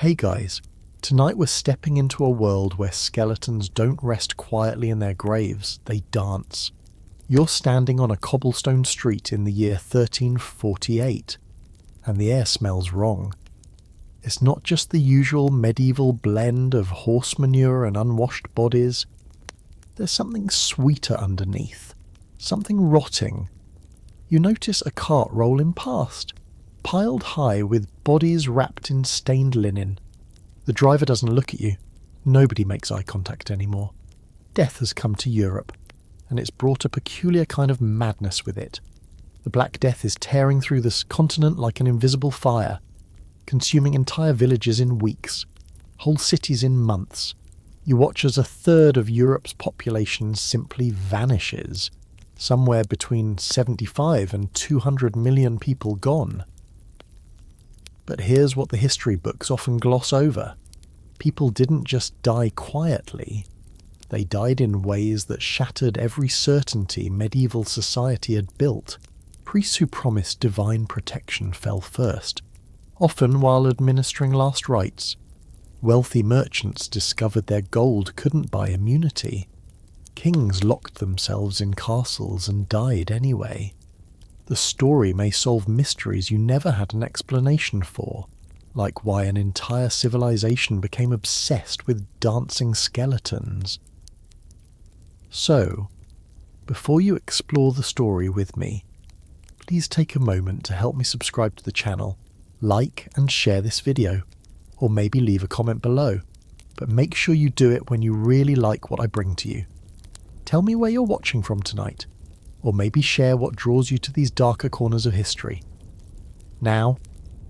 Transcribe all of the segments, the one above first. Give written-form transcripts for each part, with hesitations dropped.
Hey guys, tonight we're stepping into a world where skeletons don't rest quietly in their graves, they dance. You're standing on a cobblestone street in the year 1348, and the air smells wrong. It's not just the usual medieval blend of horse manure and unwashed bodies. There's something sweeter underneath, something rotting. You notice a cart rolling past, piled high with bodies wrapped in stained linen. The driver doesn't look at you. Nobody makes eye contact anymore. Death has come to Europe, and it's brought a peculiar kind of madness with it. The Black Death is tearing through this continent like an invisible fire, consuming entire villages in weeks, whole cities in months. You watch as a third of Europe's population simply vanishes, somewhere between 75 and 200 million people gone. But here's what the history books often gloss over. People didn't just die quietly. They died in ways that shattered every certainty medieval society had built. Priests who promised divine protection fell first, often while administering last rites. Wealthy merchants discovered their gold couldn't buy immunity. Kings locked themselves in castles and died anyway. The story may solve mysteries you never had an explanation for, like why an entire civilization became obsessed with dancing skeletons. So, before you explore the story with me, please take a moment to help me subscribe to the channel, like and share this video, or maybe leave a comment below, but make sure you do it when you really like what I bring to you. Tell me where you're watching from tonight, or maybe share what draws you to these darker corners of history. Now,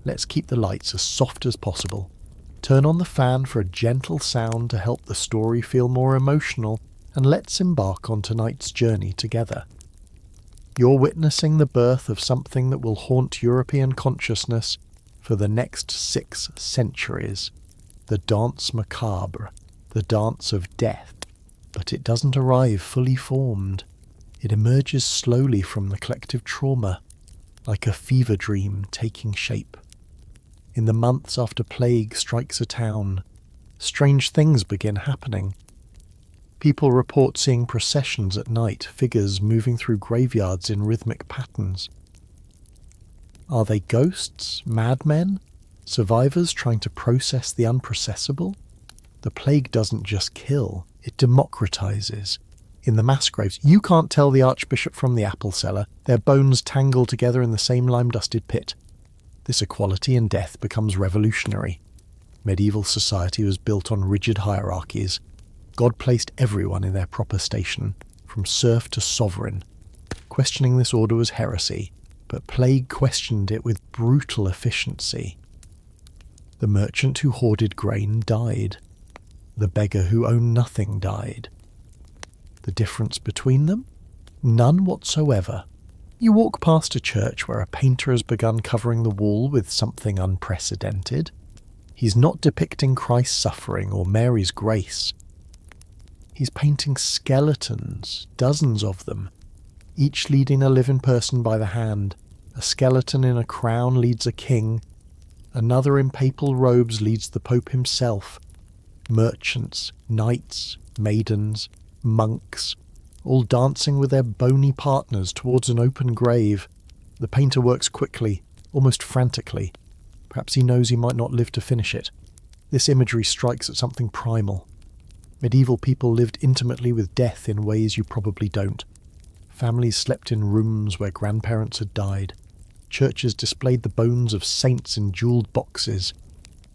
let's keep the lights as soft as possible. Turn on the fan for a gentle sound to help the story feel more emotional, and let's embark on tonight's journey together. You're witnessing the birth of something that will haunt European consciousness for the next 6 centuries. The Danse Macabre, the dance of death. But it doesn't arrive fully formed. It emerges slowly from the collective trauma, like a fever dream taking shape. In the months after plague strikes a town, strange things begin happening. People report seeing processions at night, figures moving through graveyards in rhythmic patterns. Are they ghosts, madmen, survivors trying to process the unprocessable? The plague doesn't just kill, it democratizes. In the mass graves, you can't tell the archbishop from the apple seller, their bones tangle together in the same lime-dusted pit. This equality in death becomes revolutionary. Medieval society was built on rigid hierarchies. God placed everyone in their proper station, from serf to sovereign. Questioning this order was heresy, but plague questioned it with brutal efficiency. The merchant who hoarded grain died. The beggar who owned nothing died. The difference between them? None whatsoever. You walk past a church where a painter has begun covering the wall with something unprecedented. He's not depicting Christ's suffering or Mary's grace. He's painting skeletons, dozens of them, each leading a living person by the hand. A skeleton in a crown leads a king. Another in papal robes leads the Pope himself. Merchants, knights, maidens, monks, all dancing with their bony partners towards an open grave. The painter works quickly, almost frantically. Perhaps he knows he might not live to finish it. This imagery strikes at something primal. Medieval people lived intimately with death in ways you probably don't. Families slept in rooms where grandparents had died. Churches displayed the bones of saints in jeweled boxes.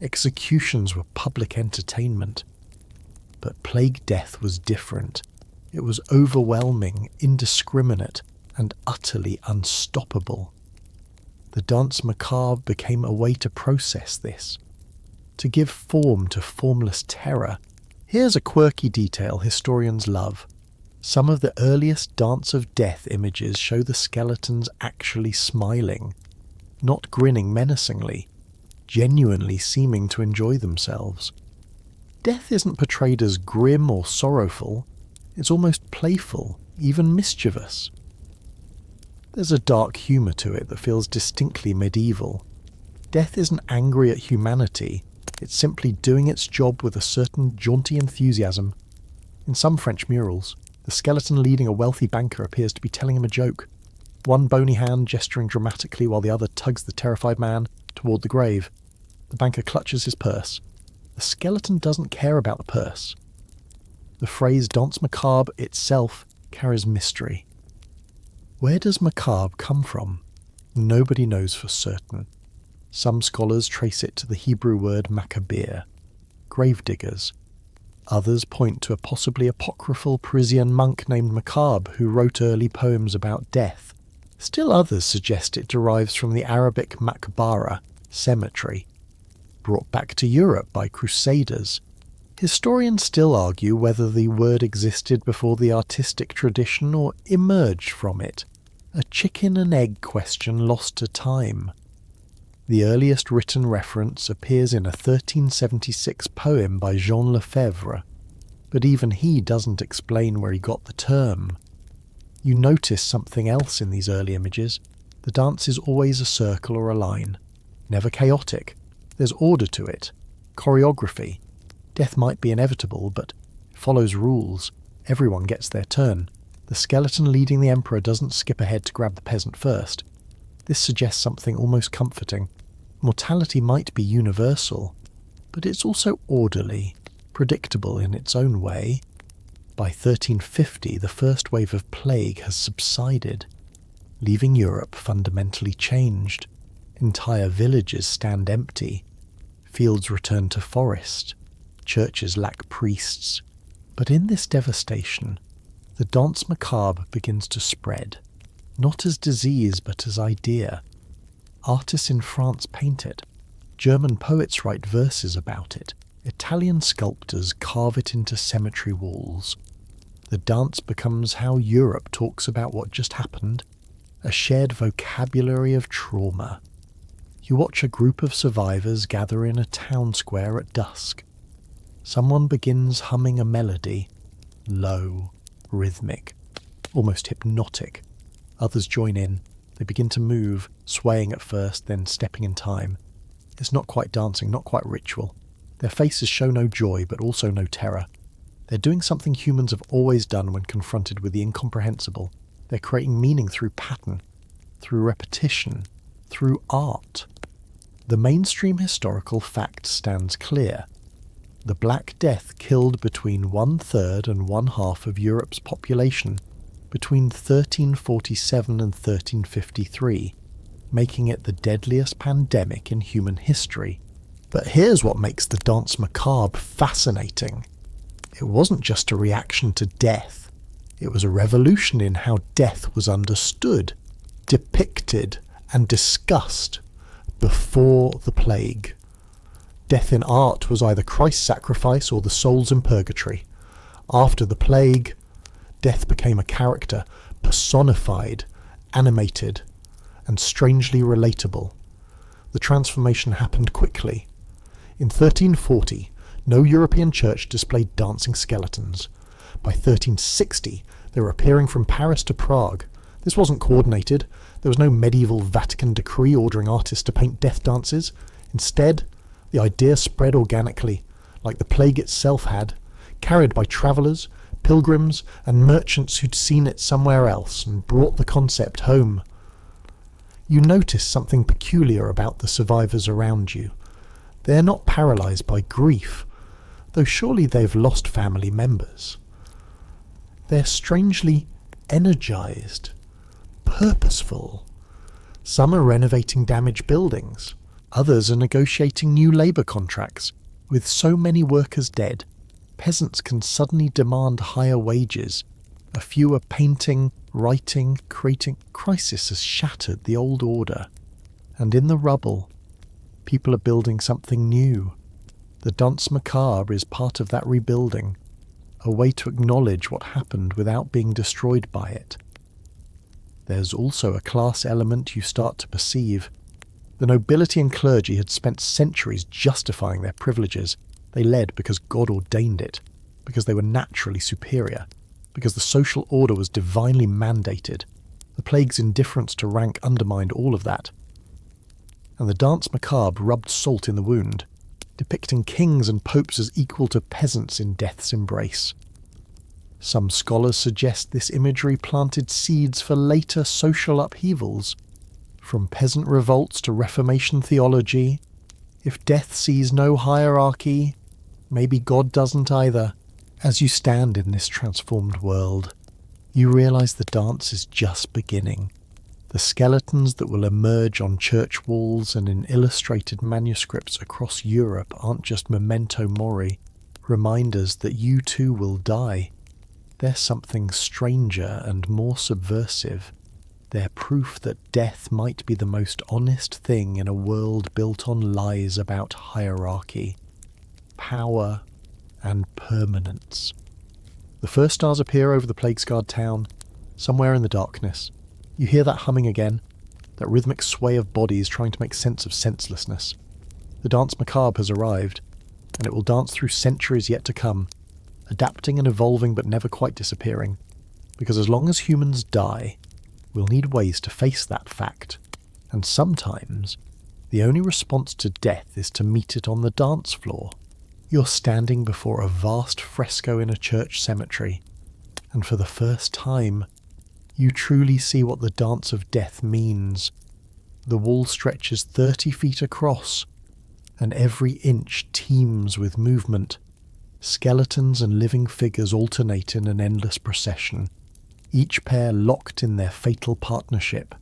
Executions were public entertainment. But plague death was different. It was overwhelming, indiscriminate, and utterly unstoppable. The Danse Macabre became a way to process this, to give form to formless terror. Here's a quirky detail historians love. Some of the earliest Dance of Death images show the skeletons actually smiling, not grinning menacingly, genuinely seeming to enjoy themselves. Death isn't portrayed as grim or sorrowful, it's almost playful, even mischievous. There's a dark humour to it that feels distinctly medieval. Death isn't angry at humanity, It's simply doing its job with a certain jaunty enthusiasm. In some French murals, the skeleton leading a wealthy banker appears to be telling him a joke, one bony hand gesturing dramatically while the other tugs the terrified man toward the grave. The banker clutches his purse. The skeleton doesn't care about the purse. The phrase Danse Macabre itself carries mystery. Where does macabre come from? Nobody knows for certain. Some scholars trace it to the Hebrew word makabir, gravediggers. Others point to a possibly apocryphal Parisian monk named Macabre who wrote early poems about death. Still others suggest it derives from the Arabic makbara, cemetery, brought back to Europe by crusaders. Historians still argue whether the word existed before the artistic tradition or emerged from it, a chicken and egg question lost to time. The earliest written reference appears in a 1376 poem by Jean Lefebvre, but even he doesn't explain where he got the term. You notice something else in these early images. The dance is always a circle or a line, never chaotic. There's order to it, choreography. Death might be inevitable, but it follows rules. Everyone gets their turn. The skeleton leading the emperor doesn't skip ahead to grab the peasant first. This suggests something almost comforting. Mortality might be universal, but it's also orderly, predictable in its own way. By 1350, the first wave of plague has subsided, leaving Europe fundamentally changed. Entire villages stand empty. Fields return to forest. Churches lack priests. But in this devastation, the Danse Macabre begins to spread, not as disease but as idea. Artists in France paint it. German poets write verses about it. Italian sculptors carve it into cemetery walls. The dance becomes how Europe talks about what just happened, a shared vocabulary of trauma. You watch a group of survivors gather in a town square at dusk. Someone begins humming a melody, low, rhythmic, almost hypnotic. Others join in. They begin to move, swaying at first, then stepping in time. It's not quite dancing, not quite ritual. Their faces show no joy, but also no terror. They're doing something humans have always done when confronted with the incomprehensible. They're creating meaning through pattern, through repetition, through art. The mainstream historical fact stands clear. The Black Death killed between 1/3 and 1/2 of Europe's population between 1347 and 1353, making it the deadliest pandemic in human history. But here's what makes the Danse Macabre fascinating. It wasn't just a reaction to death. It was a revolution in how death was understood, depicted, and discussed before the plague. Death in art was either Christ's sacrifice or the souls in purgatory. After the plague, death became a character, personified, animated, and strangely relatable. The transformation happened quickly. In 1340, no European church displayed dancing skeletons. By 1360, they were appearing from Paris to Prague. This wasn't coordinated. There was no medieval Vatican decree ordering artists to paint death dances. Instead, the idea spread organically, like the plague itself had, carried by travellers, pilgrims, and merchants who'd seen it somewhere else and brought the concept home. You notice something peculiar about the survivors around you. They're not paralysed by grief, though surely they've lost family members. They're strangely energised, purposeful. Some are renovating damaged buildings. Others are negotiating new labour contracts. With so many workers dead, peasants can suddenly demand higher wages. A few are painting, writing, creating. Crisis has shattered the old order. And in the rubble, people are building something new. The Danse Macabre is part of that rebuilding, a way to acknowledge what happened without being destroyed by it. There's also a class element you start to perceive. The nobility and clergy had spent centuries justifying their privileges. They led because God ordained it, because they were naturally superior, because the social order was divinely mandated. The plague's indifference to rank undermined all of that. And the Danse Macabre rubbed salt in the wound. depicting kings and popes as equal to peasants in death's embrace. Some scholars suggest this imagery planted seeds for later social upheavals, from peasant revolts to Reformation theology. If death sees no hierarchy, maybe God doesn't either. As you stand in this transformed world, you realise the dance is just beginning. The skeletons that will emerge on church walls and in illustrated manuscripts across Europe aren't just memento mori, reminders that you too will die. They're something stranger and more subversive. They're proof that death might be the most honest thing in a world built on lies about hierarchy, power, and permanence. The first stars appear over the plague-scarred town, somewhere in the darkness. You hear that humming again, that rhythmic sway of bodies trying to make sense of senselessness. The Danse Macabre has arrived, and it will dance through centuries yet to come, adapting and evolving but never quite disappearing, because as long as humans die, we'll need ways to face that fact, and sometimes the only response to death is to meet it on the dance floor. You're standing before a vast fresco in a church cemetery, and for the first time, you truly see what the dance of death means. The wall stretches 30 feet across, and every inch teems with movement. Skeletons and living figures alternate in an endless procession, each pair locked in their fatal partnership.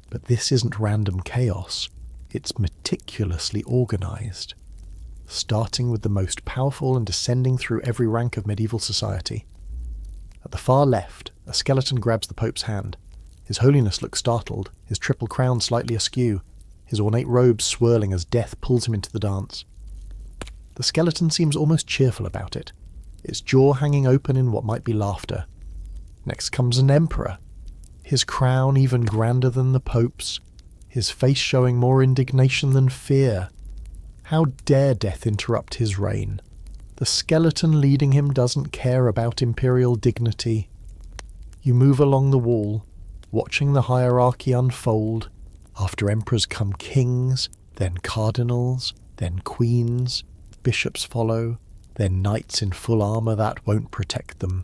But this isn't random chaos, it's meticulously organised, starting with the most powerful and descending through every rank of medieval society. At the far left, a skeleton grabs the Pope's hand. His Holiness looks startled, his triple crown slightly askew, his ornate robes swirling as death pulls him into the dance. The skeleton seems almost cheerful about it, its jaw hanging open in what might be laughter. Next comes an emperor, his crown even grander than the Pope's, his face showing more indignation than fear. How dare death interrupt his reign? The skeleton leading him doesn't care about imperial dignity. You move along the wall, watching the hierarchy unfold. After emperors come kings, then cardinals, then queens. Bishops follow, then knights in full armour that won't protect them.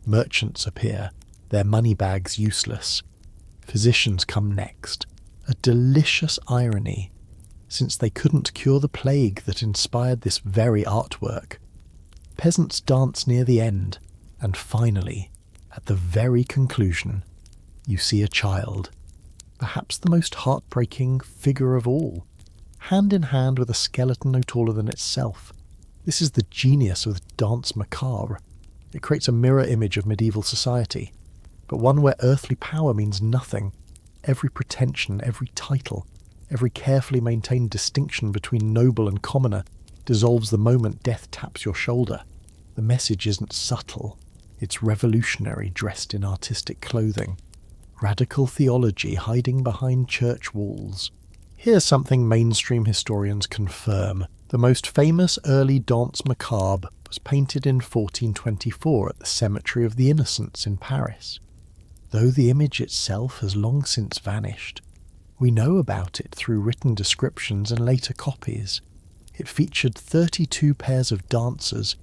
Merchants appear, their money bags useless. Physicians come next. A delicious irony, since they couldn't cure the plague that inspired this very artwork. Peasants dance near the end, and finally, at the very conclusion, you see a child, perhaps the most heartbreaking figure of all, hand in hand with a skeleton no taller than itself. This is the genius of the Danse Macabre. It creates a mirror image of medieval society, but one where earthly power means nothing. Every pretension, every title, every carefully maintained distinction between noble and commoner dissolves the moment death taps your shoulder. The message isn't subtle, it's revolutionary dressed in artistic clothing. Radical theology hiding behind church walls. Here's something mainstream historians confirm. The most famous early Danse Macabre was painted in 1424 at the Cemetery of the Innocents in Paris. Though the image itself has long since vanished, we know about it through written descriptions and later copies. It featured 32 pairs of dancers,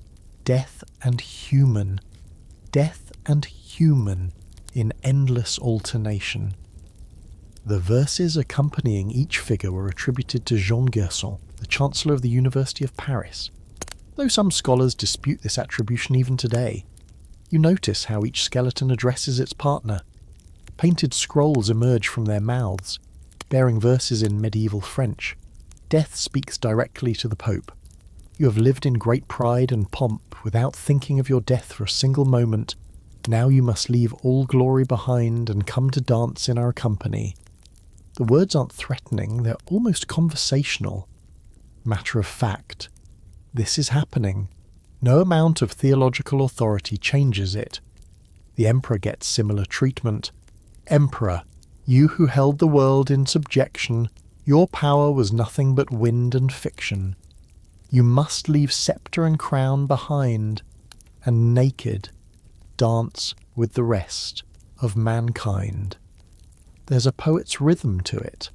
death and human, in endless alternation. The verses accompanying each figure were attributed to Jean Gerson, the Chancellor of the University of Paris. Though some scholars dispute this attribution even today, you notice how each skeleton addresses its partner. Painted scrolls emerge from their mouths, bearing verses in medieval French. Death speaks directly to the Pope. You have lived in great pride and pomp without thinking of your death for a single moment. Now you must leave all glory behind and come to dance in our company. The words aren't threatening, they're almost conversational. Matter of fact, this is happening. No amount of theological authority changes it. The Emperor gets similar treatment. Emperor, you who held the world in subjection, your power was nothing but wind and fiction. You must leave sceptre and crown behind, and naked, dance with the rest of mankind. There's a poet's rhythm to it,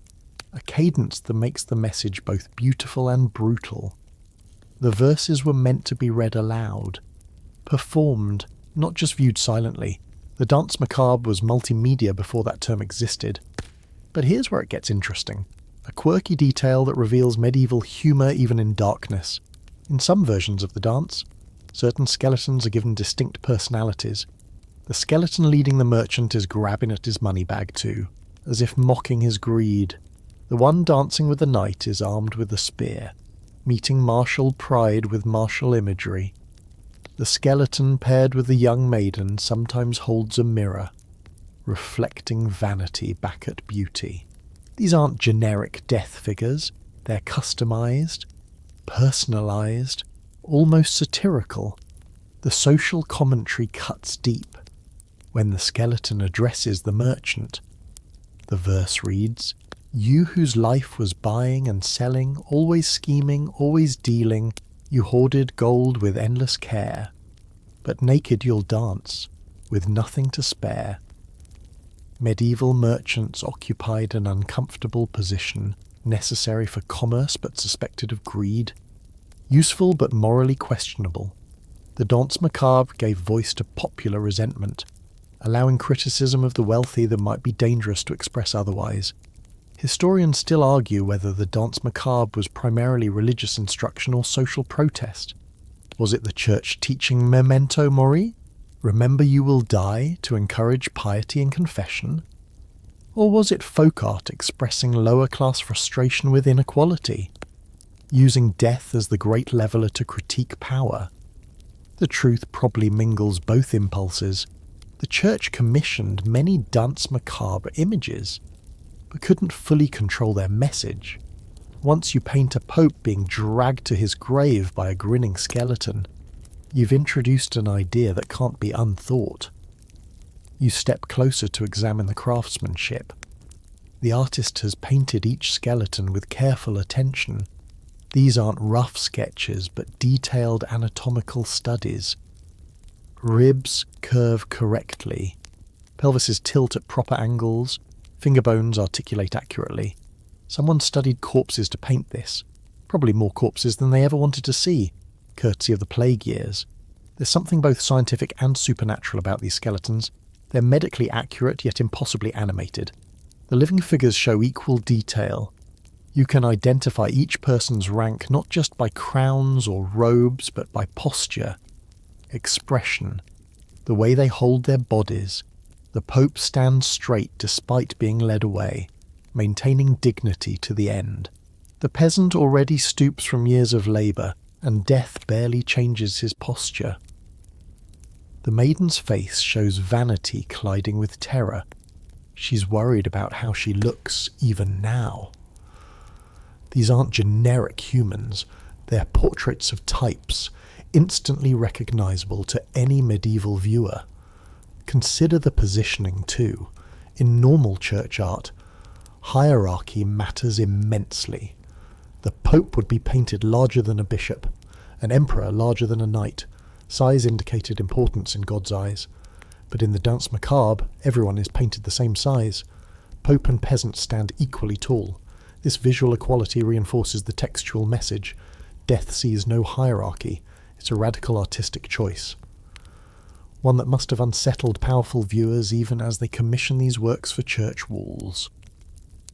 a cadence that makes the message both beautiful and brutal. The verses were meant to be read aloud, performed, not just viewed silently. The Danse Macabre was multimedia before that term existed. But here's where it gets interesting. A quirky detail that reveals medieval humour even in darkness. In some versions of the dance, certain skeletons are given distinct personalities. The skeleton leading the merchant is grabbing at his money bag too, as if mocking his greed. The one dancing with the knight is armed with a spear, meeting martial pride with martial imagery. The skeleton paired with the young maiden sometimes holds a mirror, reflecting vanity back at beauty. These aren't generic death figures, they're customized, personalized, almost satirical. The social commentary cuts deep. When the skeleton addresses the merchant, the verse reads, "You whose life was buying and selling, always scheming, always dealing, you hoarded gold with endless care, but naked you'll dance, with nothing to spare." Medieval merchants occupied an uncomfortable position, necessary for commerce but suspected of greed. Useful but morally questionable. The Danse Macabre gave voice to popular resentment, allowing criticism of the wealthy that might be dangerous to express otherwise. Historians still argue whether the Danse Macabre was primarily religious instruction or social protest. Was it the church teaching memento mori? Remember you will die, to encourage piety and confession? Or was it folk art expressing lower-class frustration with inequality, using death as the great leveller to critique power? The truth probably mingles both impulses. The church commissioned many Danse Macabre images, but couldn't fully control their message. Once you paint a pope being dragged to his grave by a grinning skeleton, you've introduced an idea that can't be unthought. You step closer to examine the craftsmanship. The artist has painted each skeleton with careful attention. These aren't rough sketches, but detailed anatomical studies. Ribs curve correctly. Pelvises tilt at proper angles. Finger bones articulate accurately. Someone studied corpses to paint this. Probably more corpses than they ever wanted to see, courtesy of the plague years. There's something both scientific and supernatural about these skeletons. They're medically accurate yet impossibly animated. The living figures show equal detail. You can identify each person's rank not just by crowns or robes, but by posture, expression, the way they hold their bodies. The Pope stands straight despite being led away, maintaining dignity to the end. The peasant already stoops from years of labour, and death barely changes his posture. The maiden's face shows vanity colliding with terror. She's worried about how she looks even now. These aren't generic humans, they're portraits of types, instantly recognisable to any medieval viewer. Consider the positioning too. In normal church art, hierarchy matters immensely. The Pope would be painted larger than a bishop, an emperor larger than a knight. Size indicated importance in God's eyes. But in the Danse Macabre, everyone is painted the same size. Pope and peasant stand equally tall. This visual equality reinforces the textual message. Death sees no hierarchy. It's a radical artistic choice. One that must have unsettled powerful viewers even as they commission these works for church walls.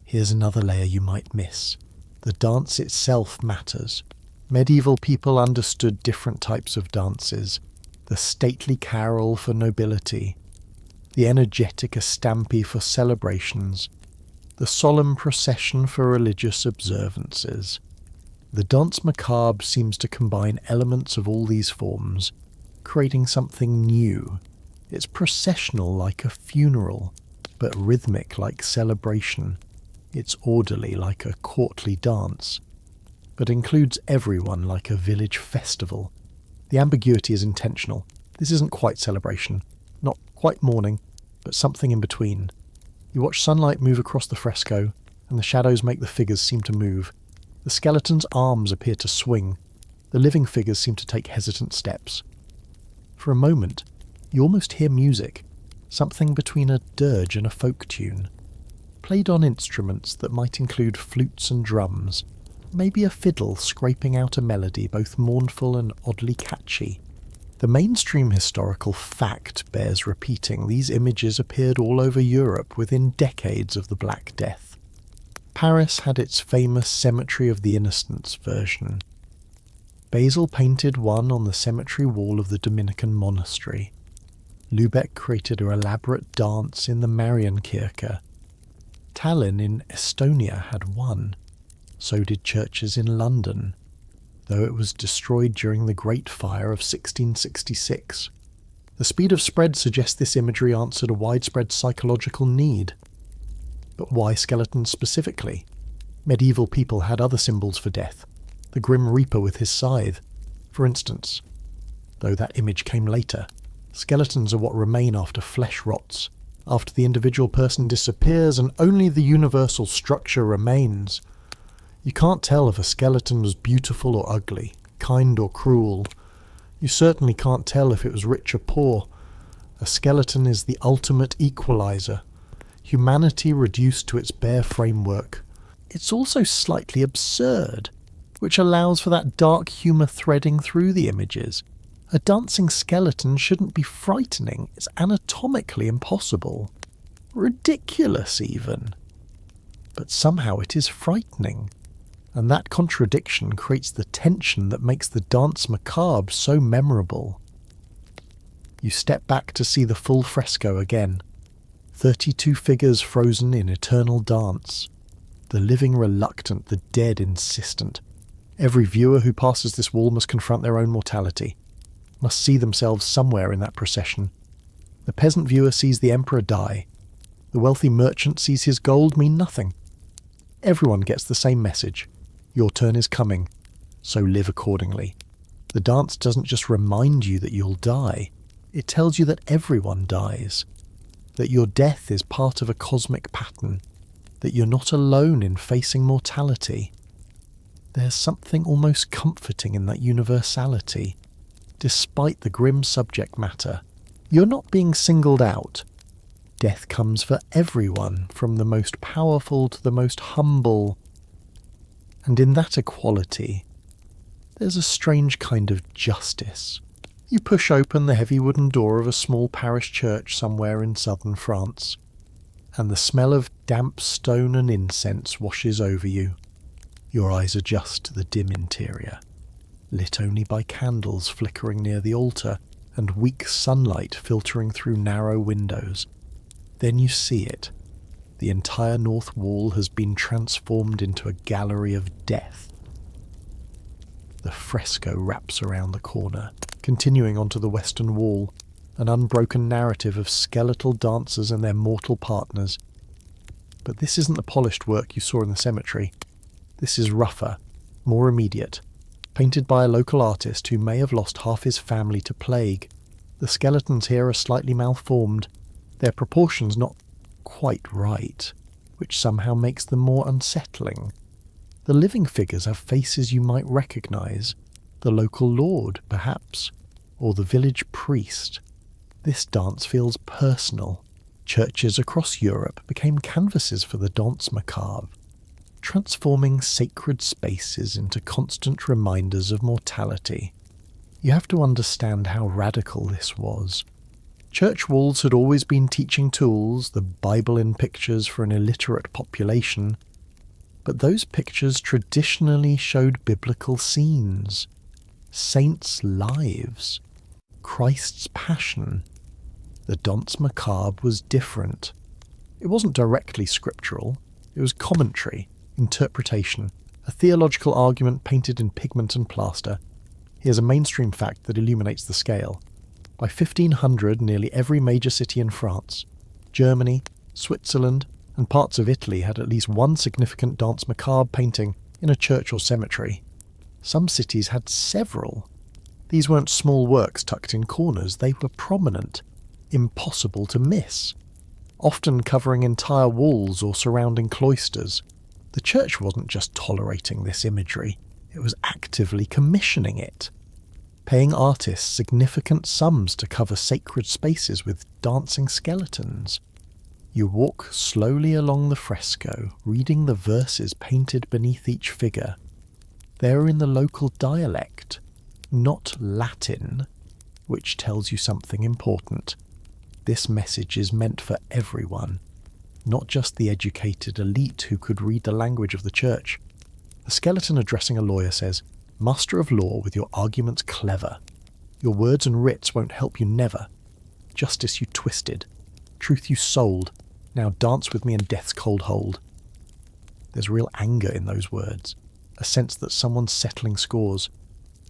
Here's another layer you might miss. The dance itself matters. Medieval people understood different types of dances. The stately carol for nobility, the energetic estampi for celebrations, the solemn procession for religious observances. The Danse Macabre seems to combine elements of all these forms, creating something new. It's processional like a funeral, but rhythmic like celebration. It's orderly like a courtly dance, but includes everyone like a village festival. The ambiguity is intentional. This isn't quite celebration, not quite mourning, but something in between. You watch sunlight move across the fresco, and the shadows make the figures seem to move. The skeleton's arms appear to swing. The living figures seem to take hesitant steps. For a moment, you almost hear music, something between a dirge and a folk tune, played on instruments that might include flutes and drums, maybe a fiddle scraping out a melody both mournful and oddly catchy. The mainstream historical fact bears repeating. These images appeared all over Europe within decades of the Black Death. Paris had its famous Cemetery of the Innocents version. Basil painted one on the cemetery wall of the Dominican monastery. Lübeck created an elaborate dance in the Marienkirche. Tallinn in Estonia had one. So did churches in London, though it was destroyed during the Great Fire of 1666. The speed of spread suggests this imagery answered a widespread psychological need. But why skeletons specifically? Medieval people had other symbols for death. The Grim Reaper with his scythe, for instance. Though that image came later. Skeletons are what remain after flesh rots, after the individual person disappears and only the universal structure remains. You can't tell if a skeleton was beautiful or ugly, kind or cruel. You certainly can't tell if it was rich or poor. A skeleton is the ultimate equalizer. Humanity reduced to its bare framework. It's also slightly absurd, which allows for that dark humour threading through the images. A dancing skeleton shouldn't be frightening. It's anatomically impossible. Ridiculous, even. But somehow it is frightening. And that contradiction creates the tension that makes the Danse Macabre so memorable. You step back to see the full fresco again. 32 figures frozen in eternal dance. The living reluctant, the dead insistent. Every viewer who passes this wall must confront their own mortality, must see themselves somewhere in that procession. The peasant viewer sees the emperor die. The wealthy merchant sees his gold mean nothing. Everyone gets the same message. Your turn is coming, so live accordingly. The dance doesn't just remind you that you'll die, it tells you that everyone dies, that your death is part of a cosmic pattern, that you're not alone in facing mortality. There's something almost comforting in that universality. Despite the grim subject matter, you're not being singled out. Death comes for everyone, from the most powerful to the most humble. And in that equality, there's a strange kind of justice. You push open the heavy wooden door of a small parish church somewhere in southern France, and the smell of damp stone and incense washes over you. Your eyes adjust to the dim interior, lit only by candles flickering near the altar and weak sunlight filtering through narrow windows. Then you see it. The entire north wall has been transformed into a gallery of death. The fresco wraps around the corner, continuing onto the western wall, an unbroken narrative of skeletal dancers and their mortal partners. But this isn't the polished work you saw in the cemetery. This is rougher, more immediate, painted by a local artist who may have lost half his family to plague. The skeletons here are slightly malformed, their proportions not quite right, which somehow makes them more unsettling. The living figures have faces you might recognise, the local lord, perhaps, or the village priest. This dance feels personal. Churches across Europe became canvases for the Danse Macabre, transforming sacred spaces into constant reminders of mortality. You have to understand how radical this was. Church walls had always been teaching tools, the Bible in pictures for an illiterate population, but those pictures traditionally showed biblical scenes, saints' lives, Christ's passion. The Danse Macabre was different. It wasn't directly scriptural, it was commentary, interpretation, a theological argument painted in pigment and plaster. Here's a mainstream fact that illuminates the scale. By 1500, nearly every major city in France, Germany, Switzerland, and parts of Italy had at least one significant Danse Macabre painting in a church or cemetery. Some cities had several. These weren't small works tucked in corners, they were prominent, impossible to miss, often covering entire walls or surrounding cloisters. The church wasn't just tolerating this imagery, it was actively commissioning it, paying artists significant sums to cover sacred spaces with dancing skeletons. You walk slowly along the fresco, reading the verses painted beneath each figure. They are in the local dialect, not Latin, which tells you something important. This message is meant for everyone, not just the educated elite who could read the language of the church. The skeleton addressing a lawyer says, "Master of law with your arguments clever. Your words and writs won't help you never. Justice you twisted. Truth you sold. Now dance with me in death's cold hold." There's real anger in those words, a sense that someone's settling scores.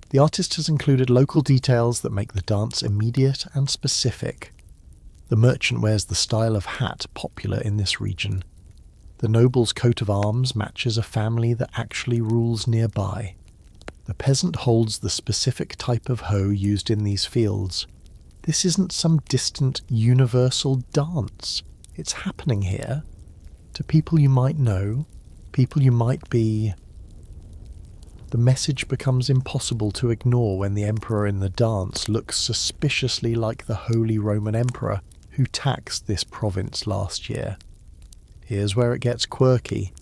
The artist has included local details that make the dance immediate and specific. The merchant wears the style of hat popular in this region. The noble's coat of arms matches a family that actually rules nearby. The peasant holds the specific type of hoe used in these fields. This isn't some distant universal dance. It's happening here, to people you might know, people you might be. The message becomes impossible to ignore when the emperor in the dance looks suspiciously like the Holy Roman Emperor who taxed this province last year. Here's where it gets quirky.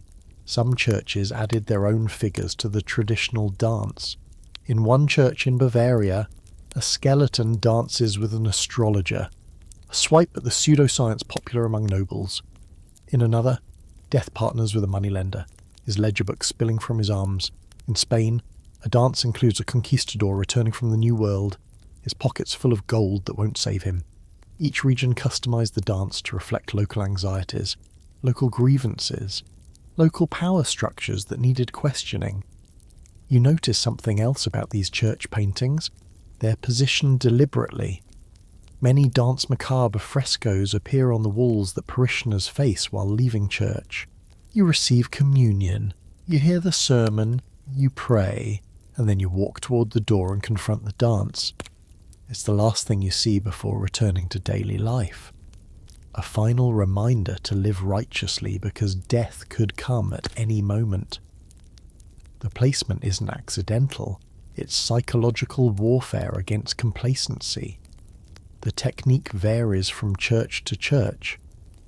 Some churches added their own figures to the traditional dance. In one church in Bavaria, a skeleton dances with an astrologer, a swipe at the pseudoscience popular among nobles. In another, death partners with a moneylender, his ledger book spilling from his arms. In Spain, a dance includes a conquistador returning from the New World, his pockets full of gold that won't save him. Each region customized the dance to reflect local anxieties, local grievances, local power structures that needed questioning. You notice something else about these church paintings. They're positioned deliberately. Many Danse Macabre frescoes appear on the walls that parishioners face while leaving church. You receive communion, you hear the sermon, you pray, and then you walk toward the door and confront the dance. It's the last thing you see before returning to daily life. A final reminder to live righteously because death could come at any moment. The placement isn't accidental, it's psychological warfare against complacency. The technique varies from church to church.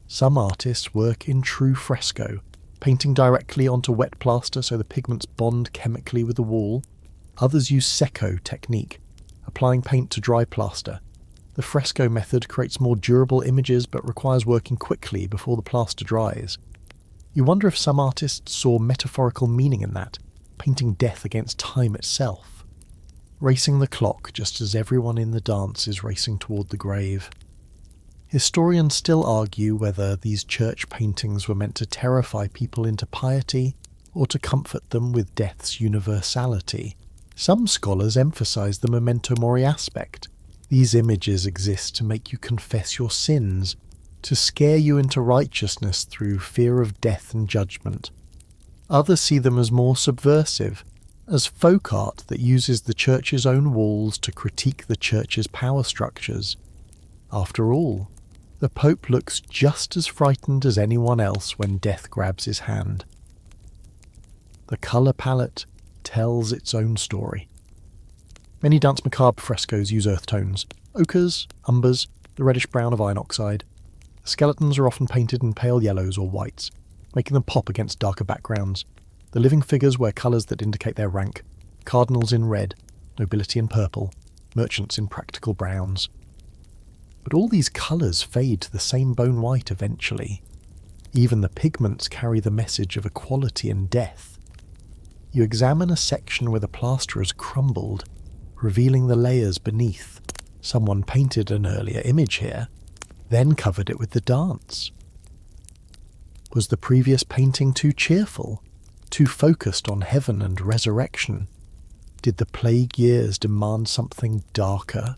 Some artists work in true fresco, painting directly onto wet plaster so the pigments bond chemically with the wall. Others use secco technique, applying paint to dry plaster. The fresco method creates more durable images but requires working quickly before the plaster dries. You wonder if some artists saw metaphorical meaning in that, painting death against time itself, racing the clock just as everyone in the dance is racing toward the grave. Historians still argue whether these church paintings were meant to terrify people into piety or to comfort them with death's universality. Some scholars emphasize the memento mori aspect. These images exist to make you confess your sins, to scare you into righteousness through fear of death and judgment. Others see them as more subversive, as folk art that uses the church's own walls to critique the church's power structures. After all, the Pope looks just as frightened as anyone else when death grabs his hand. The colour palette tells its own story. Many Danse Macabre frescoes use earth tones, ochres, umbers, the reddish-brown of iron oxide. The skeletons are often painted in pale yellows or whites, making them pop against darker backgrounds. The living figures wear colours that indicate their rank, cardinals in red, nobility in purple, merchants in practical browns. But all these colours fade to the same bone white eventually. Even the pigments carry the message of equality and death. You examine a section where the plaster has crumbled, revealing the layers beneath. Someone painted an earlier image here, then covered it with the dance. Was the previous painting too cheerful, too focused on heaven and resurrection? Did the plague years demand something darker,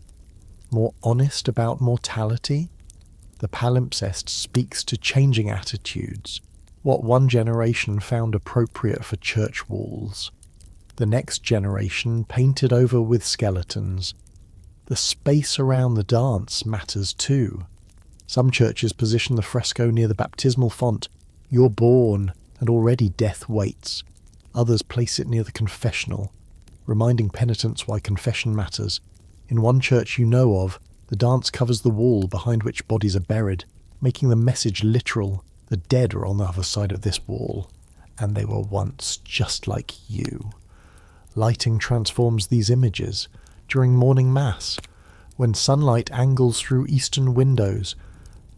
more honest about mortality? The palimpsest speaks to changing attitudes, what one generation found appropriate for church walls. The next generation painted over with skeletons. The space around the dance matters too. Some churches position the fresco near the baptismal font, "You're born, and already death waits." Others place it near the confessional, reminding penitents why confession matters. In one church you know of, the dance covers the wall behind which bodies are buried, making the message literal. The dead are on the other side of this wall, and they were once just like you. Lighting transforms these images during morning mass, when sunlight angles through eastern windows.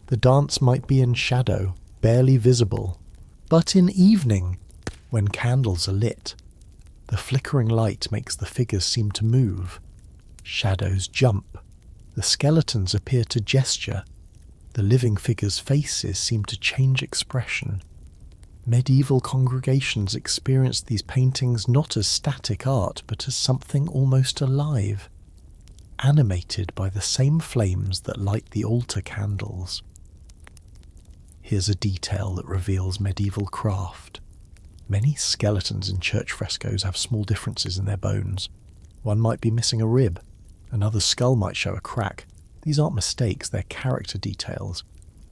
The dance might be in shadow, barely visible. But in evening, when candles are lit, the flickering light makes the figures seem to move. Shadows jump. The skeletons appear to gesture. The living figures' faces seem to change expression. Medieval congregations experienced these paintings not as static art, but as something almost alive, animated by the same flames that light the altar candles. Here's a detail that reveals medieval craft. Many skeletons in church frescoes have small differences in their bones. One might be missing a rib. Another's skull might show a crack. These aren't mistakes, they're character details.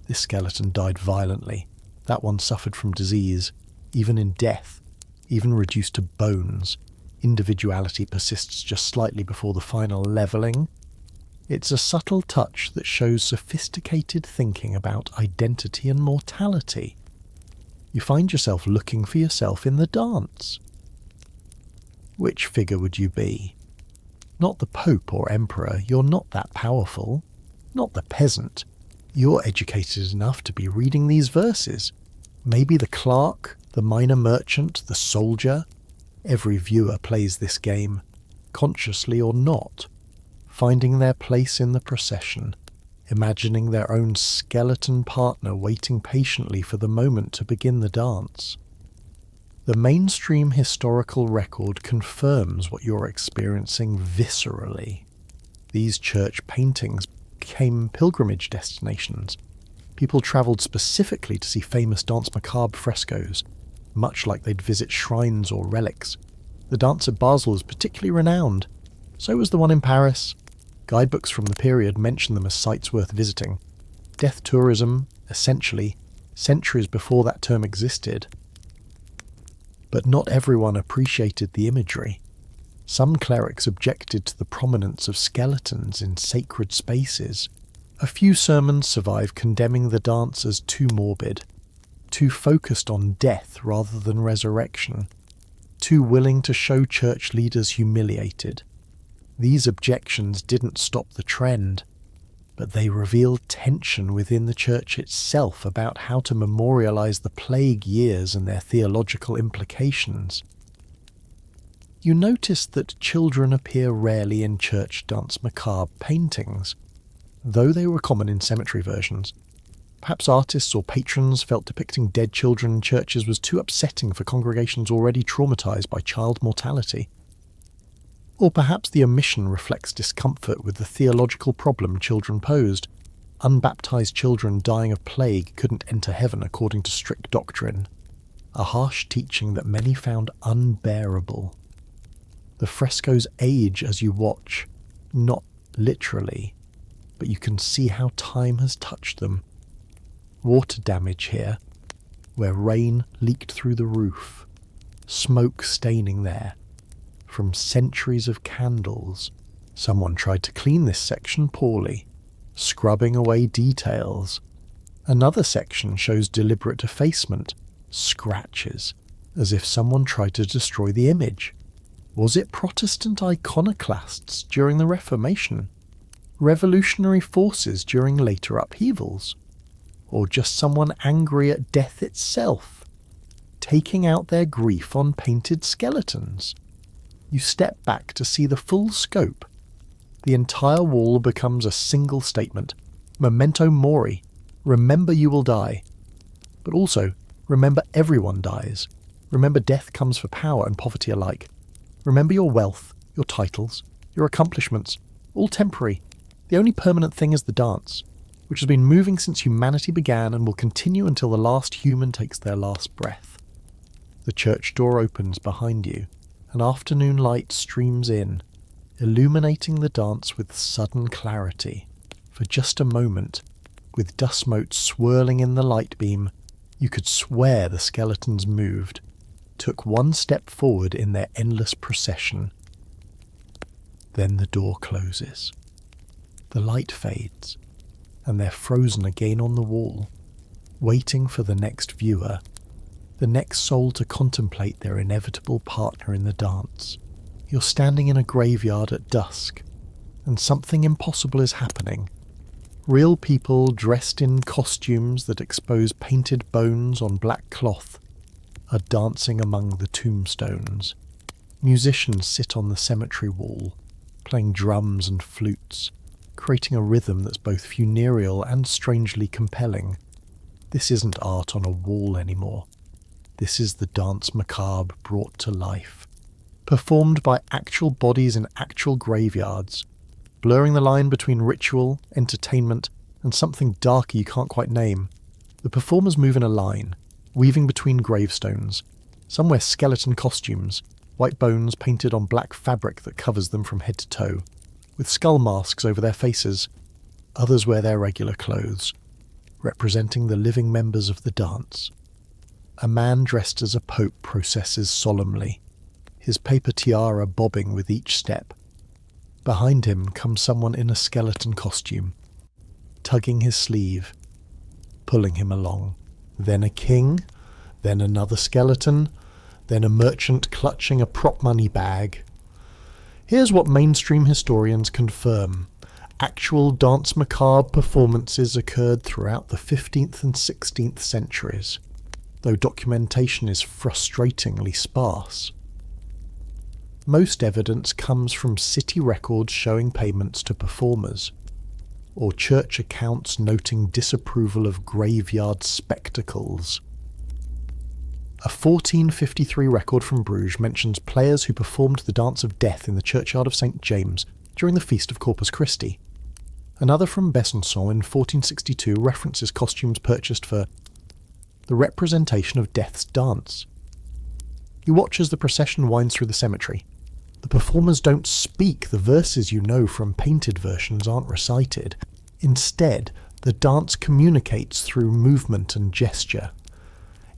This skeleton died violently. That one suffered from disease. Even in death, even reduced to bones, individuality persists just slightly before the final levelling. It's a subtle touch that shows sophisticated thinking about identity and mortality. You find yourself looking for yourself in the dance. Which figure would you be? Not the Pope or Emperor, you're not that powerful. Not the peasant. You're educated enough to be reading these verses. Maybe the clerk, the minor merchant, the soldier. Every viewer plays this game, consciously or not, finding their place in the procession, imagining their own skeleton partner waiting patiently for the moment to begin the dance. The mainstream historical record confirms what you're experiencing viscerally. These church paintings became pilgrimage destinations. People travelled specifically to see famous Danse Macabre frescoes, much like they'd visit shrines or relics. The dance at Basel was particularly renowned. So was the one in Paris. Guidebooks from the period mention them as sites worth visiting. Death tourism, essentially, centuries before that term existed. But not everyone appreciated the imagery. Some clerics objected to the prominence of skeletons in sacred spaces. A few sermons survive condemning the dance as too morbid, too focused on death rather than resurrection, too willing to show church leaders humiliated. These objections didn't stop the trend, but they revealed tension within the church itself about how to memorialize the plague years and their theological implications. You notice that children appear rarely in church Danse Macabre paintings, though they were common in cemetery versions. Perhaps artists or patrons felt depicting dead children in churches was too upsetting for congregations already traumatized by child mortality. Or perhaps the omission reflects discomfort with the theological problem children posed. Unbaptized children dying of plague couldn't enter heaven according to strict doctrine, a harsh teaching that many found unbearable. The frescoes age as you watch, not literally, but you can see how time has touched them. Water damage here, where rain leaked through the roof, smoke staining there, from centuries of candles. Someone tried to clean this section poorly, scrubbing away details. Another section shows deliberate effacement, scratches, as if someone tried to destroy the image. Was it Protestant iconoclasts during the Reformation? Revolutionary forces during later upheavals? Or just someone angry at death itself, taking out their grief on painted skeletons? You step back to see the full scope. The entire wall becomes a single statement. Memento mori. Remember you will die. But also, remember everyone dies. Remember death comes for power and poverty alike. Remember your wealth, your titles, your accomplishments, all temporary. The only permanent thing is the dance, which has been moving since humanity began and will continue until the last human takes their last breath. The church door opens behind you. An afternoon light streams in, illuminating the dance with sudden clarity. For just a moment, with dust motes swirling in the light beam, you could swear the skeletons moved, took one step forward in their endless procession. Then the door closes. The light fades, and they're frozen again on the wall, waiting for the next viewer, the next soul to contemplate their inevitable partner in the dance. You're standing in a graveyard at dusk, and something impossible is happening. Real people dressed in costumes that expose painted bones on black cloth are dancing among the tombstones. Musicians sit on the cemetery wall, playing drums and flutes, creating a rhythm that's both funereal and strangely compelling. This isn't art on a wall anymore. This is the Danse Macabre brought to life. Performed by actual bodies in actual graveyards, blurring the line between ritual, entertainment, and something darker you can't quite name. The performers move in a line, weaving between gravestones. Some wear skeleton costumes, white bones painted on black fabric that covers them from head to toe, with skull masks over their faces. Others wear their regular clothes, representing the living members of the dance. A man dressed as a pope processes solemnly, his paper tiara bobbing with each step. Behind him comes someone in a skeleton costume, tugging his sleeve, pulling him along. Then a king, then another skeleton, then a merchant clutching a prop money bag. Here's what mainstream historians confirm. Actual Danse Macabre performances occurred throughout the 15th and 16th centuries, though documentation is frustratingly sparse. Most evidence comes from city records showing payments to performers, or church accounts noting disapproval of graveyard spectacles. A 1453 record from Bruges mentions players who performed the Dance of Death in the churchyard of St. James during the Feast of Corpus Christi. Another from Besançon in 1462 references costumes purchased for the representation of Death's dance. You watch as the procession winds through the cemetery. The performers don't speak, the verses you know from painted versions aren't recited. Instead, the dance communicates through movement and gesture.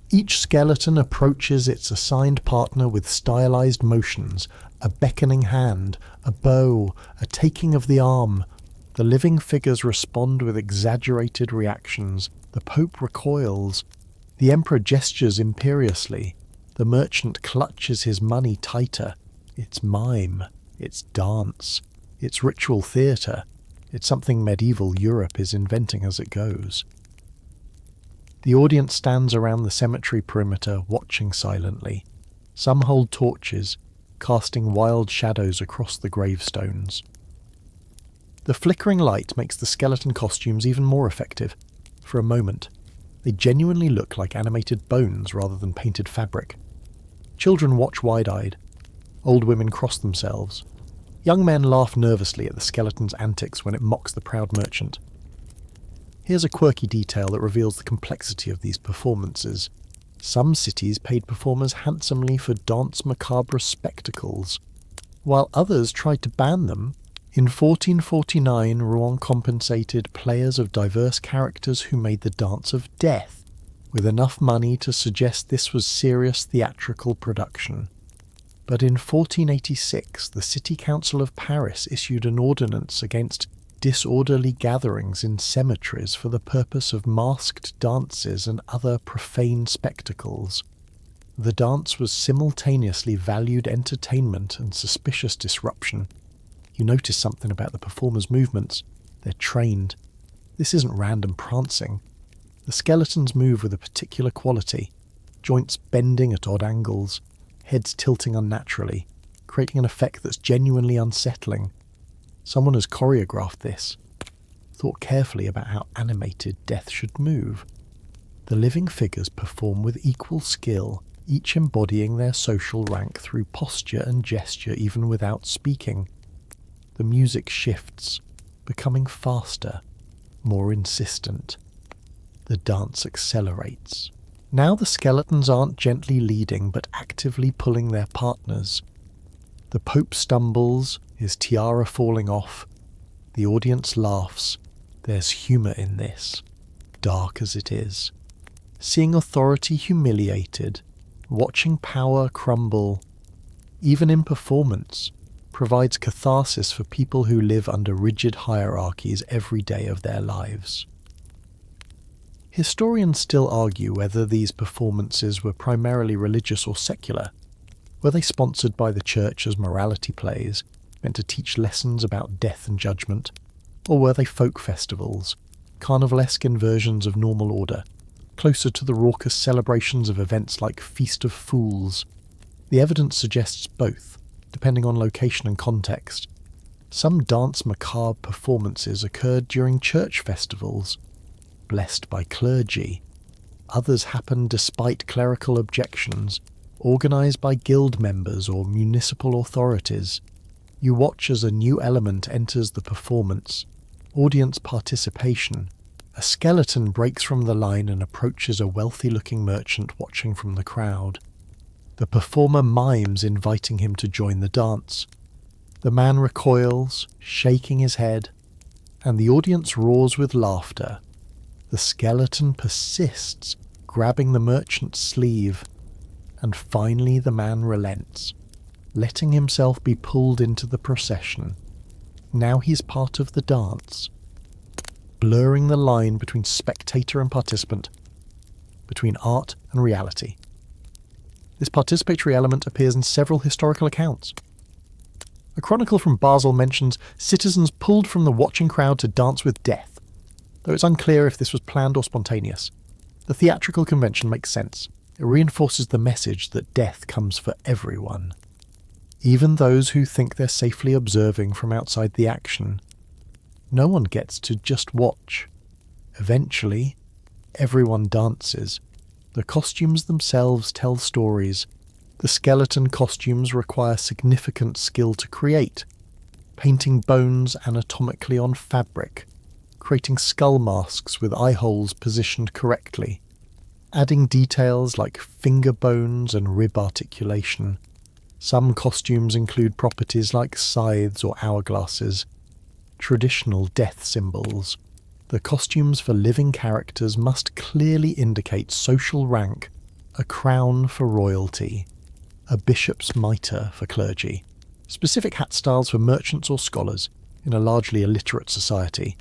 Each skeleton approaches its assigned partner with stylized motions, a beckoning hand, a bow, a taking of the arm. The living figures respond with exaggerated reactions. The Pope recoils. The Emperor gestures imperiously. The merchant clutches his money tighter. It's mime. It's dance. It's ritual theatre. It's something medieval Europe is inventing as it goes. The audience stands around the cemetery perimeter, watching silently. Some hold torches, casting wild shadows across the gravestones. The flickering light makes the skeleton costumes even more effective. For a moment, they genuinely look like animated bones rather than painted fabric. Children watch wide-eyed. Old women cross themselves. Young men laugh nervously at the skeleton's antics when it mocks the proud merchant. Here's a quirky detail that reveals the complexity of these performances. Some cities paid performers handsomely for Danse Macabre spectacles, while others tried to ban them. In 1449, Rouen compensated players of diverse characters who made the Dance of Death, with enough money to suggest this was serious theatrical production. But in 1486, the City Council of Paris issued an ordinance against disorderly gatherings in cemeteries for the purpose of masked dances and other profane spectacles. The dance was simultaneously valued entertainment and suspicious disruption. You notice something about the performers' movements. They're trained. This isn't random prancing. The skeletons move with a particular quality, joints bending at odd angles, heads tilting unnaturally, creating an effect that's genuinely unsettling. Someone has choreographed this, thought carefully about how animated death should move. The living figures perform with equal skill, each embodying their social rank through posture and gesture even without speaking. The music shifts, becoming faster, more insistent. The dance accelerates. Now the skeletons aren't gently leading but actively pulling their partners. The Pope stumbles, his tiara falling off. The audience laughs. There's humour in this, dark as it is. Seeing authority humiliated, watching power crumble, even in performance, provides catharsis for people who live under rigid hierarchies every day of their lives. Historians still argue whether these performances were primarily religious or secular, Were they sponsored by the church as morality plays, meant to teach lessons about death and judgment? Or were they folk festivals, carnivalesque inversions of normal order, closer to the raucous celebrations of events like Feast of Fools? The evidence suggests both, depending on location and context. Some Danse Macabre performances occurred during church festivals, blessed by clergy. Others happened despite clerical objections, organised by guild members or municipal authorities. You watch as a new element enters the performance, audience participation. A skeleton breaks from the line and approaches a wealthy-looking merchant watching from the crowd. The performer mimes inviting him to join the dance. The man recoils, shaking his head, and the audience roars with laughter. The skeleton persists, grabbing the merchant's sleeve, and finally the man relents, letting himself be pulled into the procession. Now he's part of the dance, blurring the line between spectator and participant, between art and reality. This participatory element appears in several historical accounts. A chronicle from Basel mentions citizens pulled from the watching crowd to dance with death, though it's unclear if this was planned or spontaneous. The theatrical convention makes sense. It reinforces the message that death comes for everyone, even those who think they're safely observing from outside the action. No one gets to just watch. Eventually, everyone dances. The costumes themselves tell stories. The skeleton costumes require significant skill to create, painting bones anatomically on fabric, creating skull masks with eye holes positioned correctly, adding details like finger bones and rib articulation. Some costumes include properties like scythes or hourglasses, traditional death symbols. The costumes for living characters must clearly indicate social rank, a crown for royalty, a bishop's mitre for clergy, specific hat styles for merchants or scholars in a largely illiterate society.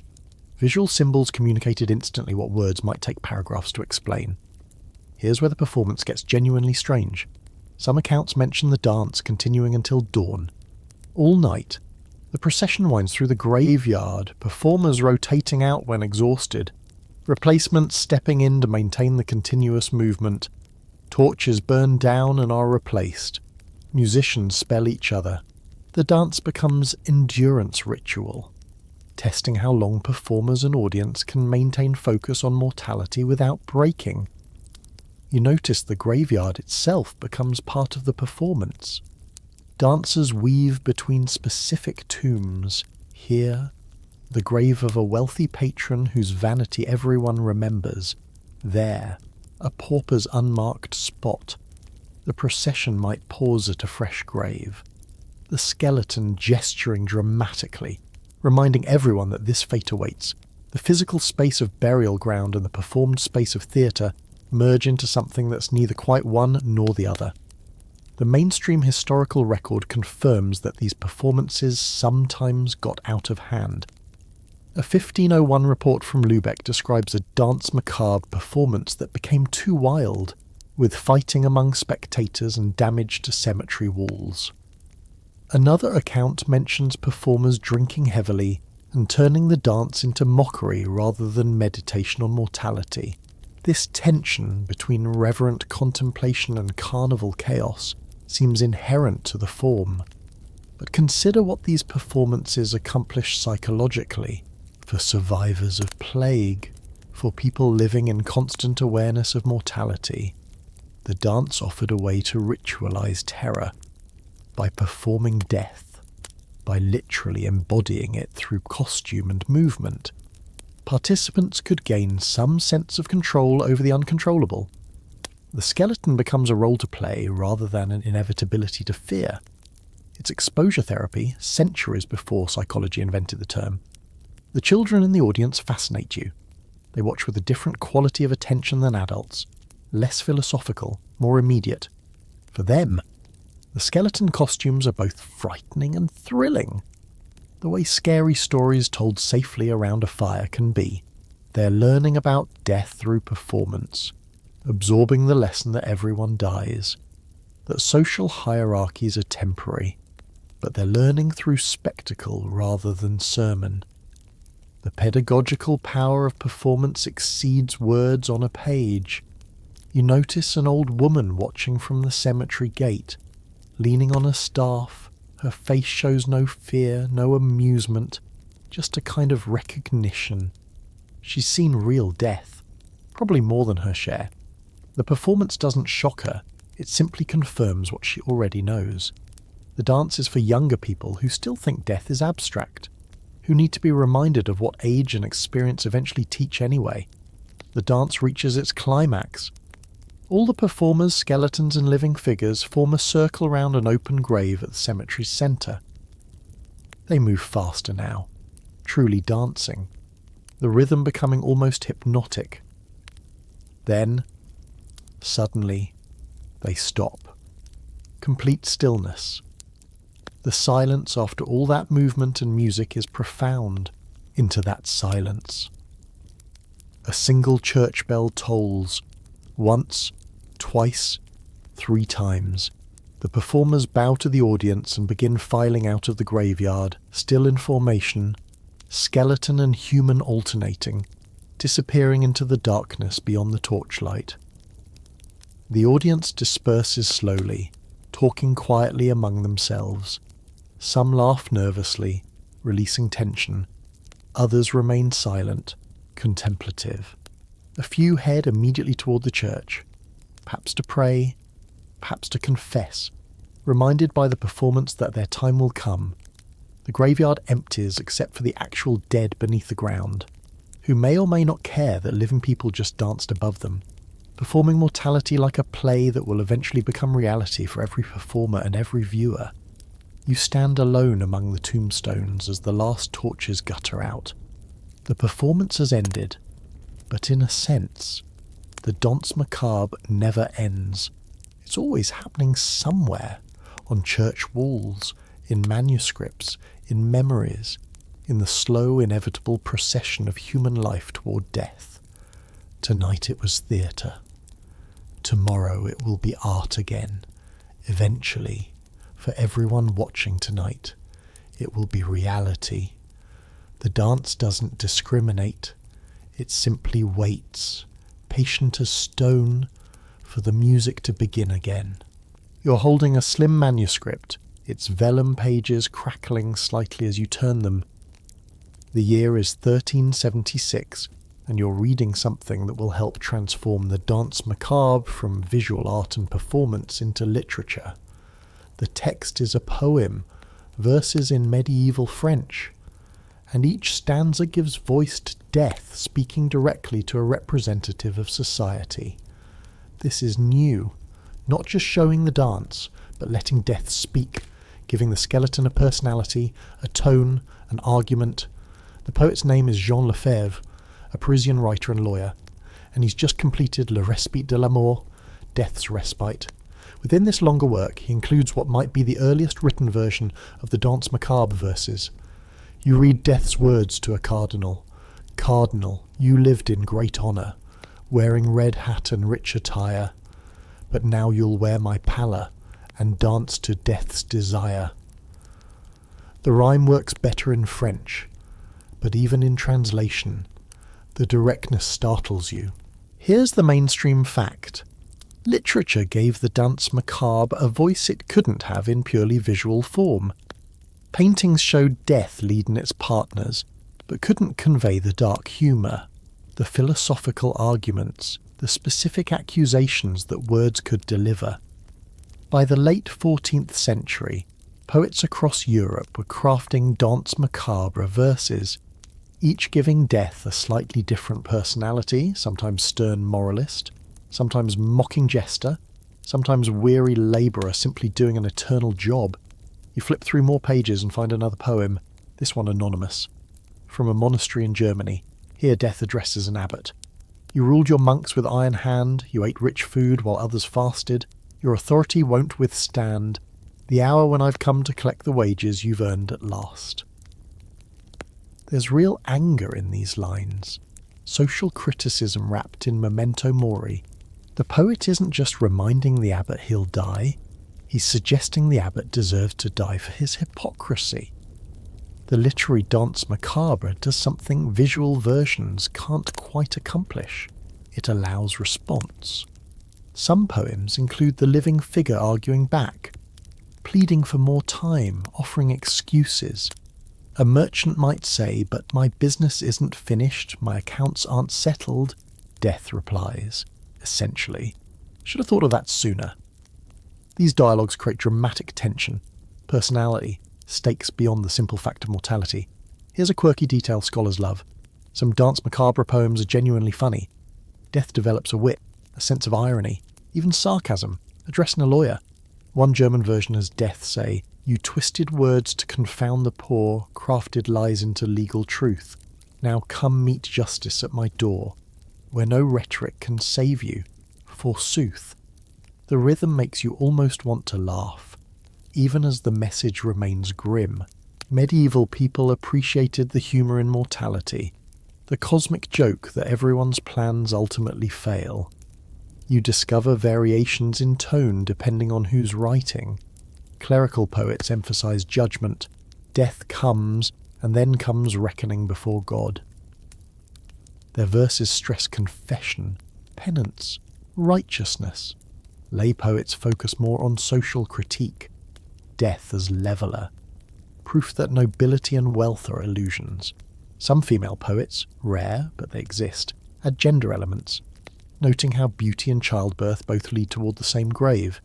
Visual symbols communicated instantly what words might take paragraphs to explain. Here's where the performance gets genuinely strange. Some accounts mention the dance continuing until dawn. All night, the procession winds through the graveyard, performers rotating out when exhausted, replacements stepping in to maintain the continuous movement. Torches burn down and are replaced. Musicians spell each other. The dance becomes endurance ritual, testing how long performers and audience can maintain focus on mortality without breaking. You notice the graveyard itself becomes part of the performance. Dancers weave between specific tombs. Here, the grave of a wealthy patron whose vanity everyone remembers. There, a pauper's unmarked spot. The procession might pause at a fresh grave. The skeleton gesturing dramatically, reminding everyone that this fate awaits. The physical space of burial ground and the performed space of theatre merge into something that's neither quite one nor the other. The mainstream historical record confirms that these performances sometimes got out of hand. A 1501 report from Lübeck describes a Danse Macabre performance that became too wild, with fighting among spectators and damage to cemetery walls. Another account mentions performers drinking heavily and turning the dance into mockery rather than meditation on mortality. This tension between reverent contemplation and carnival chaos seems inherent to the form. But consider what these performances accomplish psychologically. For survivors of plague, for people living in constant awareness of mortality, the dance offered a way to ritualize terror by performing death, by literally embodying it through costume and movement. Participants could gain some sense of control over the uncontrollable. The skeleton becomes a role to play rather than an inevitability to fear. It's exposure therapy centuries before psychology invented the term. The children in the audience fascinate you. They watch with a different quality of attention than adults, less philosophical, more immediate. For them, the skeleton costumes are both frightening and thrilling, the way scary stories told safely around a fire can be. They're learning about death through performance, absorbing the lesson that everyone dies. that social hierarchies are temporary, but they're learning through spectacle rather than sermon. The pedagogical power of performance exceeds words on a page. You notice an old woman watching from the cemetery gate, leaning on a staff. Her face shows no fear, no amusement, just a kind of recognition. She's seen real death, probably more than her share. The performance doesn't shock her, it simply confirms what she already knows. The dance is for younger people who still think death is abstract, who need to be reminded of what age and experience eventually teach anyway. The dance reaches its climax. All the performers, skeletons and living figures form a circle around an open grave at the cemetery's centre. They move faster now, truly dancing, the rhythm becoming almost hypnotic. Then, suddenly, they stop. Complete stillness. The silence after all that movement and music is profound into that silence. A single church bell tolls, once, twice, 3 times. The performers bow to the audience and begin filing out of the graveyard, still in formation, skeleton and human alternating, disappearing into the darkness beyond the torchlight. The audience disperses slowly, talking quietly among themselves. Some laugh nervously, releasing tension. Others remain silent, contemplative. A few head immediately toward the church, perhaps to pray, perhaps to confess, reminded by the performance that their time will come. The graveyard empties except for the actual dead beneath the ground, who may or may not care that living people just danced above them, performing mortality like a play that will eventually become reality for every performer and every viewer. You stand alone among the tombstones as the last torches gutter out. The performance has ended, but in a sense, the Danse Macabre never ends. It's always happening somewhere, on church walls, in manuscripts, in memories, in the slow, inevitable procession of human life toward death. Tonight it was theatre. Tomorrow it will be art again. Eventually, for everyone watching tonight, it will be reality. The dance doesn't discriminate. It simply waits, patient as stone, for the music to begin again. You're holding a slim manuscript, its vellum pages crackling slightly as you turn them. The year is 1376, and you're reading something that will help transform the Danse Macabre from visual art and performance into literature. The text is a poem, verses in medieval French, and each stanza gives voice to death, speaking directly to a representative of society. This is new, not just showing the dance, but letting death speak, giving the skeleton a personality, a tone, an argument. The poet's name is Jean Lefebvre, a Parisian writer and lawyer, and he's just completed Le Respite de la Mort, Death's Respite. Within this longer work, he includes what might be the earliest written version of the Danse Macabre verses. You read death's words to a cardinal. Cardinal, you lived in great honour, wearing red hat and rich attire, but now you'll wear my pallor and dance to death's desire. The rhyme works better in French, but even in translation, the directness startles you. Here's the mainstream fact. Literature gave the Danse Macabre a voice it couldn't have in purely visual form. Paintings showed death leading its partners, but couldn't convey the dark humour, the philosophical arguments, the specific accusations that words could deliver. By the late 14th century, poets across Europe were crafting Danse Macabre verses, each giving death a slightly different personality, sometimes stern moralist, sometimes mocking jester, sometimes weary labourer simply doing an eternal job. You flip through more pages and find another poem, this one anonymous. From a monastery in Germany, here death addresses an abbot. You ruled your monks with iron hand, you ate rich food while others fasted, your authority won't withstand the hour when I've come to collect the wages you've earned at last. There's real anger in these lines, social criticism wrapped in memento mori. The poet isn't just reminding the abbot he'll die, He's suggesting the abbot deserves to die for his hypocrisy. The literary Danse Macabre does something visual versions can't quite accomplish. It allows response. Some poems include the living figure arguing back, pleading for more time, offering excuses. A merchant might say, "But my business isn't finished, my accounts aren't settled." Death replies, essentially, "Should have thought of that sooner." These dialogues create dramatic tension, personality, stakes beyond the simple fact of mortality. Here's a quirky detail scholars love. Some Danse Macabre poems are genuinely funny. Death develops a wit, a sense of irony, even sarcasm, addressing a lawyer. One German version has Death say, "You twisted words to confound the poor, crafted lies into legal truth. Now come meet justice at my door, where no rhetoric can save you, forsooth." The rhythm makes you almost want to laugh, even as the message remains grim. Medieval people appreciated the humour in mortality, the cosmic joke that everyone's plans ultimately fail. You discover variations in tone depending on who's writing. Clerical poets emphasise judgment. Death comes, and then comes reckoning before God. Their verses stress confession, penance, righteousness. Lay poets focus more on social critique. Death as leveller. Proof that nobility and wealth are illusions. Some female poets, rare but they exist, add gender elements, noting how beauty and childbirth both lead toward the same grave.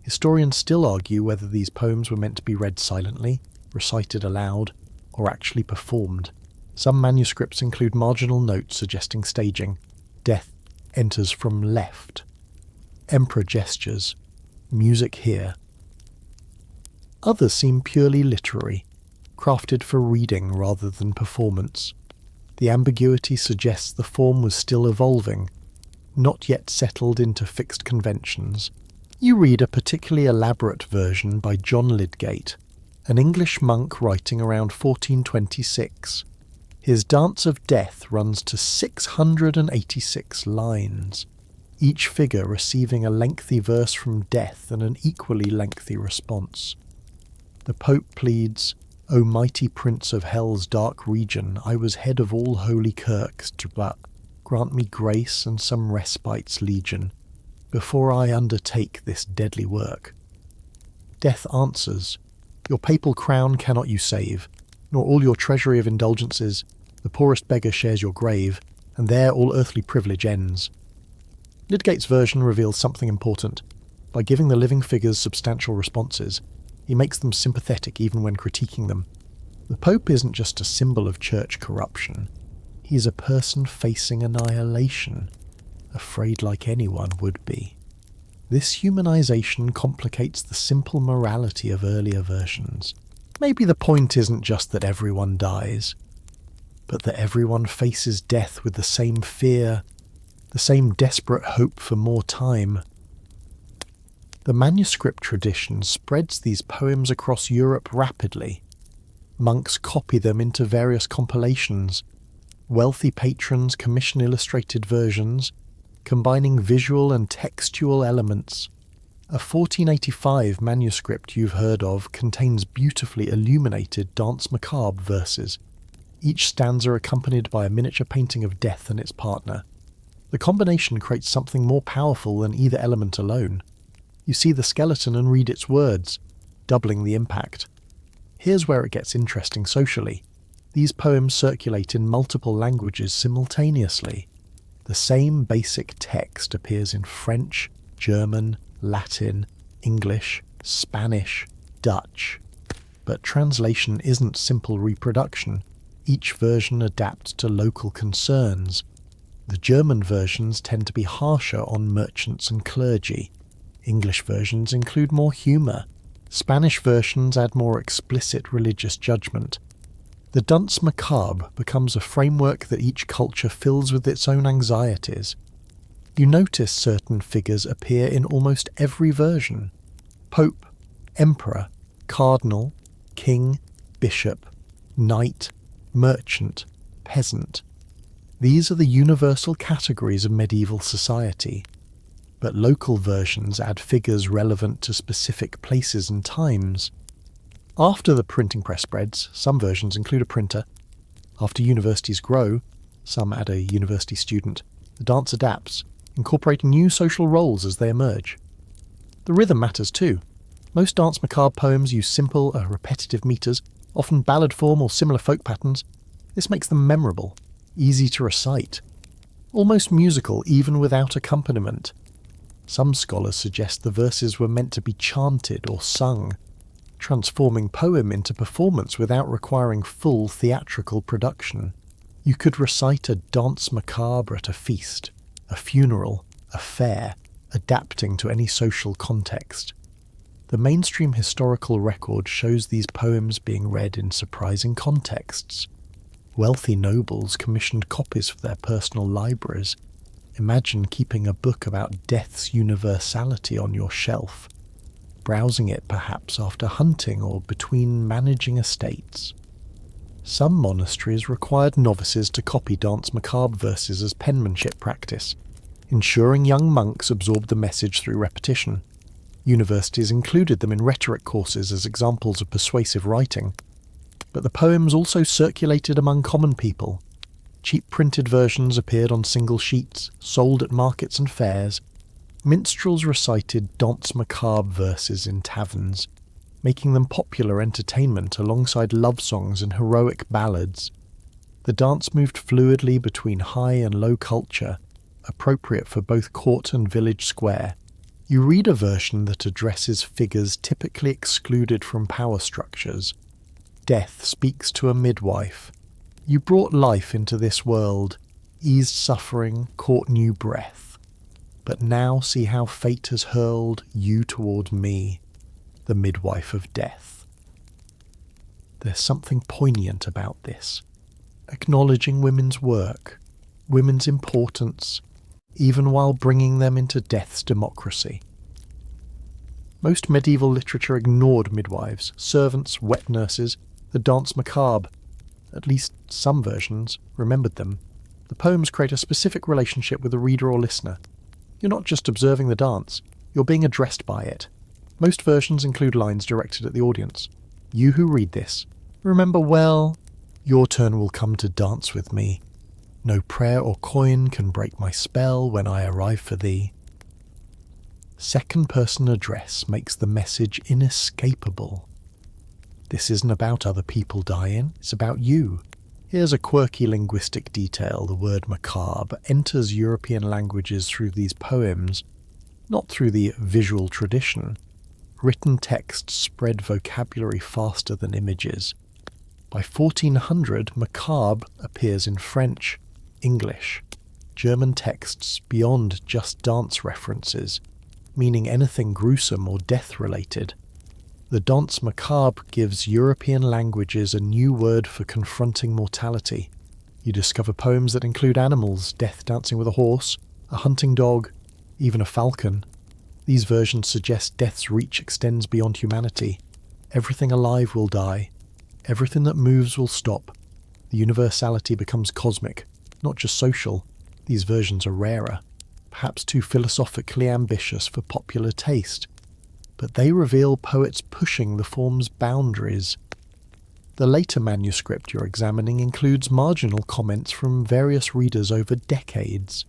Historians still argue whether these poems were meant to be read silently, recited aloud, or actually performed. Some manuscripts include marginal notes suggesting staging. Death enters from left. Emperor gestures. Music here. Others seem purely literary, crafted for reading rather than performance. The ambiguity suggests the form was still evolving, not yet settled into fixed conventions. You read a particularly elaborate version by John Lydgate, an English monk writing around 1426. His Dance of Death runs to 686 lines, each figure receiving a lengthy verse from Death and an equally lengthy response. The Pope pleads, "O mighty Prince of Hell's dark region, I was head of all holy kirks, but grant me grace and some respite's legion, before I undertake this deadly work." Death answers, "Your papal crown cannot you save, nor all your treasury of indulgences. The poorest beggar shares your grave, and there all earthly privilege ends." Lydgate's version reveals something important. By giving the living figures substantial responses, he makes them sympathetic even when critiquing them. The Pope isn't just a symbol of church corruption. He is a person facing annihilation, afraid like anyone would be. This humanization complicates the simple morality of earlier versions. Maybe the point isn't just that everyone dies, but that everyone faces death with the same fear, the same desperate hope for more time. The manuscript tradition spreads these poems across Europe rapidly. Monks copy them into various compilations. Wealthy patrons commission illustrated versions, combining visual and textual elements. A 1485 manuscript you've heard of contains beautifully illuminated Danse Macabre verses, each stanza accompanied by a miniature painting of Death and its partner. The combination creates something more powerful than either element alone. You see the skeleton and read its words, doubling the impact. Here's where it gets interesting socially. These poems circulate in multiple languages simultaneously. The same basic text appears in French, German, Latin, English, Spanish, Dutch. But translation isn't simple reproduction. Each version adapts to local concerns. The German versions tend to be harsher on merchants and clergy. English versions include more humour. Spanish versions add more explicit religious judgment. The Danse Macabre becomes a framework that each culture fills with its own anxieties. You notice certain figures appear in almost every version. Pope, Emperor, Cardinal, King, Bishop, Knight, Merchant, Peasant. These are the universal categories of medieval society. but local versions add figures relevant to specific places and times. After the printing press spreads, some versions include a printer. After universities grow, some add a university student. The dance adapts, incorporating new social roles as they emerge. The rhythm matters too. Most Danse Macabre poems use simple, repetitive meters, often ballad form or similar folk patterns. This makes them memorable, easy to recite, almost musical even without accompaniment. Some scholars suggest the verses were meant to be chanted or sung, transforming poem into performance without requiring full theatrical production. You could recite a Danse Macabre at a feast, a funeral, a fair, adapting to any social context. The mainstream historical record shows these poems being read in surprising contexts. Wealthy nobles commissioned copies for their personal libraries. Imagine keeping a book about death's universality on your shelf, browsing it perhaps after hunting or between managing estates. Some monasteries required novices to copy Danse Macabre verses as penmanship practice, ensuring young monks absorbed the message through repetition. Universities included them in rhetoric courses as examples of persuasive writing, but the poems also circulated among common people. Cheap printed versions appeared on single sheets, sold at markets and fairs. Minstrels recited Danse Macabre verses in taverns, making them popular entertainment alongside love songs and heroic ballads. The dance moved fluidly between high and low culture, appropriate for both court and village square. You read a version that addresses figures typically excluded from power structures. Death speaks to a midwife. You brought life into this world, eased suffering, caught new breath. But now see how fate has hurled you toward me, the midwife of death. There's something poignant about this, acknowledging women's work, women's importance, even while bringing them into death's democracy. Most medieval literature ignored midwives, servants, wet nurses. The Danse Macabre, at least some versions, remembered them. The poems create a specific relationship with the reader or listener. You're not just observing the dance, you're being addressed by it. Most versions include lines directed at the audience. You who read this, remember well, your turn will come to dance with me. No prayer or coin can break my spell when I arrive for thee. Second-person address makes the message inescapable. This isn't about other people dying, it's about you. Here's a quirky linguistic detail. The word macabre enters European languages through these poems, not through the visual tradition. Written texts spread vocabulary faster than images. By 1400, macabre appears in French, English, German texts beyond just dance references, meaning anything gruesome or death-related. The Danse Macabre gives European languages a new word for confronting mortality. You discover poems that include animals, death dancing with a horse, a hunting dog, even a falcon. These versions suggest death's reach extends beyond humanity. Everything alive will die. Everything that moves will stop. The universality becomes cosmic, not just social. These versions are rarer, perhaps too philosophically ambitious for popular taste, but they reveal poets pushing the form's boundaries. The later manuscript you're examining includes marginal comments from various readers over decades.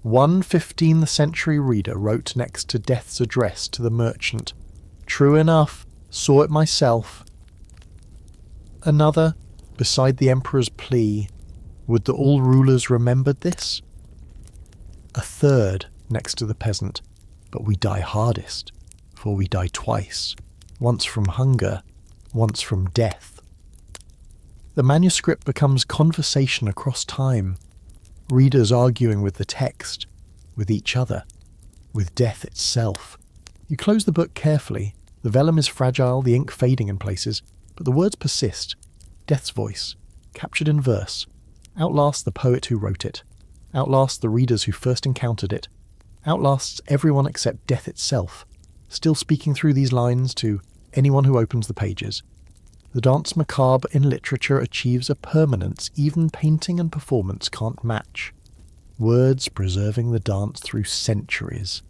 One 15th century reader wrote next to Death's address to the merchant, "True enough, saw it myself." Another, beside the emperor's plea, "Would that all rulers remembered this?" A third, next to the peasant, "But we die hardest, for we die twice, once from hunger, once from death." The manuscript becomes conversation across time, readers arguing with the text, with each other, with death itself. You close the book carefully. The vellum is fragile, the ink fading in places, but the words persist. Death's voice, captured in verse, outlasts the poet who wrote it, outlasts the readers who first encountered it, outlasts everyone except death itself, still speaking through these lines to anyone who opens the pages. The Danse Macabre in literature achieves a permanence even painting and performance can't match. words preserving the dance through centuries,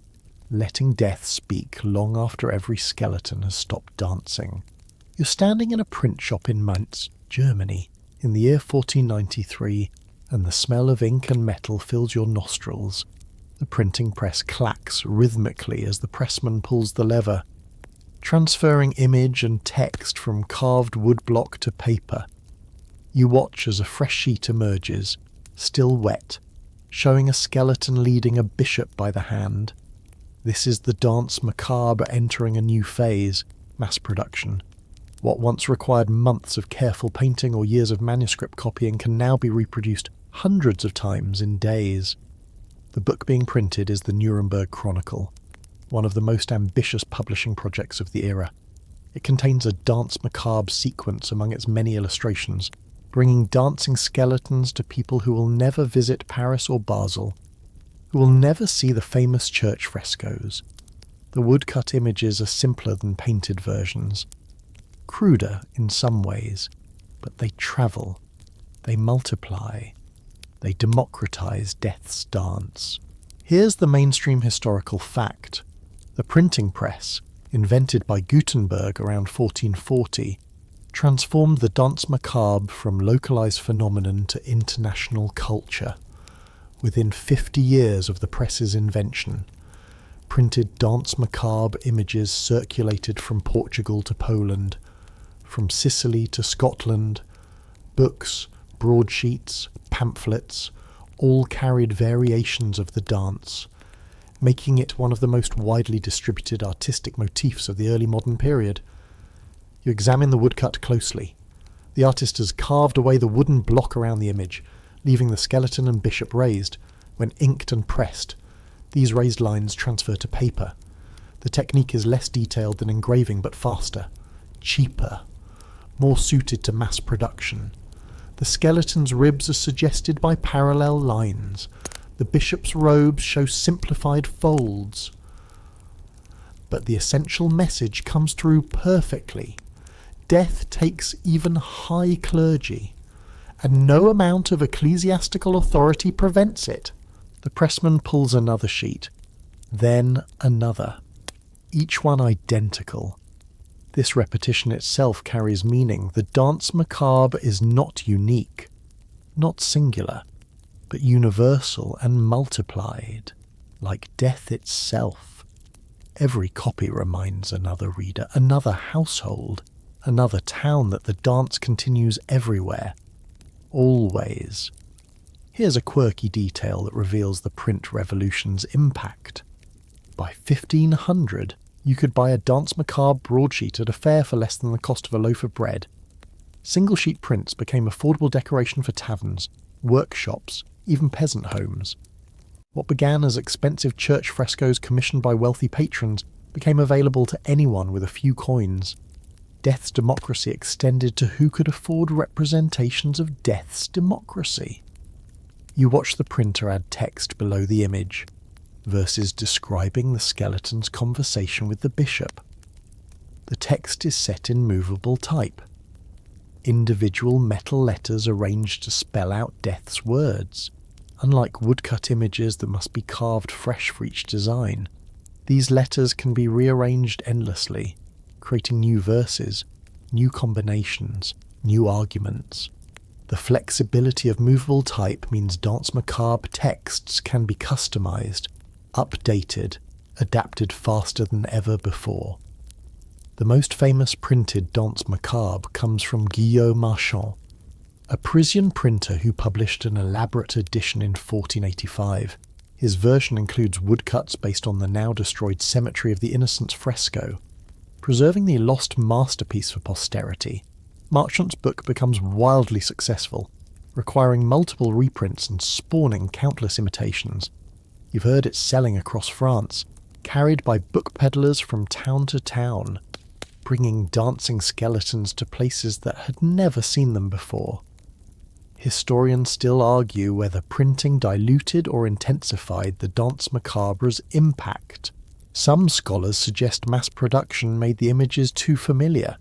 letting death speak long after every skeleton has stopped dancing. You're standing in a print shop in Mainz, Germany, in the year 1493, and the smell of ink and metal fills your nostrils. The printing press clacks rhythmically as the pressman pulls the lever, transferring image and text from carved woodblock to paper. You watch as a fresh sheet emerges, still wet, showing a skeleton leading a bishop by the hand. This is the Danse Macabre entering a new phase, mass production. What once required months of careful painting or years of manuscript copying can now be reproduced hundreds of times in days. The book being printed is the Nuremberg Chronicle, one of the most ambitious publishing projects of the era. It contains a Danse Macabre sequence among its many illustrations, bringing dancing skeletons to people who will never visit Paris or Basel, who will never see the famous church frescoes. The woodcut images are simpler than painted versions, cruder in some ways, but they travel, they multiply, they democratize death's dance. Here's the mainstream historical fact. The printing press, invented by Gutenberg around 1440, transformed the Danse Macabre from localized phenomenon to international culture. Within 50 years of the press's invention, printed Danse Macabre images circulated from Portugal to Poland, from Sicily to Scotland. Books, broadsheets, pamphlets, all carried variations of the dance, making it one of the most widely distributed artistic motifs of the early modern period. You examine the woodcut closely. The artist has carved away the wooden block around the image, leaving the skeleton and bishop raised. When inked and pressed, these raised lines transfer to paper. The technique is less detailed than engraving, but faster, cheaper, more suited to mass production. The skeleton's ribs are suggested by parallel lines. The bishop's robes show simplified folds. But the essential message comes through perfectly. Death takes even high clergy, and no amount of ecclesiastical authority prevents it. The pressman pulls another sheet, then another, each one identical. This repetition itself carries meaning. The Danse Macabre is not unique, not singular, but universal and multiplied, like death itself. Every copy reminds another reader, another household, another town that the dance continues everywhere, always. Here's a quirky detail that reveals the print revolution's impact. By 1500, you could buy a Danse Macabre broadsheet at a fair for less than the cost of a loaf of bread. Single-sheet prints became affordable decoration for taverns, workshops, even peasant homes. What began as expensive church frescoes commissioned by wealthy patrons became available to anyone with a few coins. Death's democracy extended to who could afford representations of death's democracy. You watch the printer add text below the image, verses describing the skeleton's conversation with the bishop. The text is set in movable type, individual metal letters arranged to spell out death's words. Unlike woodcut images that must be carved fresh for each design, these letters can be rearranged endlessly, creating new verses, new combinations, new arguments. The flexibility of movable type means Danse Macabre texts can be customized, updated, adapted faster than ever before. The most famous printed Danse Macabre comes from Guillaume Marchand, a Parisian printer who published an elaborate edition in 1485. His version includes woodcuts based on the now destroyed Cemetery of the Innocents fresco, preserving the lost masterpiece for posterity. Marchand's book becomes wildly successful, requiring multiple reprints and spawning countless imitations. You've heard it selling across France, carried by book peddlers from town to town, bringing dancing skeletons to places that had never seen them before. Historians still argue whether printing diluted or intensified the Danse Macabre's impact. Some scholars suggest mass production made the images too familiar,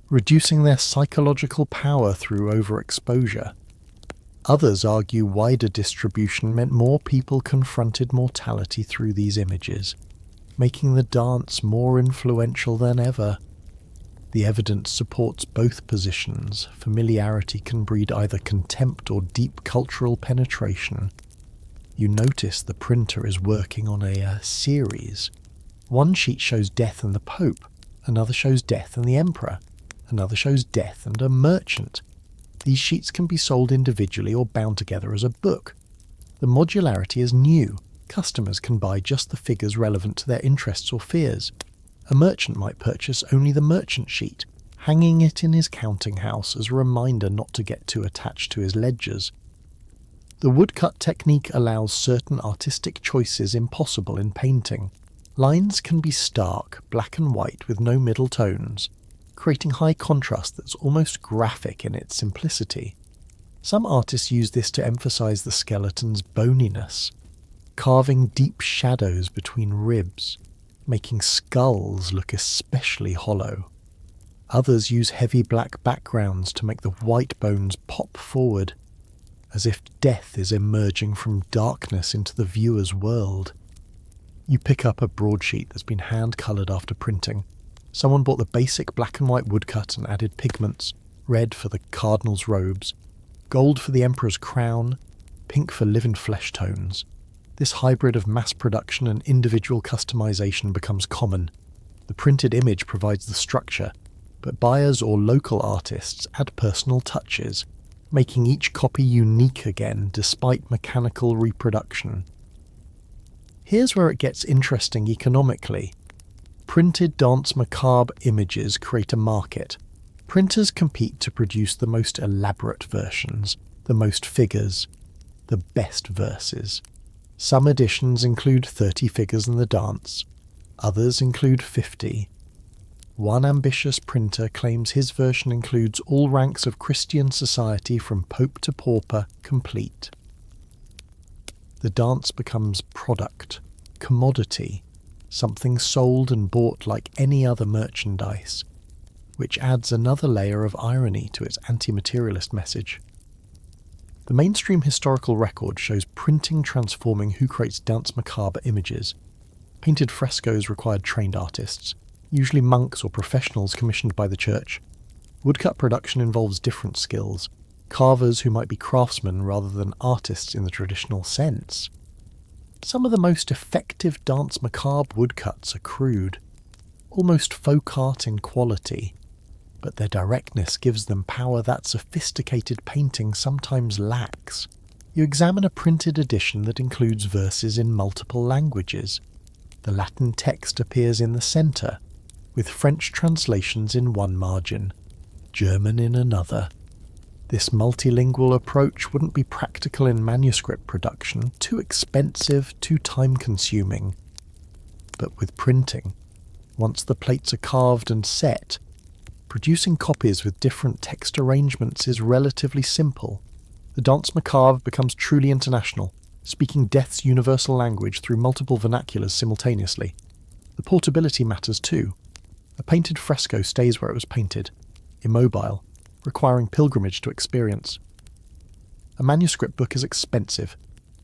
reducing their psychological power through overexposure. Others argue wider distribution meant more people confronted mortality through these images, making the dance more influential than ever. The evidence supports both positions. Familiarity can breed either contempt or deep cultural penetration. You notice the printer is working on a series. One sheet shows death and the Pope, another shows death and the Emperor, another shows death and a merchant. These sheets can be sold individually or bound together as a book. The modularity is new. Customers can buy just the figures relevant to their interests or fears. A merchant might purchase only the merchant sheet, hanging it in his counting house as a reminder not to get too attached to his ledgers. The woodcut technique allows certain artistic choices impossible in painting. Lines can be stark, black and white with no middle tones, creating high contrast that's almost graphic in its simplicity. Some artists use this to emphasize the skeleton's boniness, carving deep shadows between ribs, making skulls look especially hollow. Others use heavy black backgrounds to make the white bones pop forward, as if death is emerging from darkness into the viewer's world. You pick up a broadsheet that's been hand-coloured after printing. Someone bought the basic black and white woodcut and added pigments, red for the cardinal's robes, gold for the emperor's crown, pink for live and flesh tones. This hybrid of mass production and individual customization becomes common. The printed image provides the structure, but buyers or local artists add personal touches, making each copy unique again despite mechanical reproduction. Here's where it gets interesting economically. Printed Danse Macabre images create a market. Printers compete to produce the most elaborate versions, the most figures, the best verses. Some editions include 30 figures in the dance, others include 50. One ambitious printer claims his version includes all ranks of Christian society from Pope to pauper complete. The dance becomes product, commodity, something sold and bought like any other merchandise, which adds another layer of irony to its anti-materialist message. The mainstream historical record shows printing transforming who creates Danse Macabre images. Painted frescoes required trained artists, usually monks or professionals commissioned by the church. Woodcut production involves different skills, carvers who might be craftsmen rather than artists in the traditional sense. Some of the most effective Danse Macabre woodcuts are crude, almost folk art in quality, but their directness gives them power that sophisticated painting sometimes lacks. You examine a printed edition that includes verses in multiple languages. The Latin text appears in the centre, with French translations in one margin, German in another. This multilingual approach wouldn't be practical in manuscript production, too expensive, too time-consuming. But with printing, once the plates are carved and set, producing copies with different text arrangements is relatively simple. The Danse Macabre becomes truly international, speaking death's universal language through multiple vernaculars simultaneously. The portability matters too. A painted fresco stays where it was painted, immobile, requiring pilgrimage to experience. A manuscript book is expensive,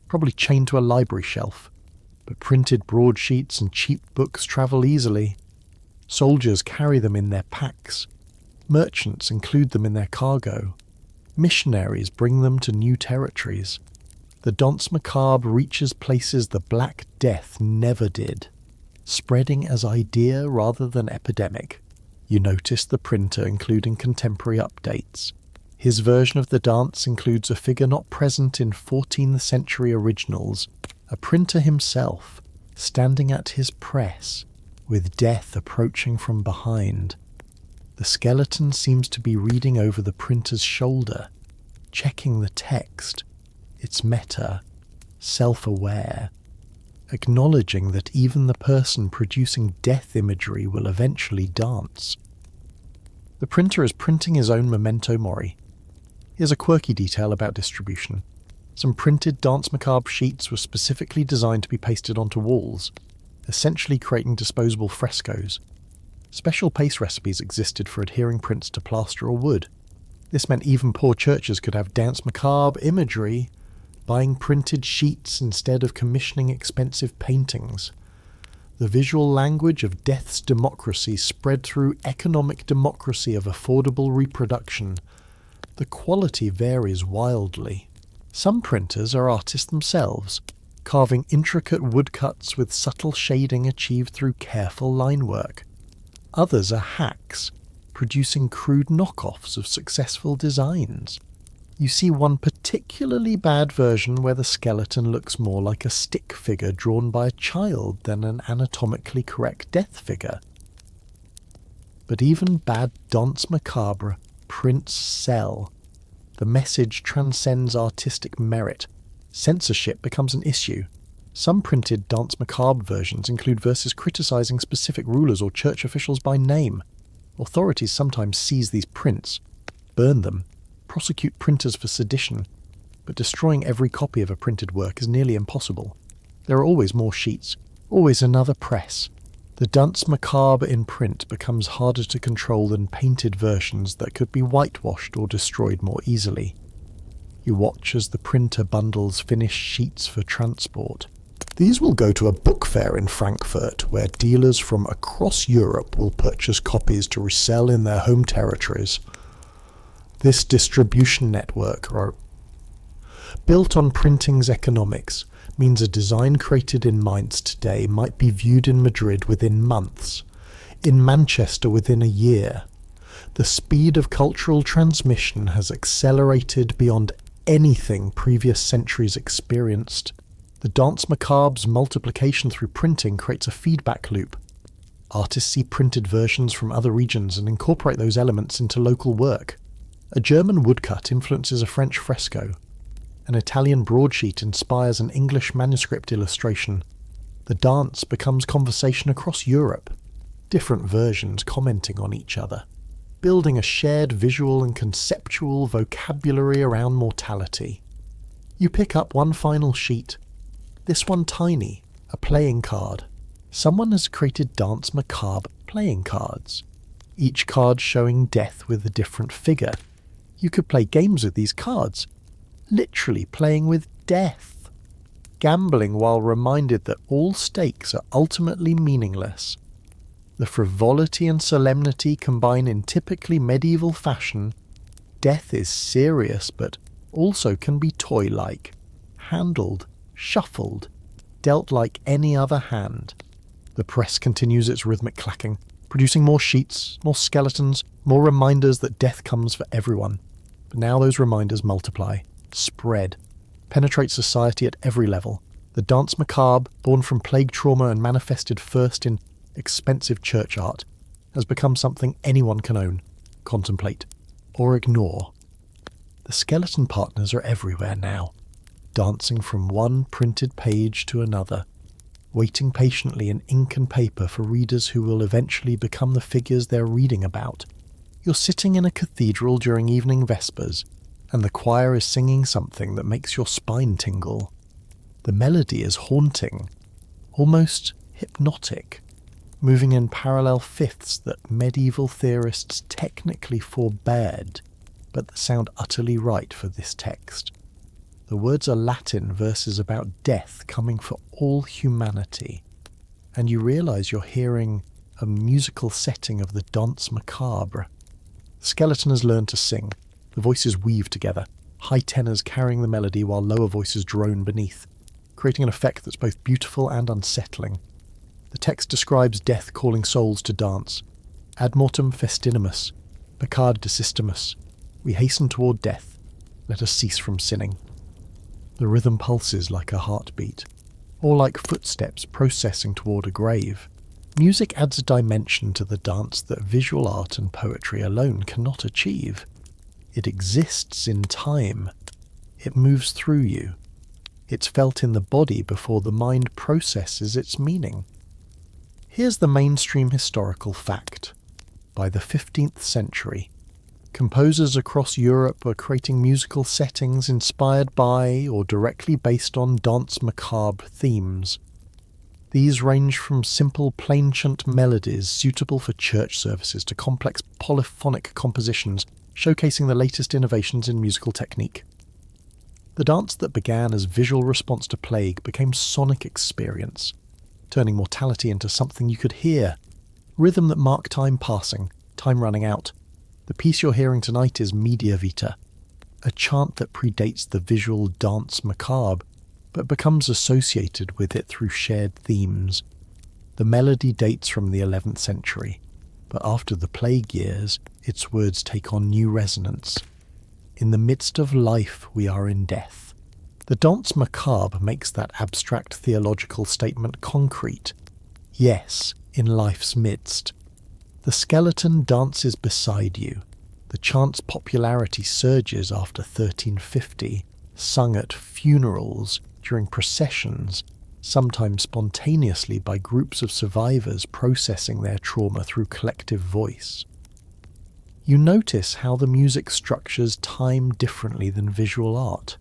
probably chained to a library shelf, but printed broadsheets and cheap books travel easily. Soldiers carry them in their packs. Merchants include them in their cargo. Missionaries bring them to new territories. The Danse Macabre reaches places the Black Death never did, spreading as idea rather than epidemic. You notice the printer including contemporary updates. His version of the dance includes a figure not present in 14th century originals, a printer himself, standing at his press, with death approaching from behind. The skeleton seems to be reading over the printer's shoulder, checking the text. It's meta, self-aware, acknowledging that even the person producing death imagery will eventually dance. The printer is printing his own memento mori. Here's a quirky detail about distribution. Some printed Danse Macabre sheets were specifically designed to be pasted onto walls, essentially creating disposable frescoes. Special paste recipes existed for adhering prints to plaster or wood. This meant even poor churches could have Danse Macabre imagery, buying printed sheets instead of commissioning expensive paintings. The visual language of death's democracy spread through economic democracy of affordable reproduction. The quality varies wildly. Some printers are artists themselves, carving intricate woodcuts with subtle shading achieved through careful line work. Others are hacks, producing crude knockoffs of successful designs. You see one particularly bad version where the skeleton looks more like a stick figure drawn by a child than an anatomically correct death figure. But even bad Danse Macabre prints sell. The message transcends artistic merit. Censorship becomes an issue. Some printed Danse Macabre versions include verses criticizing specific rulers or church officials by name. Authorities sometimes seize these prints, burn them, prosecute printers for sedition, but destroying every copy of a printed work is nearly impossible. There are always more sheets, always another press. The Danse Macabre in print becomes harder to control than painted versions that could be whitewashed or destroyed more easily. You watch as the printer bundles finished sheets for transport. These will go to a book fair in Frankfurt, where dealers from across Europe will purchase copies to resell in their home territories. This distribution network, built on printing's economics, means a design created in Mainz today might be viewed in Madrid within months, in Manchester within a year. The speed of cultural transmission has accelerated beyond anything previous centuries experienced. The Danse Macabre's multiplication through printing creates a feedback loop. Artists see printed versions from other regions and incorporate those elements into local work. A German woodcut influences a French fresco. An Italian broadsheet inspires an English manuscript illustration. The dance becomes conversation across Europe, different versions commenting on each other, building a shared visual and conceptual vocabulary around mortality. You pick up one final sheet, this one tiny, a playing card. Someone has created Danse Macabre playing cards, each card showing death with a different figure. You could play games with these cards, literally playing with death, gambling while reminded that all stakes are ultimately meaningless. The frivolity and solemnity combine in typically medieval fashion. Death is serious but also can be toy-like, handled, shuffled, dealt like any other hand. The press continues its rhythmic clacking, producing more sheets, more skeletons, more reminders that death comes for everyone. But now those reminders multiply, spread, penetrate society at every level. The Danse Macabre, born from plague trauma and manifested first in expensive church art, has become something anyone can own, contemplate, or ignore. The skeleton partners are everywhere now, dancing from one printed page to another, waiting patiently in ink and paper for readers who will eventually become the figures they're reading about. You're sitting in a cathedral during evening vespers, and the choir is singing something that makes your spine tingle. The melody is haunting, almost hypnotic, moving in parallel fifths that medieval theorists technically forbade, but that sound utterly right for this text. The words are Latin verses about death coming for all humanity, and you realise you're hearing a musical setting of the Danse Macabre. The skeleton has learned to sing. The voices weave together, high tenors carrying the melody while lower voices drone beneath, creating an effect that's both beautiful and unsettling. The text describes death calling souls to dance. Ad mortem festinimus, peccad desistimus. We hasten toward death. Let us cease from sinning. The rhythm pulses like a heartbeat, or like footsteps processing toward a grave. Music adds a dimension to the dance that visual art and poetry alone cannot achieve. It exists in time. It moves through you. It's felt in the body before the mind processes its meaning. Here's the mainstream historical fact. By the 15th century, composers across Europe were creating musical settings inspired by or directly based on Danse Macabre themes. These range from simple plainchant melodies suitable for church services to complex polyphonic compositions showcasing the latest innovations in musical technique. The dance that began as visual response to plague became sonic experience, turning mortality into something you could hear, rhythm that marked time passing, time running out. The piece you're hearing tonight is Media Vita, a chant that predates the visual Danse Macabre, but becomes associated with it through shared themes. The melody dates from the 11th century, but after the plague years, its words take on new resonance. In the midst of life, we are in death. The Danse Macabre makes that abstract theological statement concrete. Yes, in life's midst. The skeleton dances beside you. The chant's popularity surges after 1350, sung at funerals, during processions, sometimes spontaneously by groups of survivors processing their trauma through collective voice. You notice how the music structures time differently than visual art.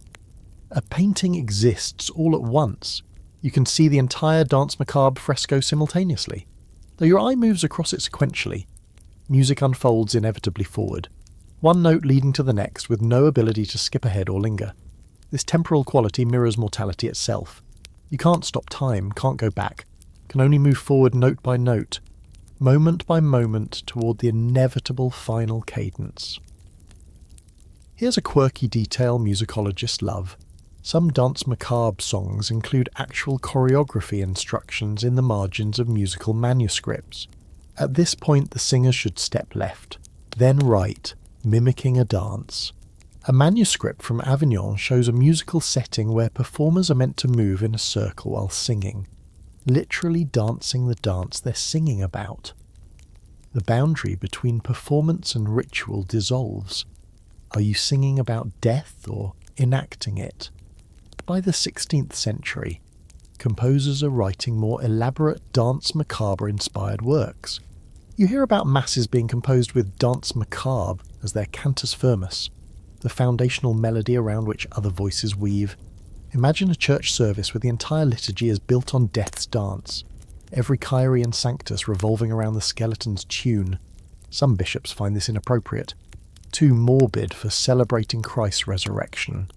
A painting exists all at once. You can see the entire Danse Macabre fresco simultaneously. Though your eye moves across it sequentially, music unfolds inevitably forward, one note leading to the next with no ability to skip ahead or linger. This temporal quality mirrors mortality itself. You can't stop time, can't go back, can only move forward note by note, moment by moment toward the inevitable final cadence. Here's a quirky detail musicologists love. Some Danse Macabre songs include actual choreography instructions in the margins of musical manuscripts. At this point, the singer should step left, then right, mimicking a dance. A manuscript from Avignon shows a musical setting where performers are meant to move in a circle while singing, literally dancing the dance they're singing about. The boundary between performance and ritual dissolves. Are you singing about death or enacting it? By the 16th century, composers are writing more elaborate Danse Macabre-inspired works. You hear about masses being composed with Danse Macabre as their cantus firmus, the foundational melody around which other voices weave. Imagine a church service where the entire liturgy is built on death's dance, every Kyrie and Sanctus revolving around the skeleton's tune. Some bishops find this inappropriate, too morbid for celebrating Christ's resurrection.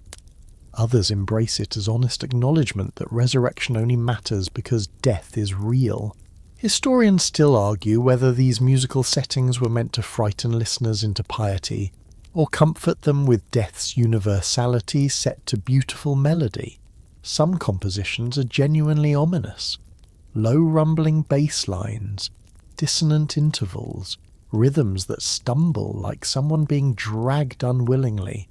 Others embrace it as honest acknowledgement that resurrection only matters because death is real. Historians still argue whether these musical settings were meant to frighten listeners into piety, or comfort them with death's universality set to beautiful melody. Some compositions are genuinely ominous. Low rumbling bass lines, dissonant intervals, rhythms that stumble like someone being dragged unwillingly.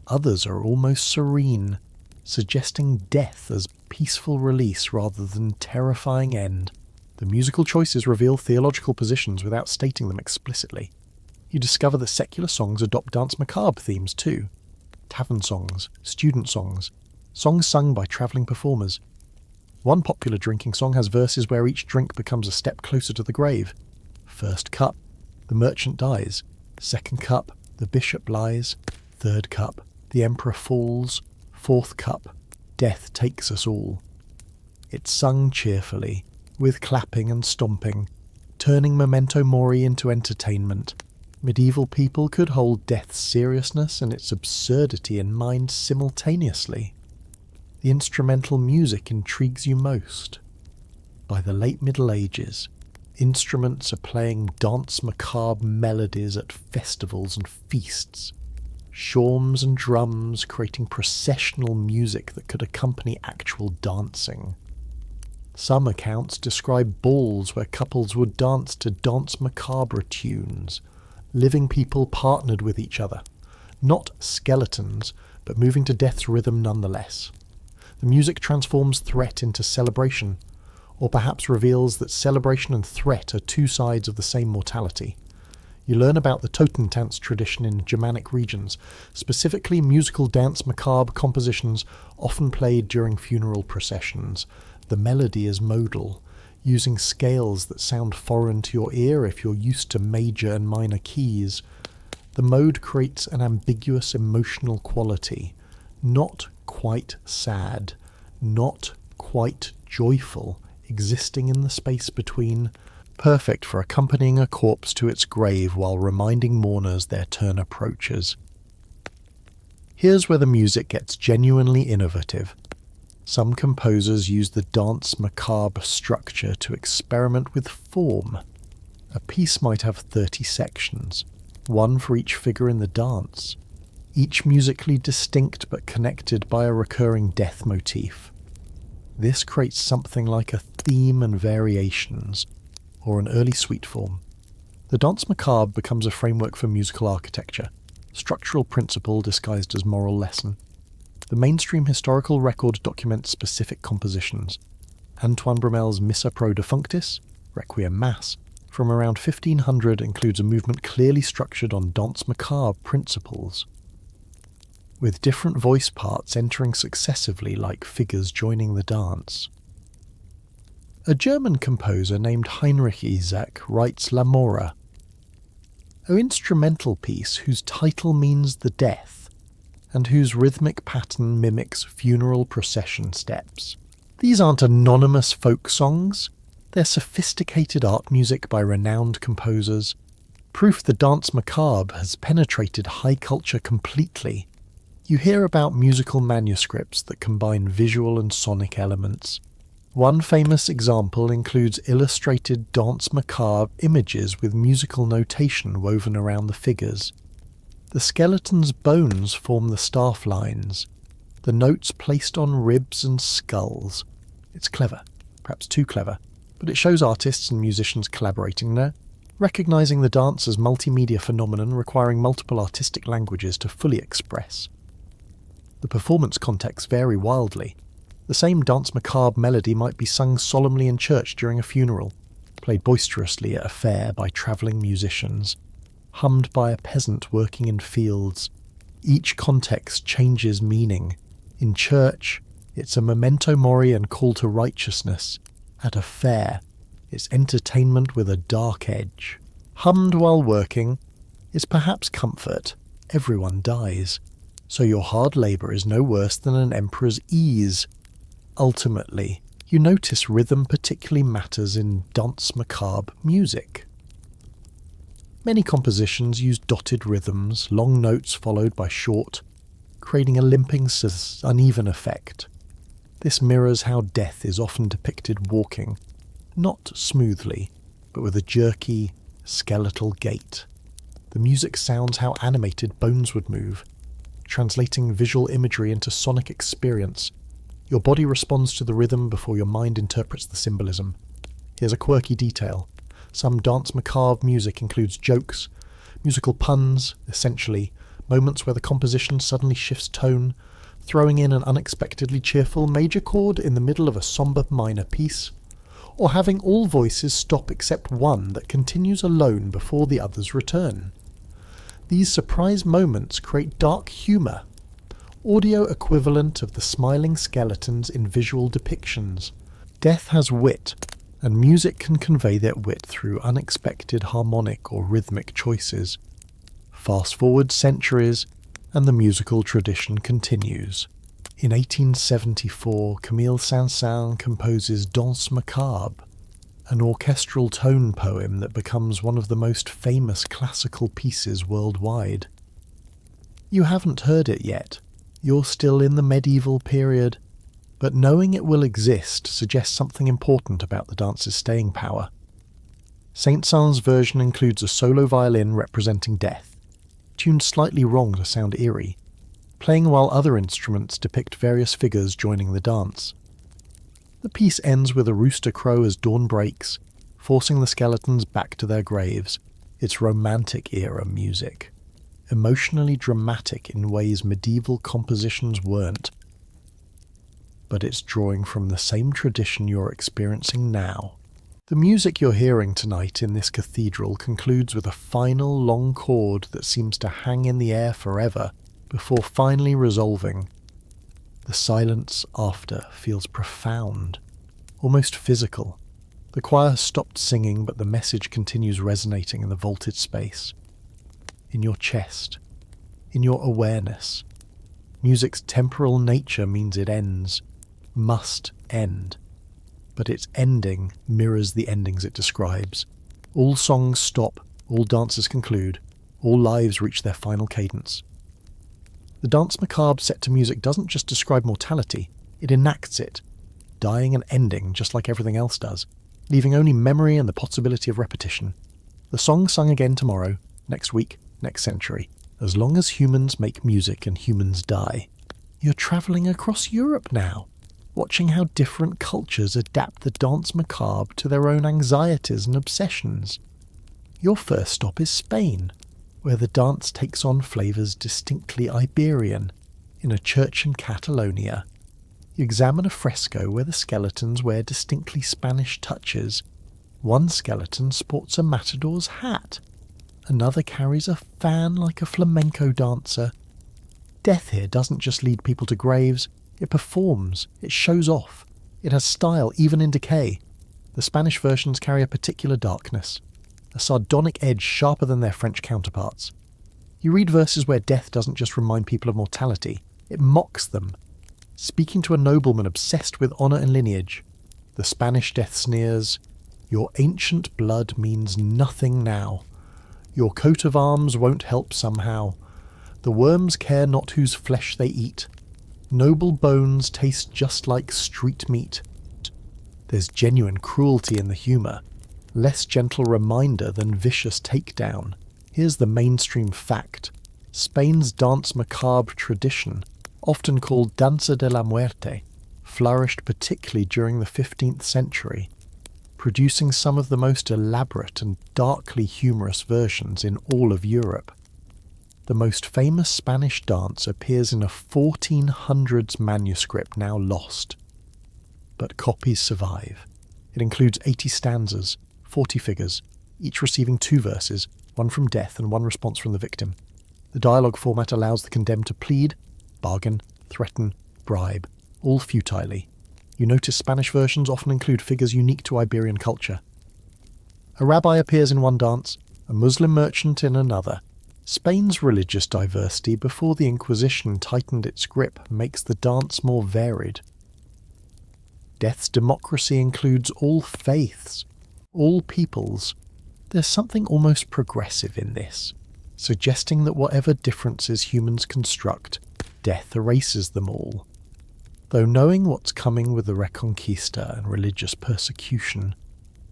Others are almost serene, suggesting death as peaceful release rather than terrifying end. The musical choices reveal theological positions without stating them explicitly. You discover that secular songs adopt Danse Macabre themes too. Tavern songs, student songs, songs sung by travelling performers. One popular drinking song has verses where each drink becomes a step closer to the grave. First cup, the merchant dies. Second cup, the bishop lies. Third cup, the emperor falls. Fourth cup, death takes us all. It's sung cheerfully, with clapping and stomping, turning memento mori into entertainment. Medieval people could hold death's seriousness and its absurdity in mind simultaneously. The instrumental music intrigues you most. By the late Middle Ages, instruments are playing Danse Macabre melodies at festivals and feasts. Shawms and drums creating processional music that could accompany actual dancing. Some accounts describe balls where couples would dance to Danse Macabre tunes, living people partnered with each other, not skeletons, but moving to death's rhythm nonetheless. The music transforms threat into celebration, or perhaps reveals that celebration and threat are two sides of the same mortality. You learn about the Totentanz tradition in Germanic regions, specifically musical Danse Macabre compositions often played during funeral processions. The melody is modal, using scales that sound foreign to your ear if you're used to major and minor keys. The mode creates an ambiguous emotional quality, not quite sad, not quite joyful, existing in the space between, perfect for accompanying a corpse to its grave while reminding mourners their turn approaches. Here's where the music gets genuinely innovative. Some composers use the Danse Macabre structure to experiment with form. A piece might have 30 sections, one for each figure in the dance, each musically distinct but connected by a recurring death motif. This creates something like a theme and variations, or an early suite form. The Danse Macabre becomes a framework for musical architecture, structural principle disguised as moral lesson. The mainstream historical record documents specific compositions. Antoine Bremel's Missa pro defunctis, Requiem Mass, from around 1500 includes a movement clearly structured on Danse Macabre principles, with different voice parts entering successively like figures joining the dance. A German composer named Heinrich Isaac writes La Mora, an instrumental piece whose title means the death, and whose rhythmic pattern mimics funeral procession steps. These aren't anonymous folk songs, they're sophisticated art music by renowned composers, proof the Danse Macabre has penetrated high culture completely. You hear about musical manuscripts that combine visual and sonic elements. One famous example includes illustrated Danse Macabre images with musical notation woven around the figures. The skeleton's bones form the staff lines, the notes placed on ribs and skulls. It's clever, perhaps too clever, but it shows artists and musicians collaborating there, recognizing the dance as multimedia phenomenon requiring multiple artistic languages to fully express. The performance contexts vary wildly. The same Danse Macabre melody might be sung solemnly in church during a funeral, played boisterously at a fair by travelling musicians, hummed by a peasant working in fields. Each context changes meaning. In church, it's a memento mori and call to righteousness. At a fair, it's entertainment with a dark edge. Hummed while working is perhaps comfort. Everyone dies, so your hard labour is no worse than an emperor's ease. Ultimately, you notice rhythm particularly matters in Danse Macabre music. Many compositions use dotted rhythms, long notes followed by short, creating a limping, uneven effect. This mirrors how death is often depicted walking, not smoothly, but with a jerky, skeletal gait. The music sounds how animated bones would move, translating visual imagery into sonic experience. Your body responds to the rhythm before your mind interprets the symbolism. Here's a quirky detail. Some Danse Macabre music includes jokes, musical puns, essentially, moments where the composition suddenly shifts tone, throwing in an unexpectedly cheerful major chord in the middle of a sombre minor piece, or having all voices stop except one that continues alone before the others return. These surprise moments create dark humour, audio equivalent of the smiling skeletons in visual depictions. Death has wit, and music can convey that wit through unexpected harmonic or rhythmic choices. Fast forward centuries, and the musical tradition continues. In 1874, Camille Saint-Saëns composes Danse Macabre, an orchestral tone poem that becomes one of the most famous classical pieces worldwide. You haven't heard it yet. You're still in the medieval period, but knowing it will exist suggests something important about the dance's staying power. Saint-Saëns' version includes a solo violin representing death, tuned slightly wrong to sound eerie, playing while other instruments depict various figures joining the dance. The piece ends with a rooster crow as dawn breaks, forcing the skeletons back to their graves. It's Romantic era music, emotionally dramatic in ways medieval compositions weren't, but it's drawing from the same tradition you're experiencing now. The music you're hearing tonight in this cathedral concludes with a final long chord that seems to hang in the air forever before finally resolving. The silence after feels profound, almost physical. The choir has stopped singing, but the message continues resonating in the vaulted space, in your chest, in your awareness. Music's temporal nature means it ends, must end. but its ending mirrors the endings it describes. All songs stop, all dances conclude, all lives reach their final cadence. The Danse Macabre set to music doesn't just describe mortality, it enacts it, dying and ending just like everything else does, leaving only memory and the possibility of repetition. The song sung again tomorrow, next week, next century. As long as humans make music and humans die. You're travelling across Europe now, watching how different cultures adapt the Danse Macabre to their own anxieties and obsessions. Your first stop is Spain, where the dance takes on flavours distinctly Iberian, in a church in Catalonia. You examine a fresco where the skeletons wear distinctly Spanish touches. One skeleton sports a matador's hat. Another carries a fan like a flamenco dancer. Death here doesn't just lead people to graves, it performs, it shows off. It has style even in decay. The Spanish versions carry a particular darkness, a sardonic edge sharper than their French counterparts. You read verses where death doesn't just remind people of mortality, it mocks them. Speaking to a nobleman obsessed with honour and lineage, the Spanish death sneers, "Your ancient blood means nothing now. Your coat of arms won't help somehow. The worms care not whose flesh they eat. Noble bones taste just like street meat." There's genuine cruelty in the humour, less gentle reminder than vicious takedown. Here's the mainstream fact. Spain's Danse Macabre tradition, often called Danza de la Muerte, flourished particularly during the 15th century, producing some of the most elaborate and darkly humorous versions in all of Europe. The most famous Spanish dance appears in a 1400s manuscript now lost. But copies survive. It includes 80 stanzas, 40 figures, each receiving 2 verses, one from death and one response from the victim. The dialogue format allows the condemned to plead, bargain, threaten, bribe, all futilely. You notice Spanish versions often include figures unique to Iberian culture. A rabbi appears in one dance, a Muslim merchant in another. Spain's religious diversity before the Inquisition tightened its grip makes the dance more varied. Death's democracy includes all faiths, all peoples. There's something almost progressive in this, suggesting that whatever differences humans construct, death erases them all. Though knowing what's coming with the Reconquista and religious persecution,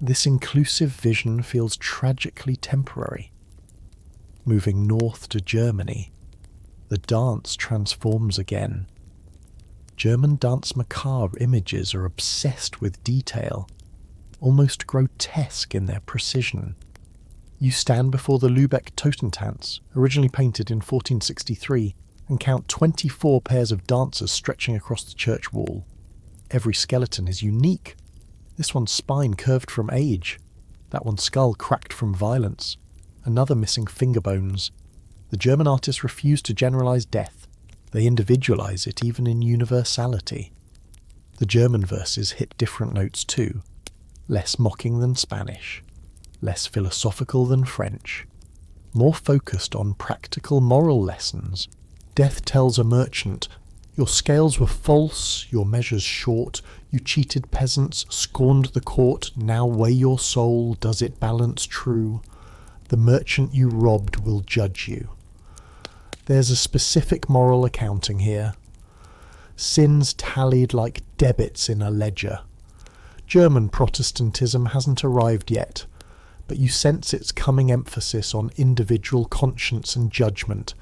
this inclusive vision feels tragically temporary. Moving north to Germany, the dance transforms again. German Danse Macabre images are obsessed with detail, almost grotesque in their precision. You stand before the Lübeck Totentanz, originally painted in 1463, and count 24 pairs of dancers stretching across the church wall. Every skeleton is unique. This one's spine curved from age, that one's skull cracked from violence, another missing finger bones. The German artists refuse to generalize death. They individualize it even in universality. The German verses hit different notes too, less mocking than Spanish, less philosophical than French, more focused on practical moral lessons. Death tells a merchant, "Your scales were false, your measures short, you cheated peasants, scorned the court, now weigh your soul, does it balance true? The merchant you robbed will judge you." There's a specific moral accounting here. Sins tallied like debits in a ledger. German Protestantism hasn't arrived yet, but you sense its coming emphasis on individual conscience and judgment.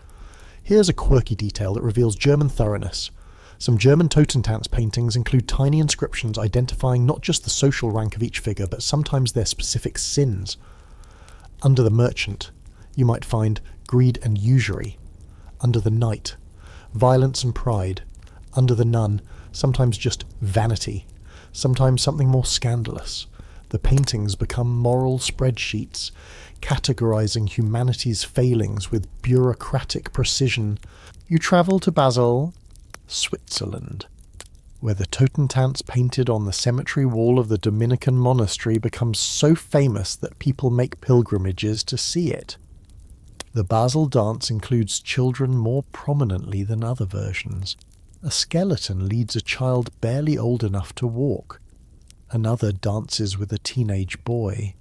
Here's a quirky detail that reveals German thoroughness. Some German Totentanz paintings include tiny inscriptions identifying not just the social rank of each figure, but sometimes their specific sins. Under the merchant, you might find greed and usury. Under the knight, violence and pride. Under the nun, sometimes just vanity. Sometimes something more scandalous. The paintings become moral spreadsheets, categorizing humanity's failings with bureaucratic precision. You travel to Basel, Switzerland, where the Totentanz painted on the cemetery wall of the Dominican monastery becomes so famous that people make pilgrimages to see it. The Basel dance includes children more prominently than other versions. A skeleton leads a child barely old enough to walk. another dances with a teenage boy.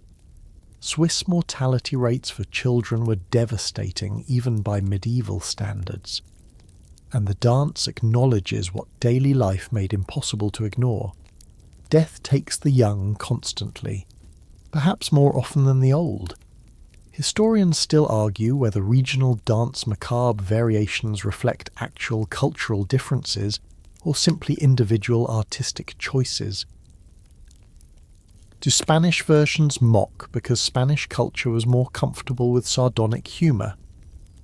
Swiss mortality rates for children were devastating even by medieval standards, and the dance acknowledges what daily life made impossible to ignore. Death takes the young constantly, perhaps more often than the old. Historians still argue whether regional Danse Macabre variations reflect actual cultural differences or simply individual artistic choices. Do Spanish versions mock because Spanish culture was more comfortable with sardonic humour?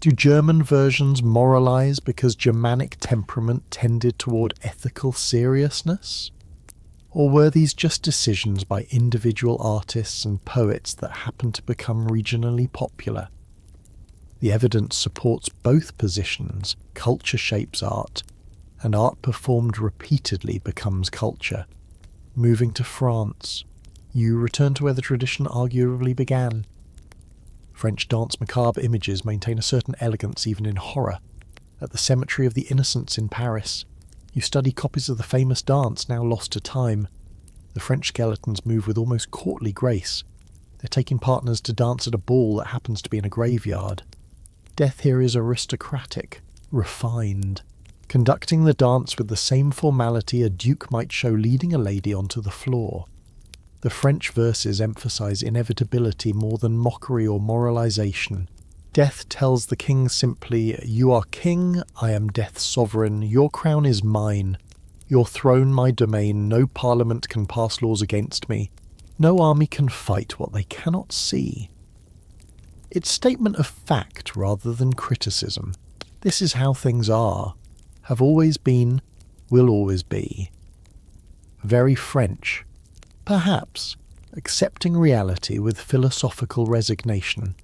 Do German versions moralize because Germanic temperament tended toward ethical seriousness? Or were these just decisions by individual artists and poets that happened to become regionally popular? The evidence supports both positions. Culture shapes art, and art performed repeatedly becomes culture. Moving to France, you return to where the tradition arguably began. French Danse Macabre images maintain a certain elegance even in horror. At the Cemetery of the Innocents in Paris, you study copies of the famous dance now lost to time. The French skeletons move with almost courtly grace. They're taking partners to dance at a ball that happens to be in a graveyard. Death here is aristocratic, refined, conducting the dance with the same formality a duke might show leading a lady onto the floor. The French verses emphasize inevitability more than mockery or moralization. Death tells the king simply, "You are king, I am death's sovereign, your crown is mine, your throne my domain, no parliament can pass laws against me, no army can fight what they cannot see." It's statement of fact rather than criticism. This is how things are, have always been, will always be. Very French. Perhaps, accepting reality with philosophical resignation.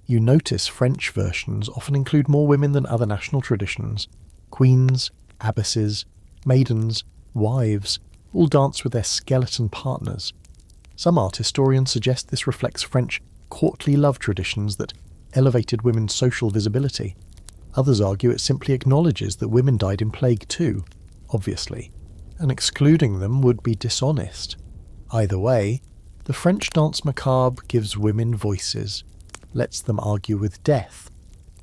You notice French versions often include more women than other national traditions. Queens, abbesses, maidens, wives, all dance with their skeleton partners. Some art historians suggest this reflects French courtly love traditions that elevated women's social visibility. Others argue it simply acknowledges that women died in plague too, obviously, and excluding them would be dishonest. Either way, the French Danse Macabre gives women voices, lets them argue with death,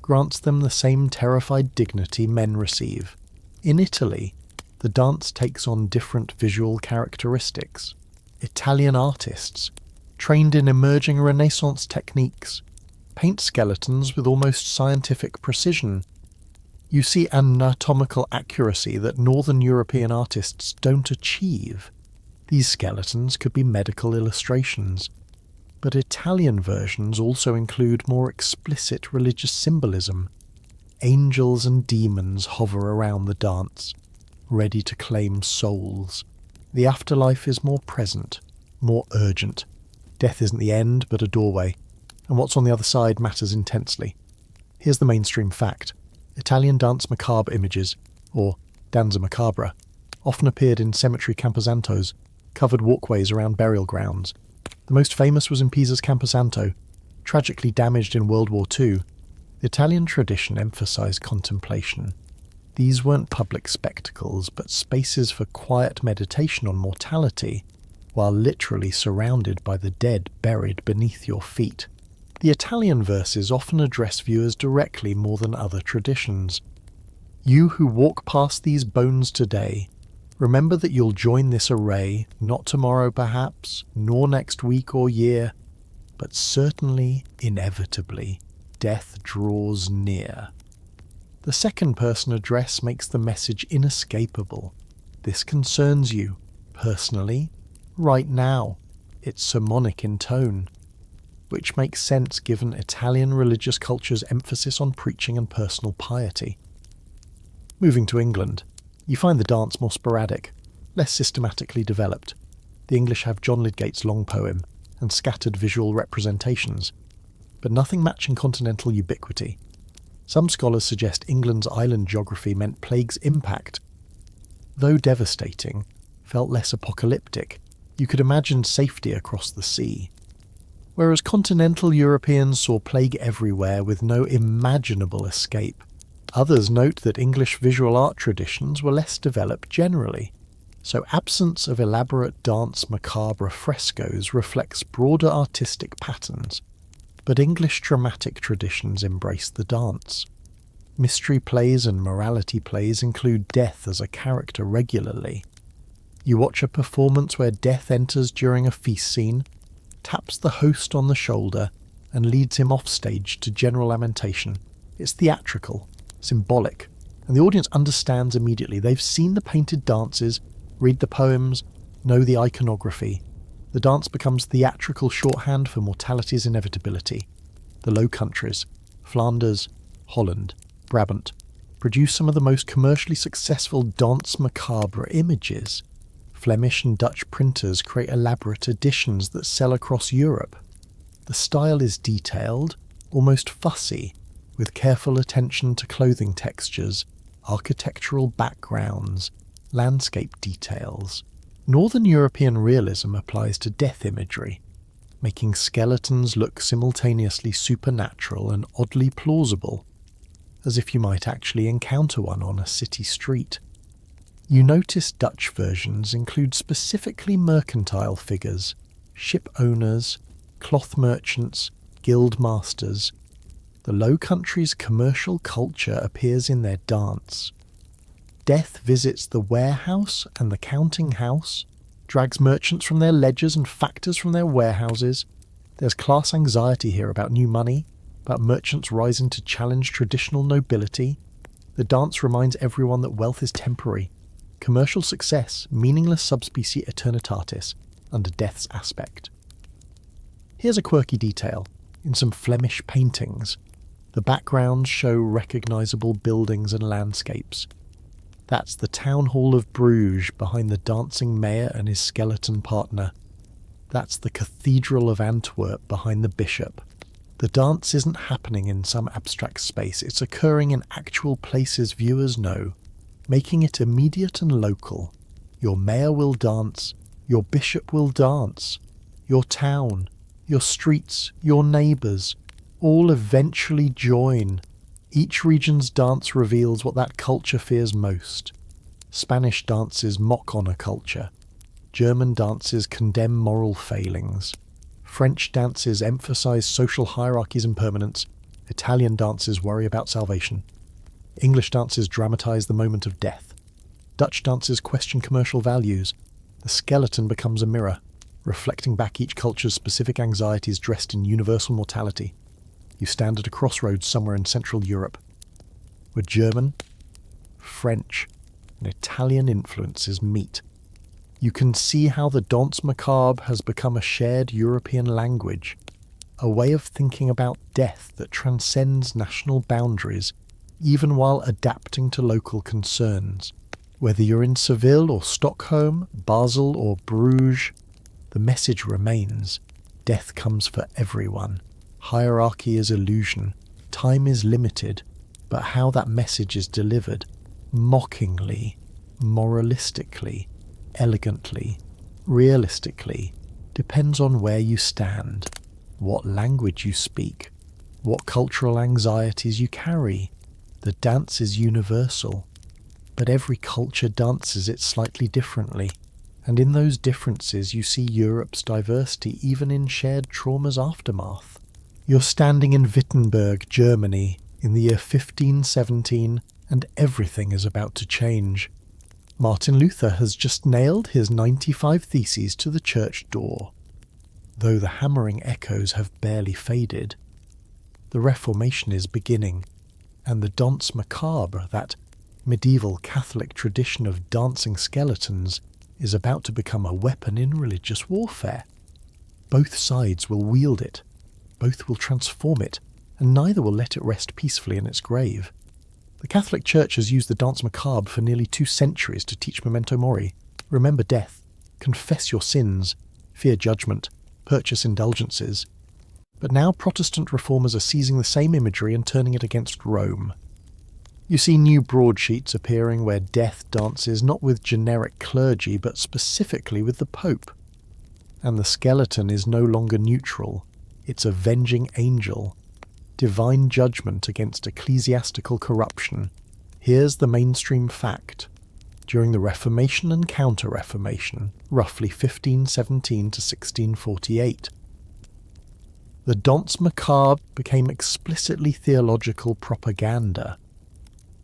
grants them the same terrified dignity men receive. In Italy, the dance takes on different visual characteristics. Italian artists, trained in emerging Renaissance techniques, paint skeletons with almost scientific precision. You see anatomical accuracy that Northern European artists don't achieve. These skeletons could be medical illustrations, but Italian versions also include more explicit religious symbolism. Angels and demons hover around the dance, ready to claim souls. The afterlife is more present, more urgent. Death isn't the end, but a doorway, and what's on the other side matters intensely. Here's the mainstream fact. Italian Danse Macabre images, or Danse Macabre, often appeared in cemetery camposantos, covered walkways around burial grounds. The most famous was in Pisa's Camposanto, tragically damaged in World War II. The Italian tradition emphasized contemplation. These weren't public spectacles, but spaces for quiet meditation on mortality, while literally surrounded by the dead buried beneath your feet. The Italian verses often address viewers directly more than other traditions. You who walk past these bones today, remember that you'll join this array, not tomorrow perhaps, nor next week or year, but certainly, inevitably, death draws near. The second-person address makes the message inescapable. This concerns you, personally, right now. It's sermonic in tone, which makes sense given Italian religious culture's emphasis on preaching and personal piety. Moving to England, you find the dance more sporadic, less systematically developed. The English have John Lydgate's long poem and scattered visual representations, but nothing matching continental ubiquity. Some scholars suggest England's island geography meant plague's impact, though devastating, felt less apocalyptic. You could imagine safety across the sea. Whereas continental Europeans saw plague everywhere with no imaginable escape. Others note that English visual art traditions were less developed generally. So absence of elaborate Danse Macabre frescoes reflects broader artistic patterns, but English dramatic traditions embrace the dance. Mystery plays and morality plays include death as a character regularly. You watch a performance where death enters during a feast scene, taps the host on the shoulder, and leads him off stage to general lamentation. It's theatrical, symbolic, and the audience understands immediately. They've seen the painted dances, read the poems, know the iconography. The dance becomes theatrical shorthand for mortality's inevitability. The Low Countries, Flanders, Holland, Brabant, produce some of the most commercially successful Danse Macabre images. Flemish and Dutch printers create elaborate editions that sell across Europe. The style is detailed, almost fussy, with careful attention to clothing textures, architectural backgrounds, landscape details. Northern European realism applies to death imagery, making skeletons look simultaneously supernatural and oddly plausible, as if you might actually encounter one on a city street. You notice Dutch versions include specifically mercantile figures, ship owners, cloth merchants, guild masters. The Low Countries' commercial culture appears in their dance. Death visits the warehouse and the counting house, drags merchants from their ledgers and factors from their warehouses. There's class anxiety here about new money, about merchants rising to challenge traditional nobility. The dance reminds everyone that wealth is temporary. Commercial success, meaningless subspecie eternitatis, under death's aspect. Here's a quirky detail. In some Flemish paintings, the backgrounds show recognisable buildings and landscapes. That's the town hall of Bruges behind the dancing mayor and his skeleton partner. That's the Cathedral of Antwerp behind the bishop. The dance isn't happening in some abstract space, it's occurring in actual places viewers know, making it immediate and local. Your mayor will dance, your bishop will dance, your town, your streets, your neighbours, all eventually join. Each region's dance reveals what that culture fears most. Spanish dances mock on a culture. German dances condemn moral failings. French dances emphasise social hierarchies and permanence. Italian dances worry about salvation. English dances dramatise the moment of death. Dutch dances question commercial values. The skeleton becomes a mirror, reflecting back each culture's specific anxieties dressed in universal mortality. You stand at a crossroads somewhere in Central Europe, where German, French, and Italian influences meet. You can see how the Danse Macabre has become a shared European language, a way of thinking about death that transcends national boundaries, even while adapting to local concerns. Whether you're in Seville or Stockholm, Basel or Bruges, the message remains. Death comes for everyone. Hierarchy is illusion. Time is limited. But how that message is delivered, mockingly, moralistically, elegantly, realistically, depends on where you stand, what language you speak, what cultural anxieties you carry. The dance is universal, but every culture dances it slightly differently, and in those differences you see Europe's diversity even in shared trauma's aftermath. You're standing in Wittenberg, Germany, in the year 1517, and everything is about to change. Martin Luther has just nailed his 95 Theses to the church door, though the hammering echoes have barely faded. The Reformation is beginning, and the Danse Macabre, that medieval Catholic tradition of dancing skeletons, is about to become a weapon in religious warfare. Both sides will wield it, both will transform it, and neither will let it rest peacefully in its grave. The Catholic Church has used the Danse Macabre for nearly 2 centuries to teach memento mori. Remember death, confess your sins, fear judgment, purchase indulgences. But now Protestant reformers are seizing the same imagery and turning it against Rome. You see new broadsheets appearing where death dances not with generic clergy but specifically with the Pope. And the skeleton is no longer neutral, it's avenging angel. Divine judgment against ecclesiastical corruption. Here's the mainstream fact. during the Reformation and Counter-Reformation, roughly 1517 to 1648. The Danse Macabre became explicitly theological propaganda.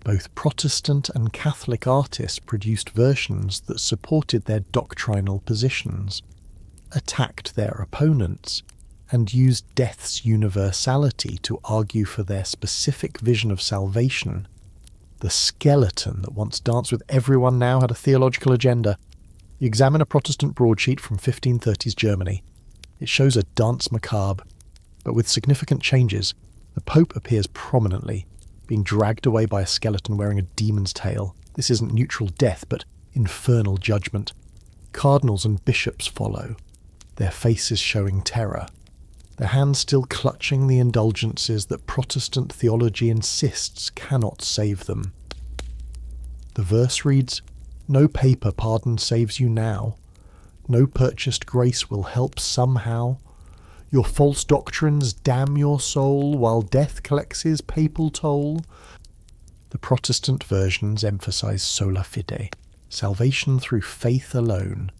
Both Protestant and Catholic artists produced versions that supported their doctrinal positions, attacked their opponents, and used death's universality to argue for their specific vision of salvation. The skeleton that once danced with everyone now had a theological agenda. You examine a Protestant broadsheet from 1530s Germany. It shows a Danse Macabre, but with significant changes. The Pope appears prominently, being dragged away by a skeleton wearing a demon's tail. This isn't neutral death, but infernal judgment. Cardinals and bishops follow, their faces showing terror, their hands still clutching the indulgences that Protestant theology insists cannot save them. The verse reads, "No paper pardon saves you now. No purchased grace will help somehow. Your false doctrines damn your soul, while death collects his papal toll." The Protestant versions emphasize sola fide, salvation through faith alone.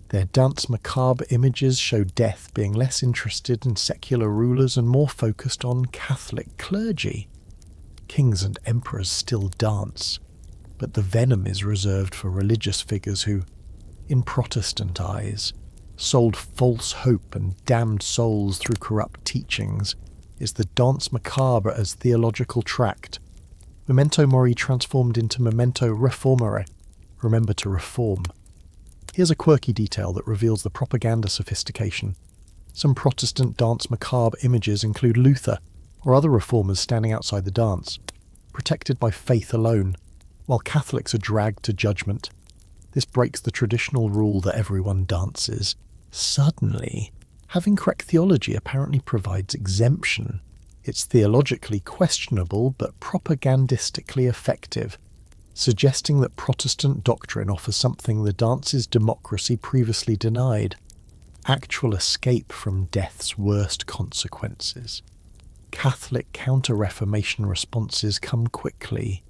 Their Danse Macabre images show death being less interested in secular rulers and more focused on Catholic clergy. Kings and emperors still dance, but the venom is reserved for religious figures who, in Protestant eyes, sold false hope and damned souls through corrupt teachings. Is the Danse Macabre as theological tract. Memento mori transformed into memento reformare, remember to reform. Here's a quirky detail that reveals the propaganda sophistication. Some Protestant Danse Macabre images include Luther or other reformers standing outside the dance, protected by faith alone, while Catholics are dragged to judgment. This breaks the traditional rule that everyone dances. Suddenly, having correct theology apparently provides exemption. It's theologically questionable but propagandistically effective, suggesting that Protestant doctrine offers something the dance's democracy previously denied: actual escape from death's worst consequences. Catholic Counter-Reformation responses come quickly.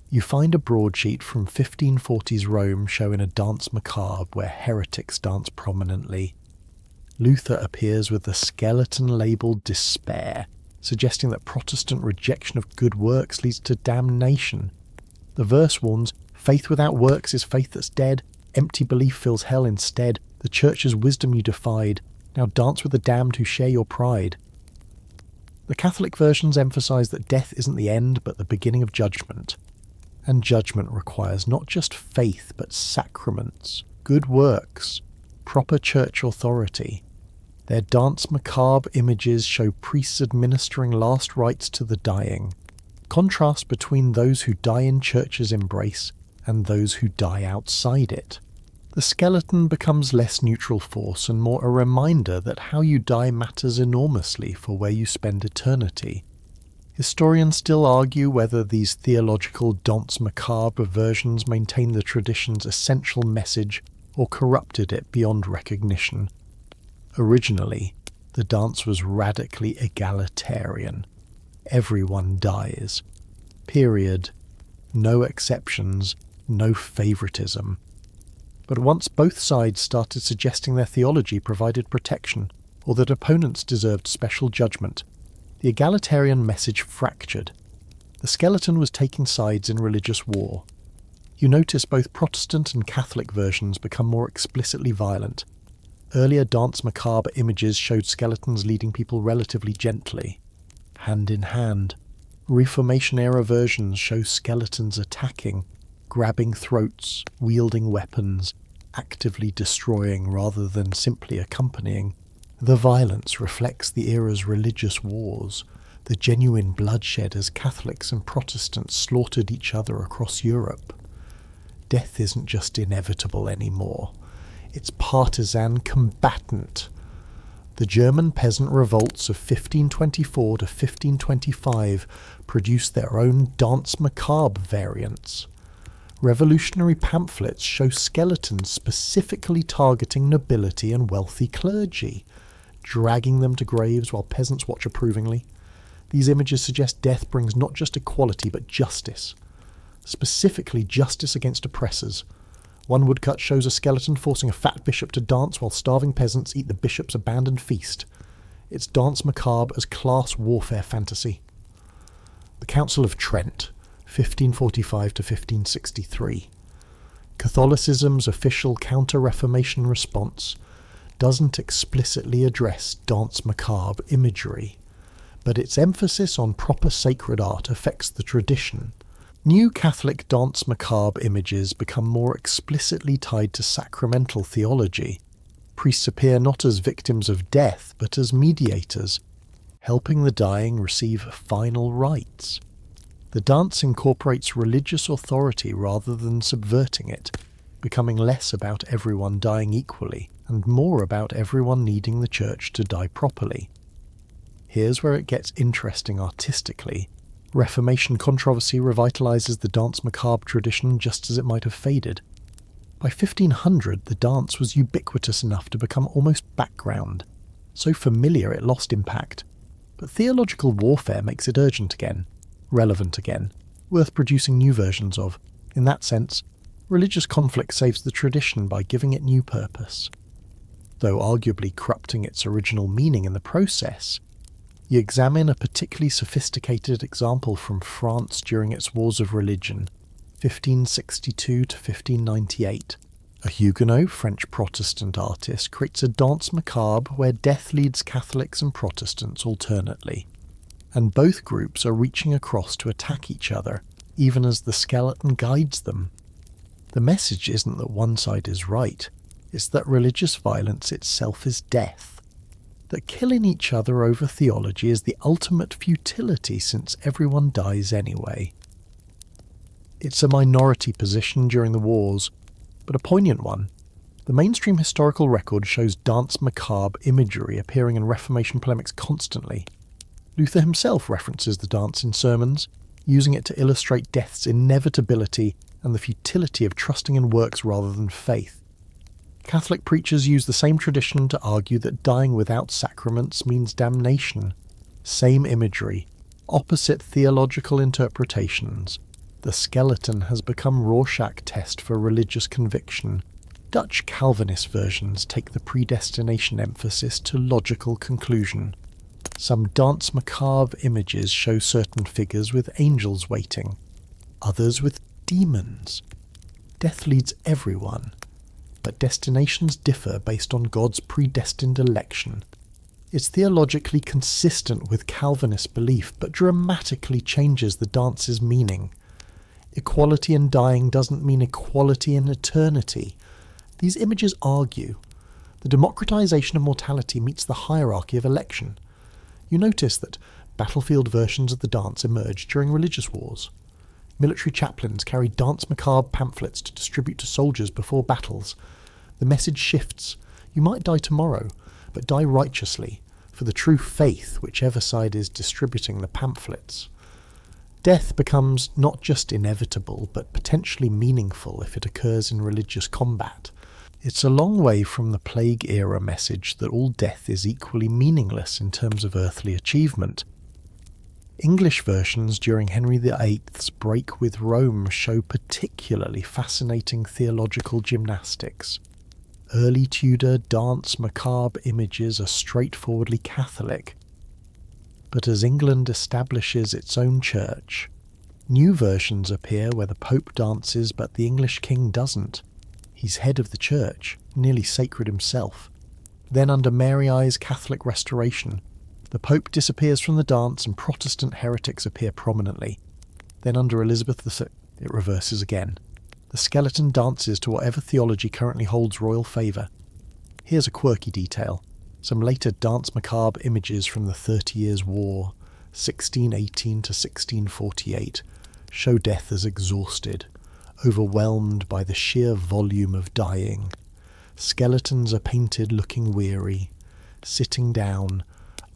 You find a broadsheet from 1540s Rome showing a Danse Macabre where heretics dance prominently. Luther appears with the skeleton labelled despair, suggesting that Protestant rejection of good works leads to damnation. The verse warns, "Faith without works is faith that's dead. Empty belief fills hell instead. The church's wisdom you defied. Now dance with the damned who share your pride." The Catholic versions emphasize that death isn't the end but the beginning of judgment. And judgment requires not just faith but sacraments, good works, proper church authority. Their Danse Macabre images show priests administering last rites to the dying. Contrast between those who die in church's embrace and those who die outside it. The skeleton becomes less neutral force and more a reminder that how you die matters enormously for where you spend eternity. Historians still argue whether these theological Danse Macabre versions maintain the tradition's essential message or corrupted it beyond recognition. Originally, the dance was radically egalitarian. Everyone dies. Period. No exceptions, no favoritism. But once both sides started suggesting their theology provided protection, or that opponents deserved special judgment, the egalitarian message fractured. The skeleton was taking sides in religious war. You notice both Protestant and Catholic versions become more explicitly violent. Earlier Danse Macabre images showed skeletons leading people relatively gently, hand in hand. Reformation-era versions show skeletons attacking, grabbing throats, wielding weapons, actively destroying rather than simply accompanying. The violence reflects the era's religious wars, the genuine bloodshed as Catholics and Protestants slaughtered each other across Europe. Death isn't just inevitable anymore. It's partisan combatant. The German peasant revolts of 1524 to 1525 produced their own Danse Macabre variants. Revolutionary pamphlets show skeletons specifically targeting nobility and wealthy clergy, dragging them to graves while peasants watch approvingly. These images suggest death brings not just equality but justice. specifically justice against oppressors. One woodcut shows a skeleton forcing a fat bishop to dance while starving peasants eat the bishop's abandoned feast. It's Danse Macabre as class warfare fantasy. The Council of Trent, 1545 to 1563. Catholicism's official counter-Reformation response doesn't explicitly address Danse Macabre imagery, but its emphasis on proper sacred art affects the tradition. New Catholic Danse Macabre images become more explicitly tied to sacramental theology. Priests appear not as victims of death, but as mediators, helping the dying receive final rites. The dance incorporates religious authority rather than subverting it, becoming less about everyone dying equally and more about everyone needing the church to die properly. Here's where it gets interesting artistically. Reformation controversy revitalizes the Danse Macabre tradition just as it might have faded. By 1500, the dance was ubiquitous enough to become almost background, so familiar it lost impact. But theological warfare makes it urgent again, relevant again, worth producing new versions of. In that sense, religious conflict saves the tradition by giving it new purpose. Though arguably corrupting its original meaning in the process, you examine a particularly sophisticated example from France during its wars of religion, 1562 to 1598. A Huguenot French Protestant artist creates a Danse Macabre where death leads Catholics and Protestants alternately, and both groups are reaching across to attack each other, even as the skeleton guides them. The message isn't that one side is right, it's that religious violence itself is death. That killing each other over theology is the ultimate futility since everyone dies anyway. It's a minority position during the wars, but a poignant one. The mainstream historical record shows Danse Macabre imagery appearing in Reformation polemics constantly. Luther himself references the dance in sermons, using it to illustrate death's inevitability and the futility of trusting in works rather than faith. Catholic preachers use the same tradition to argue that dying without sacraments means damnation. Same imagery, opposite theological interpretations. The skeleton has become Rorschach test for religious conviction. Dutch Calvinist versions take the predestination emphasis to logical conclusion. Some Danse Macabre images show certain figures with angels waiting, others with demons. Death leads everyone, but destinations differ based on God's predestined election. It's theologically consistent with Calvinist belief, but dramatically changes the dance's meaning. Equality in dying doesn't mean equality in eternity. These images argue. The democratization of mortality meets the hierarchy of election. You notice that battlefield versions of the dance emerge during religious wars. Military chaplains carry Danse Macabre pamphlets to distribute to soldiers before battles. The message shifts. You might die tomorrow, but die righteously, for the true faith, whichever side is distributing the pamphlets. Death becomes not just inevitable, but potentially meaningful if it occurs in religious combat. It's a long way from the Plague-era message that all death is equally meaningless in terms of earthly achievement. English versions during Henry VIII's break with Rome show particularly fascinating theological gymnastics. Early Tudor Danse Macabre images are straightforwardly Catholic, but as England establishes its own church, new versions appear where the Pope dances but the English king doesn't. He's head of the church, nearly sacred himself. Then under Mary I's Catholic Restoration, the Pope disappears from the dance and Protestant heretics appear prominently. Then under Elizabeth II, it reverses again. The skeleton dances to whatever theology currently holds royal favour. Here's a quirky detail. Some later Danse Macabre images from the 30 Years' War, 1618 to 1648, show death as exhausted, overwhelmed by the sheer volume of dying. Skeletons are painted looking weary, sitting down,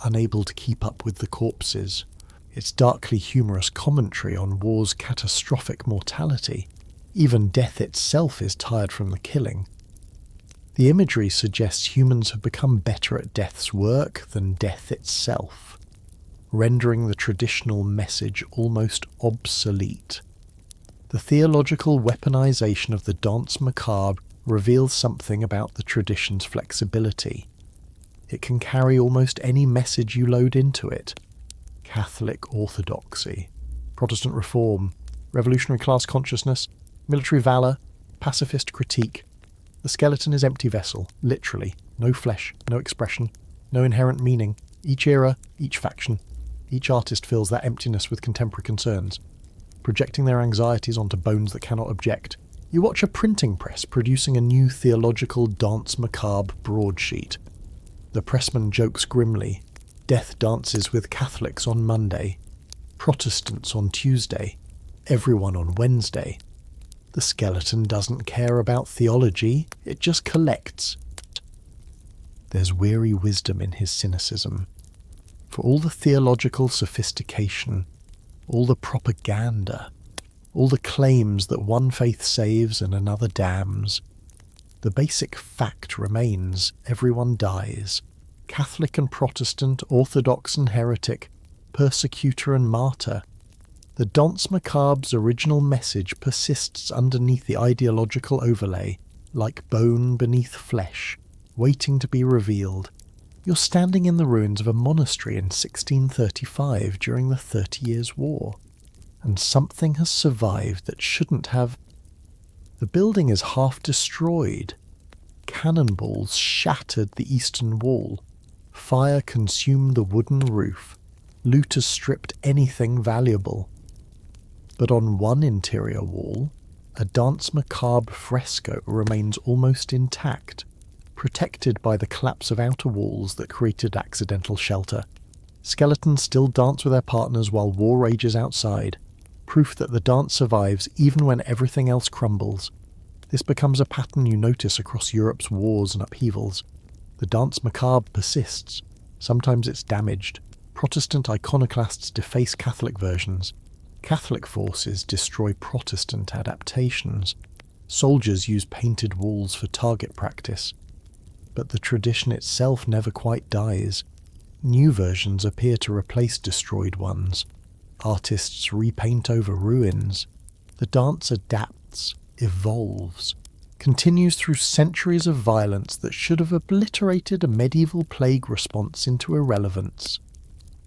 unable to keep up with the corpses. It's darkly humorous commentary on war's catastrophic mortality. Even death itself is tired from the killing. The imagery suggests humans have become better at death's work than death itself, rendering the traditional message almost obsolete. The theological weaponization of the Danse Macabre reveals something about the tradition's flexibility. It can carry almost any message you load into it. Catholic orthodoxy, Protestant reform, revolutionary class consciousness, military valour, pacifist critique. The skeleton is empty vessel, literally. No flesh, no expression, no inherent meaning. Each era, each faction. Each artist fills that emptiness with contemporary concerns, projecting their anxieties onto bones that cannot object. You watch a printing press producing a new theological Danse Macabre broadsheet. The pressman jokes grimly. Death dances with Catholics on Monday, Protestants on Tuesday, everyone on Wednesday. The skeleton doesn't care about theology, it just collects. There's weary wisdom in his cynicism. For all the theological sophistication, all the propaganda, all the claims that one faith saves and another damns, the basic fact remains: everyone dies. Catholic and Protestant, Orthodox and heretic, persecutor and martyr. The Danse Macabre's original message persists underneath the ideological overlay, like bone beneath flesh, waiting to be revealed. You're standing in the ruins of a monastery in 1635 during the 30 Years' War, and something has survived that shouldn't have. The building is half destroyed. Cannonballs shattered the eastern wall. Fire consumed the wooden roof. Looters stripped anything valuable. But on one interior wall, a Danse Macabre fresco remains almost intact, protected by the collapse of outer walls that created accidental shelter. Skeletons still dance with their partners while war rages outside, proof that the dance survives even when everything else crumbles. This becomes a pattern you notice across Europe's wars and upheavals. The Danse Macabre persists. Sometimes it's damaged. Protestant iconoclasts deface Catholic versions. Catholic forces destroy Protestant adaptations. Soldiers use painted walls for target practice. But the tradition itself never quite dies. New versions appear to replace destroyed ones. Artists repaint over ruins. The dance adapts, evolves, continues through centuries of violence that should have obliterated a medieval plague response into irrelevance.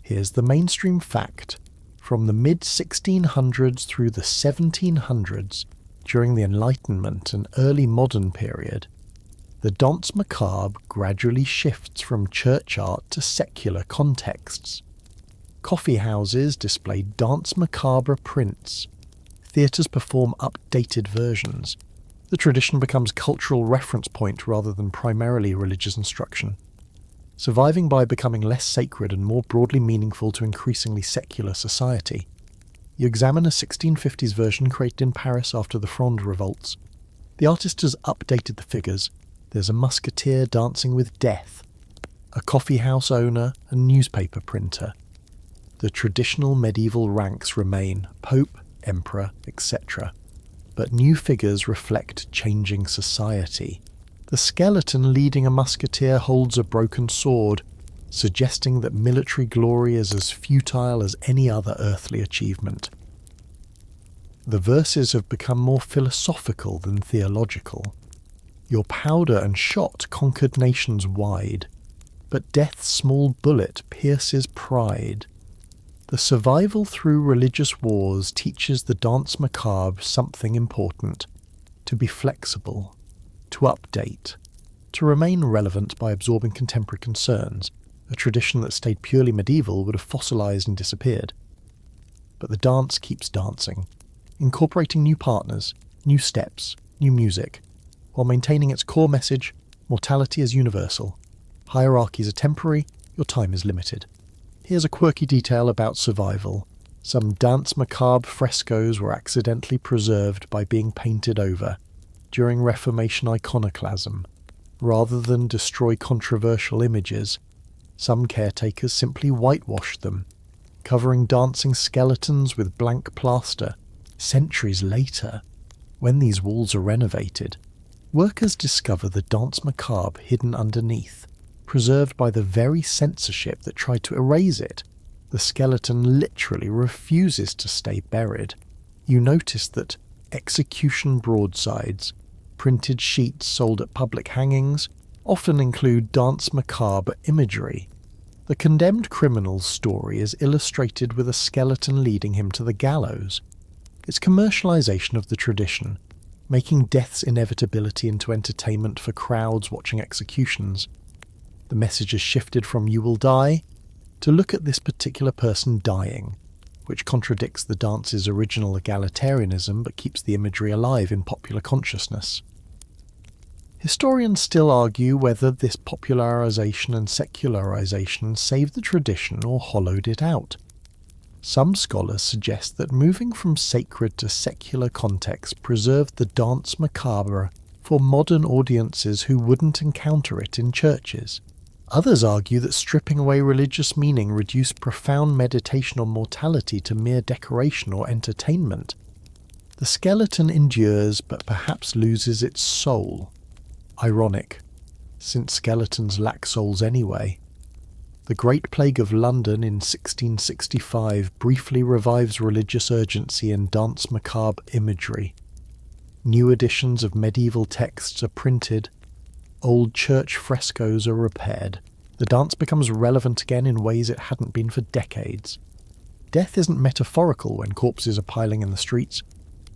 Here's the mainstream fact. From the mid-1600s through the 1700s, during the Enlightenment and early modern period, the Danse Macabre gradually shifts from church art to secular contexts. Coffee houses display Danse Macabre prints. Theatres perform updated versions. The tradition becomes cultural reference point rather than primarily religious instruction, surviving by becoming less sacred and more broadly meaningful to increasingly secular society. You examine a 1650s version created in Paris after the Fronde revolts. The artist has updated the figures. There's a musketeer dancing with death, a coffee house owner, a newspaper printer. The traditional medieval ranks remain: pope, emperor, etc. But new figures reflect changing society. The skeleton leading a musketeer holds a broken sword, suggesting that military glory is as futile as any other earthly achievement. The verses have become more philosophical than theological. Your powder and shot conquered nations wide, but death's small bullet pierces pride. The survival through religious wars teaches the Danse Macabre something important: to be flexible, to update, to remain relevant by absorbing contemporary concerns. A tradition that stayed purely medieval would have fossilized and disappeared. But the dance keeps dancing, incorporating new partners, new steps, new music, while maintaining its core message: mortality is universal. Hierarchies are temporary, your time is limited. Here's a quirky detail about survival. Some Danse Macabre frescoes were accidentally preserved by being painted over during Reformation iconoclasm. Rather than destroy controversial images, some caretakers simply whitewashed them, covering dancing skeletons with blank plaster. Centuries later, when these walls are renovated, workers discover the Danse Macabre hidden underneath, preserved by the very censorship that tried to erase it. The skeleton literally refuses to stay buried. You notice that execution broadsides, printed sheets sold at public hangings, often include Danse Macabre imagery. The condemned criminal's story is illustrated with a skeleton leading him to the gallows. It's commercialization of the tradition, making death's inevitability into entertainment for crowds watching executions. The message has shifted from "you will die" to "look at this particular person dying," which contradicts the dance's original egalitarianism but keeps the imagery alive in popular consciousness. Historians still argue whether this popularization and secularization saved the tradition or hollowed it out. Some scholars suggest that moving from sacred to secular context preserved the Danse Macabre for modern audiences who wouldn't encounter it in churches. Others argue that stripping away religious meaning reduced profound meditation on mortality to mere decoration or entertainment. The skeleton endures but perhaps loses its soul. Ironic, since skeletons lack souls anyway. The Great Plague of London in 1665 briefly revives religious urgency in Danse Macabre imagery. New editions of medieval texts are printed, old church frescoes are repaired. The dance becomes relevant again in ways it hadn't been for decades. Death isn't metaphorical when corpses are piling in the streets.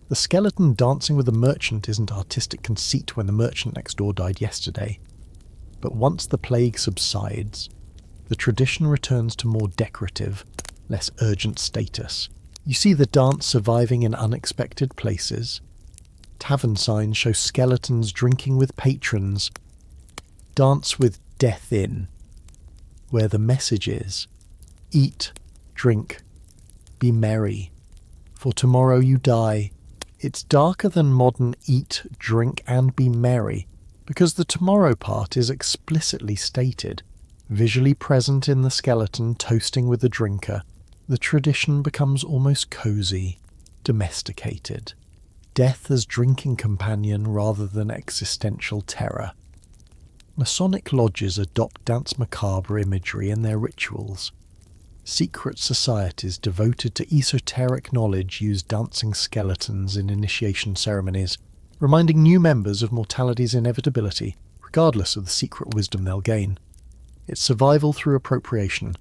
The skeleton dancing with the merchant isn't artistic conceit when the merchant next door died yesterday. But once the plague subsides, the tradition returns to more decorative, less urgent status. You see the dance surviving in unexpected places. Tavern signs show skeletons drinking with patrons. Dance with death in, where the message is, eat, drink, be merry, for tomorrow you die. It's darker than modern eat, drink and be merry, because the tomorrow part is explicitly stated. Visually present in the skeleton toasting with the drinker, the tradition becomes almost cozy, domesticated. Death as drinking companion rather than existential terror. Masonic lodges adopt Danse Macabre imagery in their rituals. Secret societies devoted to esoteric knowledge use dancing skeletons in initiation ceremonies, reminding new members of mortality's inevitability, regardless of the secret wisdom they'll gain. It's survival through appropriation.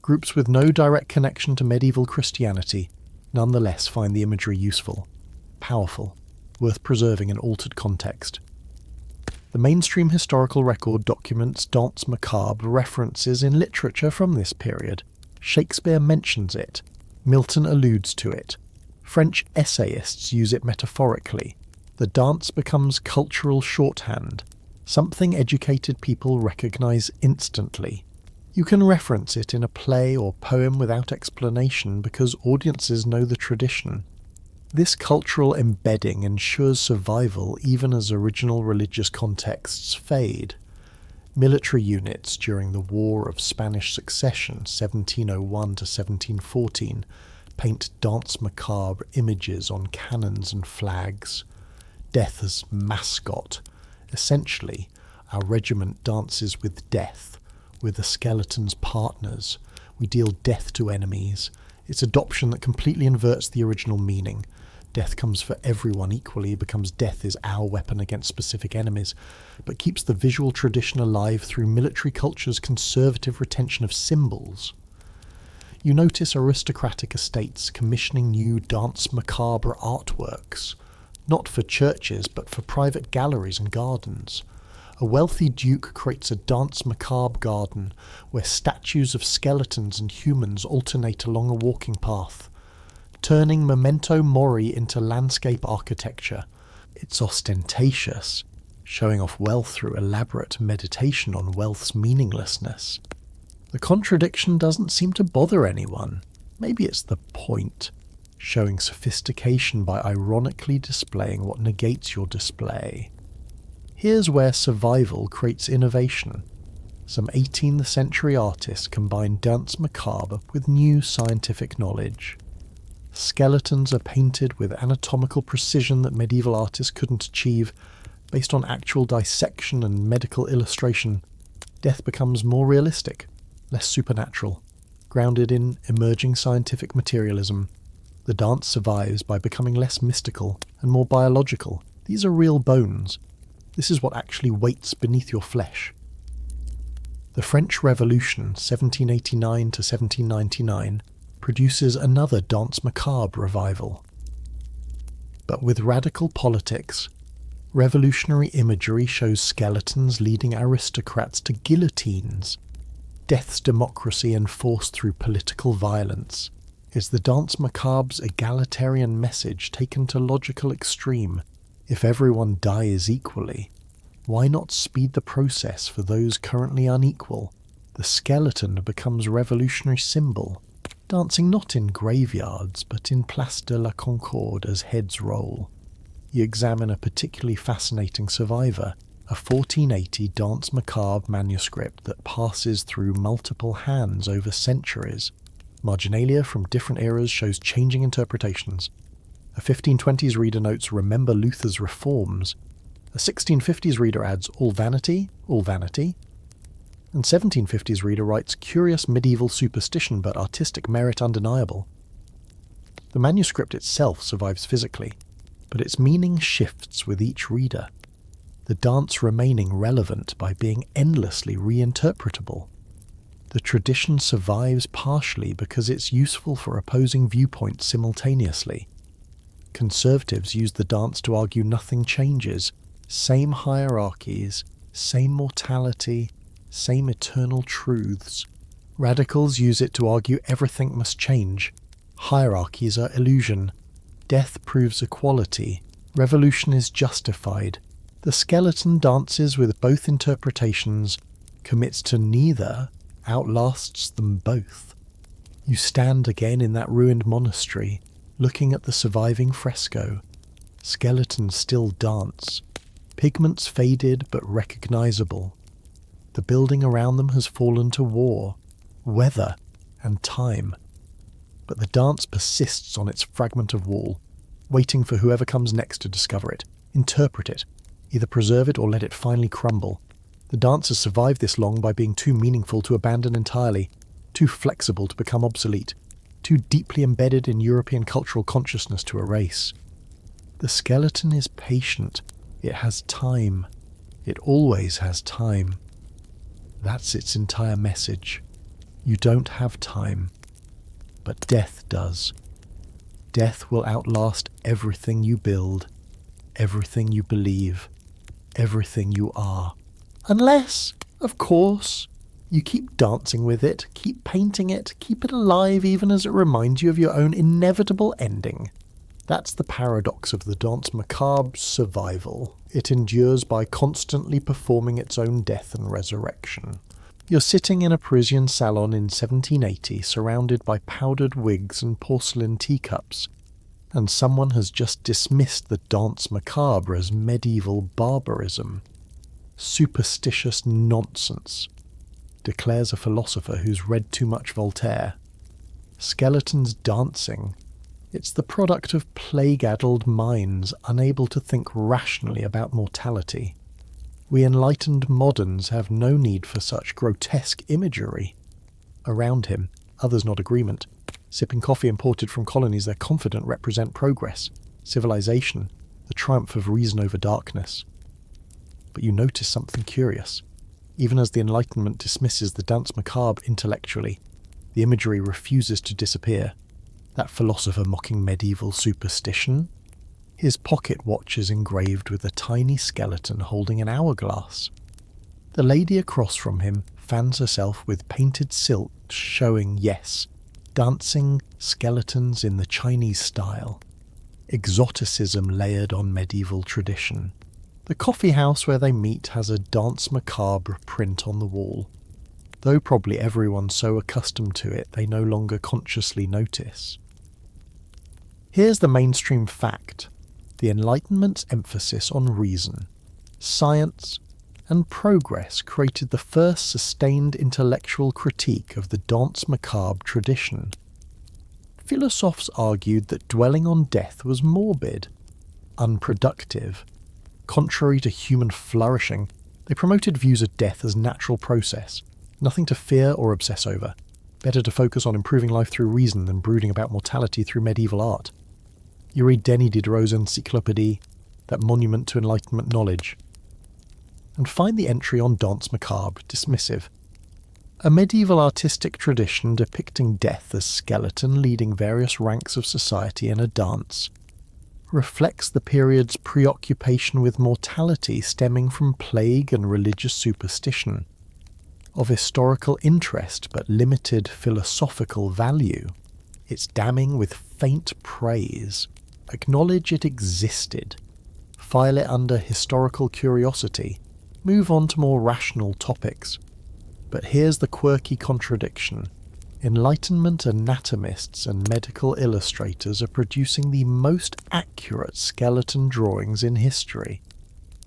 Groups with no direct connection to medieval Christianity nonetheless find the imagery useful, powerful, worth preserving in altered context. The mainstream historical record documents Danse Macabre references in literature from this period. Shakespeare mentions it. Milton alludes to it. French essayists use it metaphorically. The dance becomes cultural shorthand, something educated people recognize instantly. You can reference it in a play or poem without explanation because audiences know the tradition. This cultural embedding ensures survival even as original religious contexts fade. Military units during the War of Spanish Succession, 1701 to 1714, paint Danse Macabre images on cannons and flags. Death as mascot. Essentially, our regiment dances with death, with the skeleton's partners. We deal death to enemies. It's adoption that completely inverts the original meaning. Death comes for everyone equally, becomes death is our weapon against specific enemies, but keeps the visual tradition alive through military culture's conservative retention of symbols. You notice aristocratic estates commissioning new Danse Macabre artworks, not for churches but for private galleries and gardens. A wealthy duke creates a Danse Macabre garden where statues of skeletons and humans alternate along a walking path, turning memento mori into landscape architecture. It's ostentatious, showing off wealth through elaborate meditation on wealth's meaninglessness. The contradiction doesn't seem to bother anyone. Maybe it's the point, showing sophistication by ironically displaying what negates your display. Here's where survival creates innovation. Some 18th century artists combined Danse Macabre with new scientific knowledge. Skeletons are painted with anatomical precision that medieval artists couldn't achieve, based on actual dissection and medical illustration. Death becomes more realistic, less supernatural, grounded in emerging scientific materialism. The dance survives by becoming less mystical and more biological. These are real bones. This is what actually waits beneath your flesh. The French Revolution, 1789 to 1799, produces another Danse Macabre revival. But with radical politics, revolutionary imagery shows skeletons leading aristocrats to guillotines. Death's democracy enforced through political violence is the Danse Macabre's egalitarian message taken to logical extreme. If everyone dies equally, why not speed the process for those currently unequal? The skeleton becomes revolutionary symbol, dancing not in graveyards but in Place de la Concorde as heads roll. You examine a particularly fascinating survivor, a 1480 Danse Macabre manuscript that passes through multiple hands over centuries. Marginalia from different eras shows changing interpretations. A 1520s reader notes "Remember Luther's reforms." A 1650s reader adds all vanity," and 1750s reader writes "Curious medieval superstition but artistic merit undeniable." The manuscript itself survives physically, but its meaning shifts with each reader, the dance remaining relevant by being endlessly reinterpretable. The tradition survives partially because it's useful for opposing viewpoints simultaneously. Conservatives use the dance to argue nothing changes, same hierarchies, same mortality, same eternal truths. Radicals use it to argue everything must change. Hierarchies are illusion. Death proves equality. Revolution is justified. The skeleton dances with both interpretations, commits to neither, outlasts them both. You stand again in that ruined monastery, looking at the surviving fresco. Skeletons still dance. Pigments faded but recognizable. The building around them has fallen to war, weather, and time. But the dance persists on its fragment of wall, waiting for whoever comes next to discover it, interpret it, either preserve it or let it finally crumble. The dance has survived this long by being too meaningful to abandon entirely, too flexible to become obsolete, too deeply embedded in European cultural consciousness to erase. The skeleton is patient. It has time. It always has time. That's its entire message. You don't have time. But death does. Death will outlast everything you build, everything you believe, everything you are. Unless, of course, you keep dancing with it, keep painting it, keep it alive even as it reminds you of your own inevitable ending. That's the paradox of the Danse Macabre's survival. It endures by constantly performing its own death and resurrection. You're sitting in a Parisian salon in 1780, surrounded by powdered wigs and porcelain teacups, and someone has just dismissed the Danse Macabre as medieval barbarism. Superstitious nonsense, declares a philosopher who's read too much Voltaire. Skeletons dancing. It's the product of plague-addled minds unable to think rationally about mortality. We enlightened moderns have no need for such grotesque imagery. Around him, others nod agreement. Sipping coffee imported from colonies they're confident represent progress, civilization, the triumph of reason over darkness. But you notice something curious. Even as the Enlightenment dismisses the Danse Macabre intellectually, the imagery refuses to disappear. That philosopher mocking medieval superstition? His pocket watch is engraved with a tiny skeleton holding an hourglass. The lady across from him fans herself with painted silk showing, yes, dancing skeletons in the Chinese style. Exoticism layered on medieval tradition. The coffee house where they meet has a Danse Macabre print on the wall, though probably everyone's so accustomed to it they no longer consciously notice. Here's the mainstream fact. The Enlightenment's emphasis on reason, science, and progress created the first sustained intellectual critique of the Danse Macabre tradition. Philosophers argued that dwelling on death was morbid, unproductive. Contrary to human flourishing, they promoted views of death as natural process, nothing to fear or obsess over. Better to focus on improving life through reason than brooding about mortality through medieval art. You read Denis Diderot's Encyclopédie, that monument to Enlightenment knowledge, and find the entry on Danse Macabre dismissive. A medieval artistic tradition depicting death as skeleton leading various ranks of society in a dance reflects the period's preoccupation with mortality stemming from plague and religious superstition. Of historical interest but limited philosophical value, it's damning with faint praise. Acknowledge it existed. File it under historical curiosity. Move on to more rational topics. But here's the quirky contradiction. Enlightenment anatomists and medical illustrators are producing the most accurate skeleton drawings in history.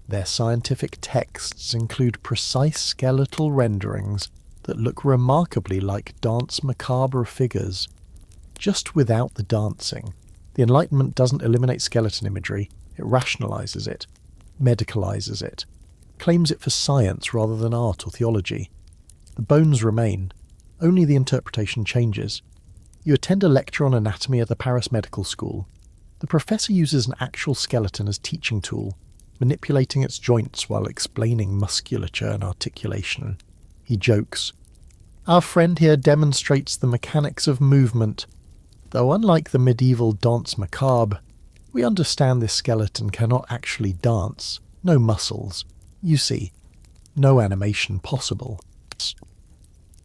Their scientific texts include precise skeletal renderings that look remarkably like Danse Macabre figures, just without the dancing. The Enlightenment doesn't eliminate skeleton imagery, it rationalizes it, medicalizes it, claims it for science rather than art or theology. The bones remain, only the interpretation changes. You attend a lecture on anatomy at the Paris Medical School. The professor uses an actual skeleton as teaching tool, manipulating its joints while explaining musculature and articulation. He jokes, "Our friend here demonstrates the mechanics of movement. Though unlike the medieval Danse Macabre, we understand this skeleton cannot actually dance, no muscles. You see, no animation possible."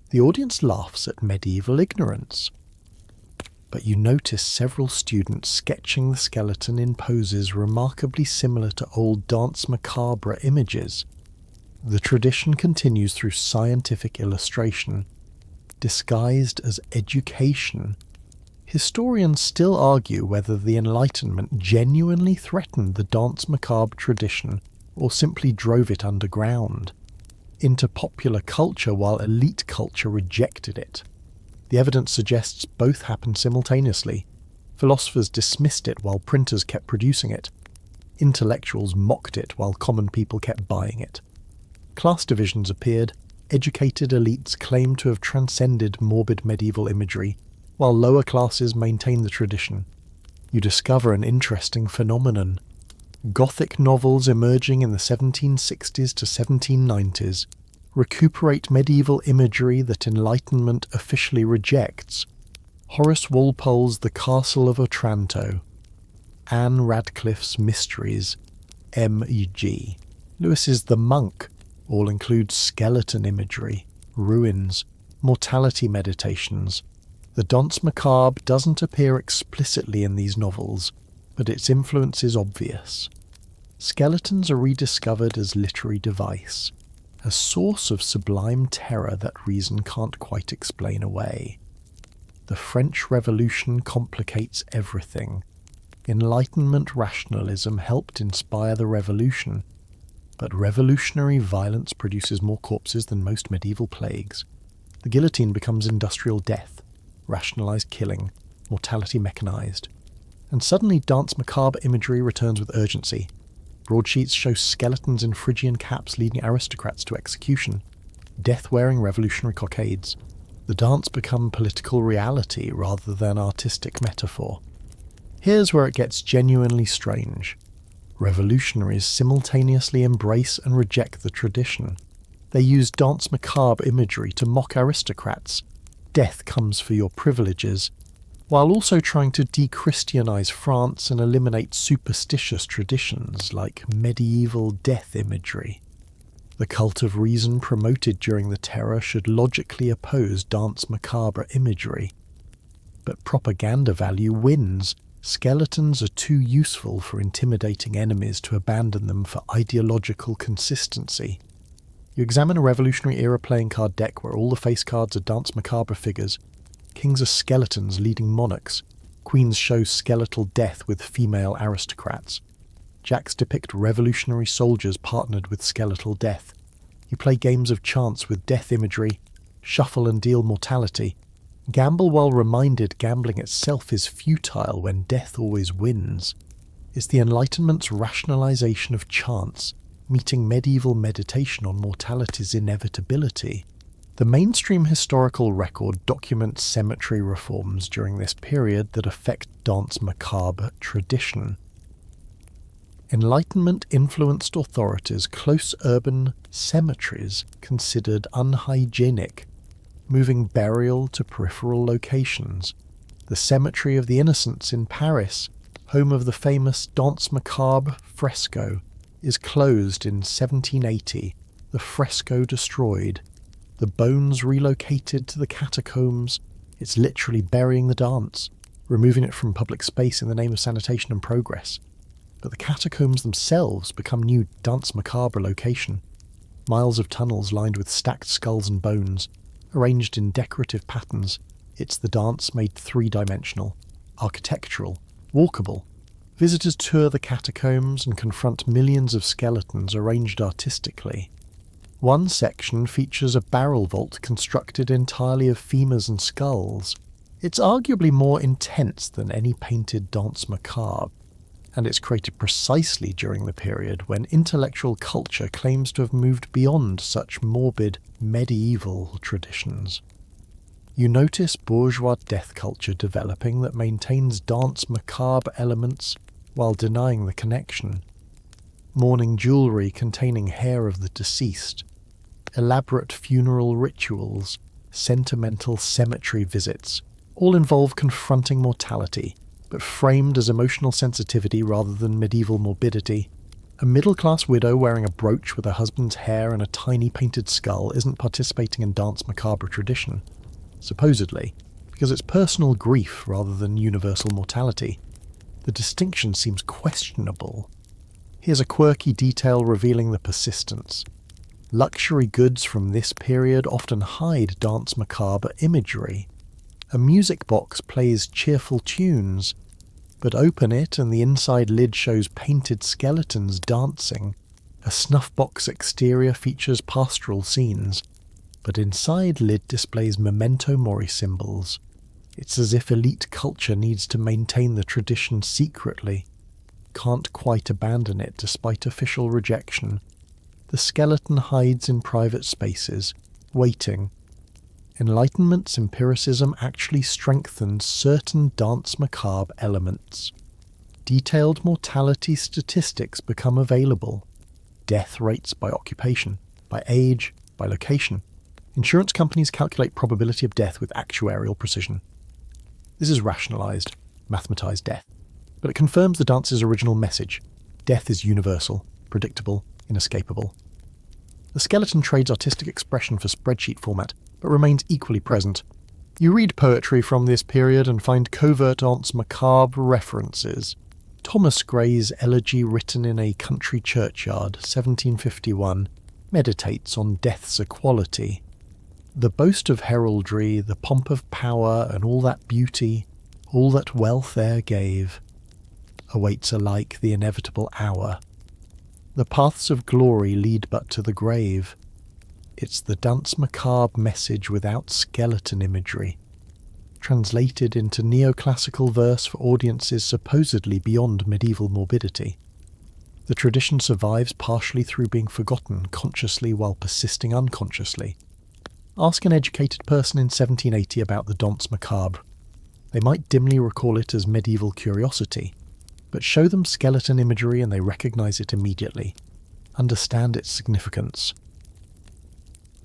The audience laughs at medieval ignorance. But you notice several students sketching the skeleton in poses remarkably similar to old Danse Macabre images. The tradition continues through scientific illustration, disguised as education. Historians still argue whether the Enlightenment genuinely threatened the Danse Macabre tradition or simply drove it underground into popular culture while elite culture rejected it. The evidence suggests both happened simultaneously. Philosophers dismissed it while printers kept producing it. Intellectuals mocked it while common people kept buying it. Class divisions appeared. Educated elites claimed to have transcended morbid medieval imagery, while lower classes maintained the tradition. You discover an interesting phenomenon. Gothic novels emerging in the 1760s to 1790s recuperate medieval imagery that Enlightenment officially rejects. Horace Walpole's The Castle of Otranto, Anne Radcliffe's Mysteries, M.E.G. Lewis's The Monk all include skeleton imagery, ruins, mortality meditations. The Danse Macabre doesn't appear explicitly in these novels, but its influence is obvious. Skeletons are rediscovered as literary device, a source of sublime terror that reason can't quite explain away. The French Revolution complicates everything. Enlightenment rationalism helped inspire the revolution, but revolutionary violence produces more corpses than most medieval plagues. The guillotine becomes industrial death, rationalized killing, mortality mechanized. And suddenly Danse Macabre imagery returns with urgency. Broadsheets show skeletons in Phrygian caps leading aristocrats to execution, death-wearing revolutionary cockades. The dance become political reality rather than artistic metaphor. Here's where it gets genuinely strange. Revolutionaries simultaneously embrace and reject the tradition. They use Danse Macabre imagery to mock aristocrats. Death comes for your privileges, while also trying to de-Christianize France and eliminate superstitious traditions like medieval death imagery. The cult of reason promoted during the Terror should logically oppose Danse Macabre imagery. But propaganda value wins. Skeletons are too useful for intimidating enemies to abandon them for ideological consistency. You examine a Revolutionary-era playing card deck where all the face cards are Danse Macabre figures. Kings are skeletons leading monarchs. Queens show skeletal death with female aristocrats. Jacks depict revolutionary soldiers partnered with skeletal death. You play games of chance with death imagery, shuffle and deal mortality. Gamble while reminded gambling itself is futile when death always wins. It's the Enlightenment's rationalization of chance, meeting medieval meditation on mortality's inevitability. The mainstream historical record documents cemetery reforms during this period that affect Danse Macabre tradition. Enlightenment-influenced authorities close urban cemeteries considered unhygienic, moving burial to peripheral locations. The Cemetery of the Innocents in Paris, home of the famous Danse Macabre fresco, is closed in 1780, the fresco destroyed, the bones relocated to the catacombs. It's literally burying the dance, removing it from public space in the name of sanitation and progress. But the catacombs themselves become new Danse Macabre location. Miles of tunnels lined with stacked skulls and bones, arranged in decorative patterns. It's the dance made three-dimensional, architectural, walkable. Visitors tour the catacombs and confront millions of skeletons arranged artistically. One section features a barrel vault constructed entirely of femurs and skulls. It's arguably more intense than any painted Danse Macabre, and it's created precisely during the period when intellectual culture claims to have moved beyond such morbid medieval traditions. You notice bourgeois death culture developing that maintains Danse Macabre elements while denying the connection. Mourning jewellery containing hair of the deceased, elaborate funeral rituals, sentimental cemetery visits, all involve confronting mortality, but framed as emotional sensitivity rather than medieval morbidity. A middle-class widow wearing a brooch with her husband's hair and a tiny painted skull isn't participating in Danse Macabre tradition, supposedly, because it's personal grief rather than universal mortality. The distinction seems questionable. Here's a quirky detail revealing the persistence. Luxury goods from this period often hide Danse Macabre imagery. A music box plays cheerful tunes, but open it and the inside lid shows painted skeletons dancing. A snuff box exterior features pastoral scenes, but inside lid displays memento mori symbols. It's as if elite culture needs to maintain the tradition secretly, can't quite abandon it despite official rejection. The skeleton hides in private spaces, waiting. Enlightenment's empiricism actually strengthens certain Danse Macabre elements. Detailed mortality statistics become available. Death rates by occupation, by age, by location. Insurance companies calculate probability of death with actuarial precision. This is rationalized, mathematized death, but it confirms the dance's original message. Death is universal, predictable, inescapable. The skeleton trades artistic expression for spreadsheet format, but remains equally present. You read poetry from this period and find covert Danse Macabre references. Thomas Gray's elegy written in a country churchyard, 1751, meditates on death's equality. The boast of heraldry, the pomp of power, and all that beauty, all that wealth e'er gave, awaits alike the inevitable hour. The paths of glory lead but to the grave. It's the Danse Macabre message without skeleton imagery, translated into neoclassical verse for audiences supposedly beyond medieval morbidity. The tradition survives partially through being forgotten consciously while persisting unconsciously. Ask an educated person in 1780 about the Danse Macabre. They might dimly recall it as medieval curiosity, but show them skeleton imagery and they recognize it immediately, understand its significance,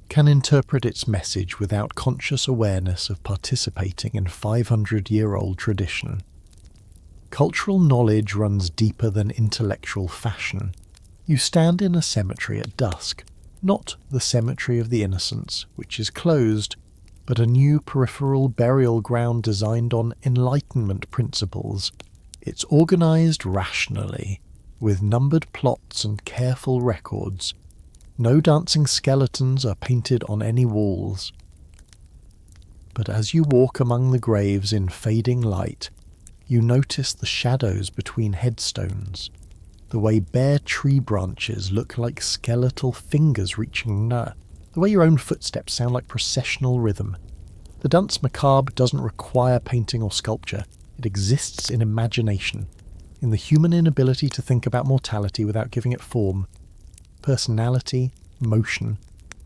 can interpret its message without conscious awareness of participating in 500-year-old tradition. Cultural knowledge runs deeper than intellectual fashion. You stand in a cemetery at dusk, not the Cemetery of the Innocents, which is closed, but a new peripheral burial ground designed on Enlightenment principles. It's organized rationally, with numbered plots and careful records. No dancing skeletons are painted on any walls. But as you walk among the graves in fading light, you notice the shadows between headstones, the way bare tree branches look like skeletal fingers reaching near, the way your own footsteps sound like processional rhythm. The Danse Macabre doesn't require painting or sculpture. It exists in imagination, in the human inability to think about mortality without giving it form, personality, motion.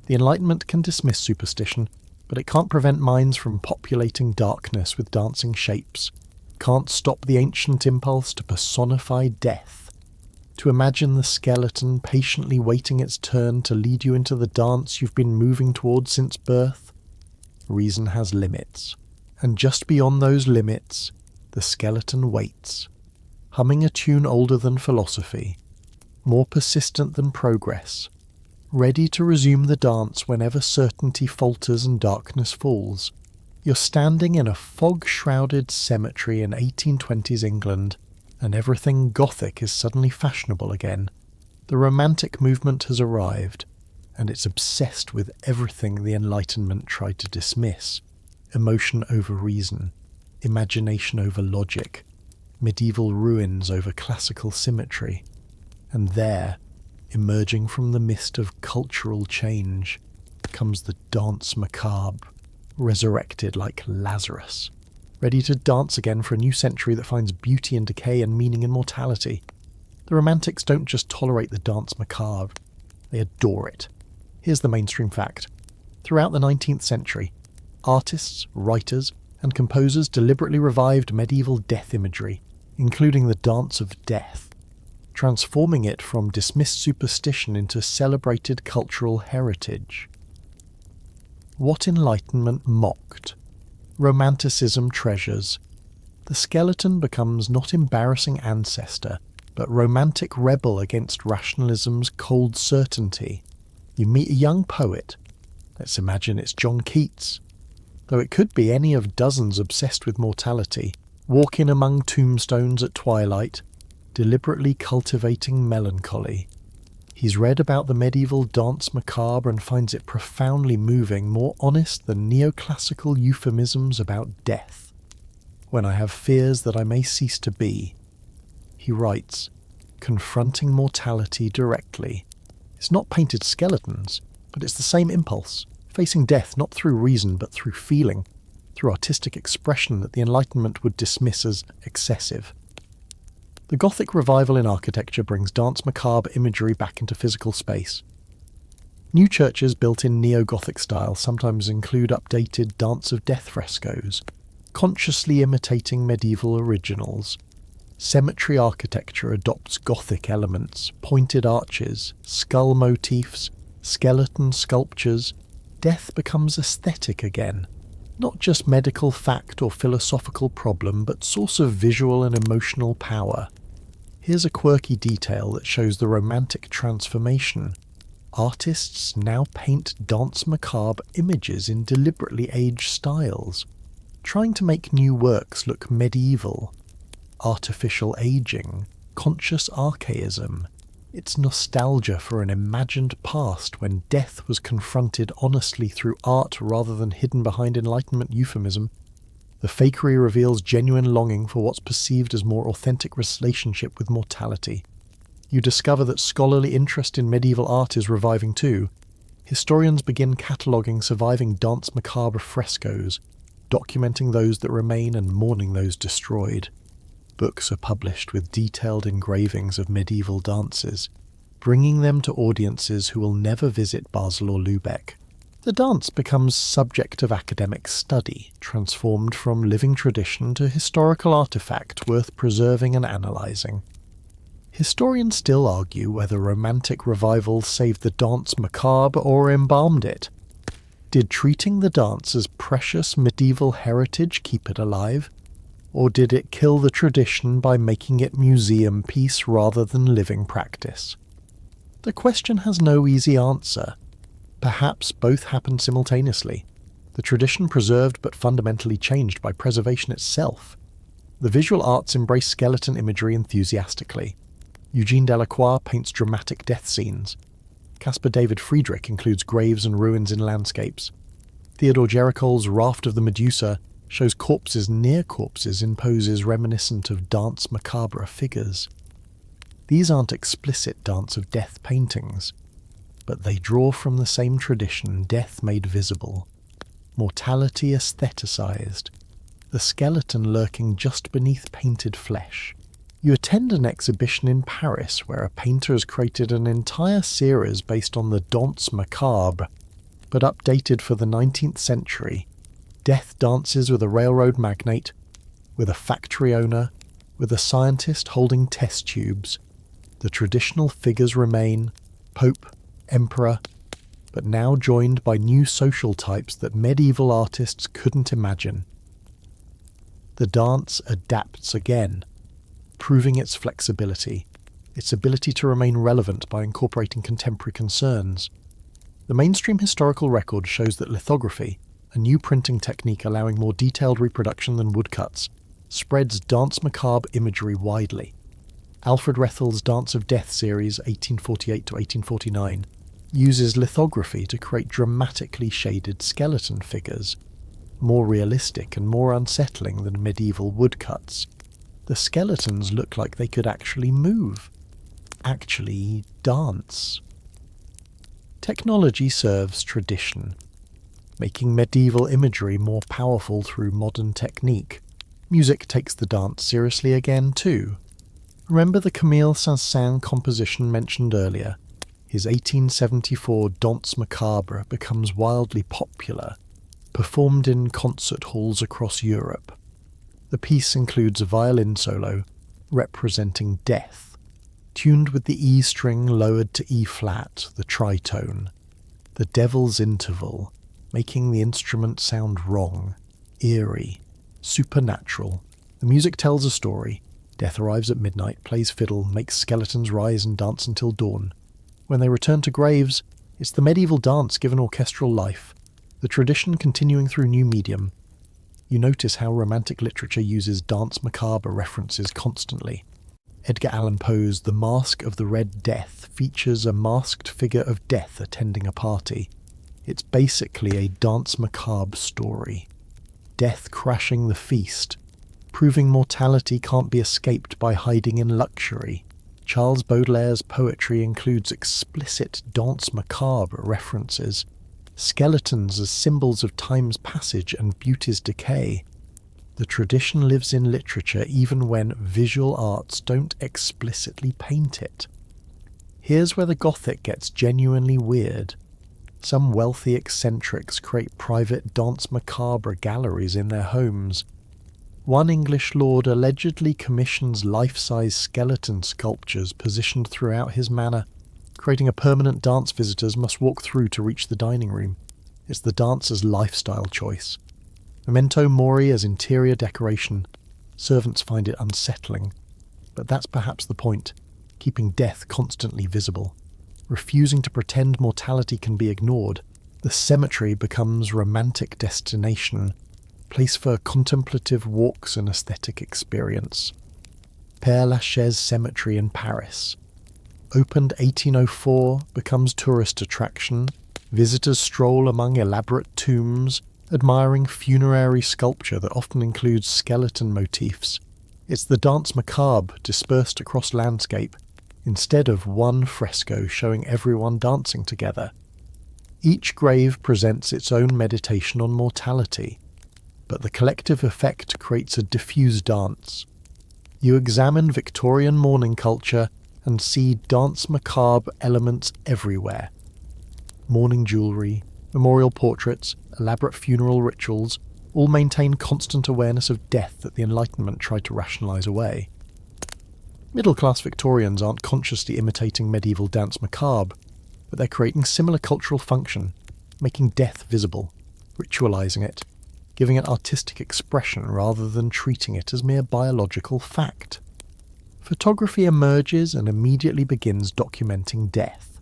The Enlightenment can dismiss superstition, but it can't prevent minds from populating darkness with dancing shapes, can't stop the ancient impulse to personify death, to imagine the skeleton patiently waiting its turn to lead you into the dance you've been moving towards since birth. Reason has limits, and just beyond those limits, the skeleton waits, humming a tune older than philosophy, more persistent than progress, ready to resume the dance whenever certainty falters and darkness falls. You're standing in a fog-shrouded cemetery in 1820s England, and everything Gothic is suddenly fashionable again. The Romantic movement has arrived, and it's obsessed with everything the Enlightenment tried to dismiss. Emotion over reason, imagination over logic, medieval ruins over classical symmetry. And there, emerging from the mist of cultural change, comes the Danse Macabre, resurrected like Lazarus, ready to dance again for a new century that finds beauty in decay and meaning in mortality. The Romantics don't just tolerate the Danse Macabre, they adore it. Here's the mainstream fact. Throughout the 19th century, artists, writers, and composers deliberately revived medieval death imagery, including the Dance of Death, transforming it from dismissed superstition into celebrated cultural heritage. What Enlightenment mocked, Romanticism treasures. The skeleton becomes not embarrassing ancestor, but romantic rebel against rationalism's cold certainty. You meet a young poet. Let's imagine it's John Keats, though it could be any of dozens obsessed with mortality, walking among tombstones at twilight, deliberately cultivating melancholy. He's read about the medieval Danse Macabre and finds it profoundly moving, more honest than neoclassical euphemisms about death. When I have fears that I may cease to be, he writes, confronting mortality directly. It's not painted skeletons, but it's the same impulse, facing death not through reason but through feeling, through artistic expression that the Enlightenment would dismiss as excessive. The Gothic revival in architecture brings Danse Macabre imagery back into physical space. New churches built in neo-Gothic style sometimes include updated Dance of Death frescoes, consciously imitating medieval originals. Cemetery architecture adopts Gothic elements, pointed arches, skull motifs, skeleton sculptures. Death becomes aesthetic again, not just medical fact or philosophical problem, but source of visual and emotional power. Here's a quirky detail that shows the Romantic transformation. Artists now paint Danse Macabre images in deliberately aged styles, trying to make new works look medieval. Artificial aging, conscious archaism. It's nostalgia for an imagined past when death was confronted honestly through art rather than hidden behind Enlightenment euphemism. The fakery reveals genuine longing for what's perceived as more authentic relationship with mortality. You discover that scholarly interest in medieval art is reviving too. Historians begin cataloguing surviving Danse Macabre frescoes, documenting those that remain and mourning those destroyed. Books are published with detailed engravings of medieval dances, bringing them to audiences who will never visit Basel or Lübeck. The dance becomes subject of academic study, transformed from living tradition to historical artifact worth preserving and analysing. Historians still argue whether Romantic revival saved the Danse Macabre or embalmed it. Did treating the dance as precious medieval heritage keep it alive? Or did it kill the tradition by making it museum piece rather than living practice? The question has no easy answer. Perhaps both happened simultaneously. The tradition preserved but fundamentally changed by preservation itself. The visual arts embrace skeleton imagery enthusiastically. Eugene Delacroix paints dramatic death scenes. Caspar David Friedrich includes graves and ruins in landscapes. Theodore Géricault's Raft of the Medusa shows corpses near corpses in poses reminiscent of Danse Macabre figures. These aren't explicit Dance of Death paintings, but they draw from the same tradition death made visible, mortality aestheticized, the skeleton lurking just beneath painted flesh. You attend an exhibition in Paris where a painter has created an entire series based on the Danse Macabre, but updated for the 19th century. Death dances with a railroad magnate, with a factory owner, with a scientist holding test tubes. The traditional figures remain: Pope, Emperor, but now joined by new social types that medieval artists couldn't imagine. The dance adapts again, proving its flexibility, its ability to remain relevant by incorporating contemporary concerns. The mainstream historical record shows that lithography, a new printing technique allowing more detailed reproduction than woodcuts, spreads Danse Macabre imagery widely. Alfred Rethel's Dance of Death series 1848 to 1849 uses lithography to create dramatically shaded skeleton figures, more realistic and more unsettling than medieval woodcuts. The skeletons look like they could actually move, actually dance. Technology serves tradition, making medieval imagery more powerful through modern technique. Music takes the dance seriously again too. Remember the Camille Saint-Saëns composition mentioned earlier? His 1874 Danse Macabre becomes wildly popular, performed in concert halls across Europe. The piece includes a violin solo representing death, tuned with the E string lowered to E-flat, the tritone, the devil's interval, making the instrument sound wrong, eerie, supernatural. The music tells a story. Death arrives at midnight, plays fiddle, makes skeletons rise and dance until dawn. When they return to graves, it's the medieval dance given orchestral life, the tradition continuing through new medium. You notice how Romantic literature uses Danse Macabre references constantly. Edgar Allan Poe's The Masque of the Red Death features a masked figure of death attending a party. It's basically a Danse Macabre story. Death crashing the feast, proving mortality can't be escaped by hiding in luxury. Charles Baudelaire's poetry includes explicit Danse Macabre references, skeletons as symbols of time's passage and beauty's decay. The tradition lives in literature even when visual arts don't explicitly paint it. Here's where the Gothic gets genuinely weird. Some wealthy eccentrics create private Danse Macabre galleries in their homes. One English lord allegedly commissions life-size skeleton sculptures positioned throughout his manor, creating a permanent dance visitors must walk through to reach the dining room. It's the dancer's lifestyle choice. Memento mori as interior decoration. Servants find it unsettling. But that's perhaps the point, keeping death constantly visible. Refusing to pretend mortality can be ignored, the cemetery becomes romantic destination, place for contemplative walks and aesthetic experience. Père Lachaise Cemetery in Paris. Opened 1804, becomes tourist attraction. Visitors stroll among elaborate tombs, admiring funerary sculpture that often includes skeleton motifs. It's the Danse Macabre dispersed across landscape, instead of one fresco showing everyone dancing together. Each grave presents its own meditation on mortality, but the collective effect creates a diffuse dance. You examine Victorian mourning culture and see Danse Macabre elements everywhere. Mourning jewellery, memorial portraits, elaborate funeral rituals all maintain constant awareness of death that the Enlightenment tried to rationalise away. Middle-class Victorians aren't consciously imitating medieval Danse Macabre, but they're creating similar cultural function, making death visible, ritualising it, giving it artistic expression rather than treating it as mere biological fact. Photography emerges and immediately begins documenting death.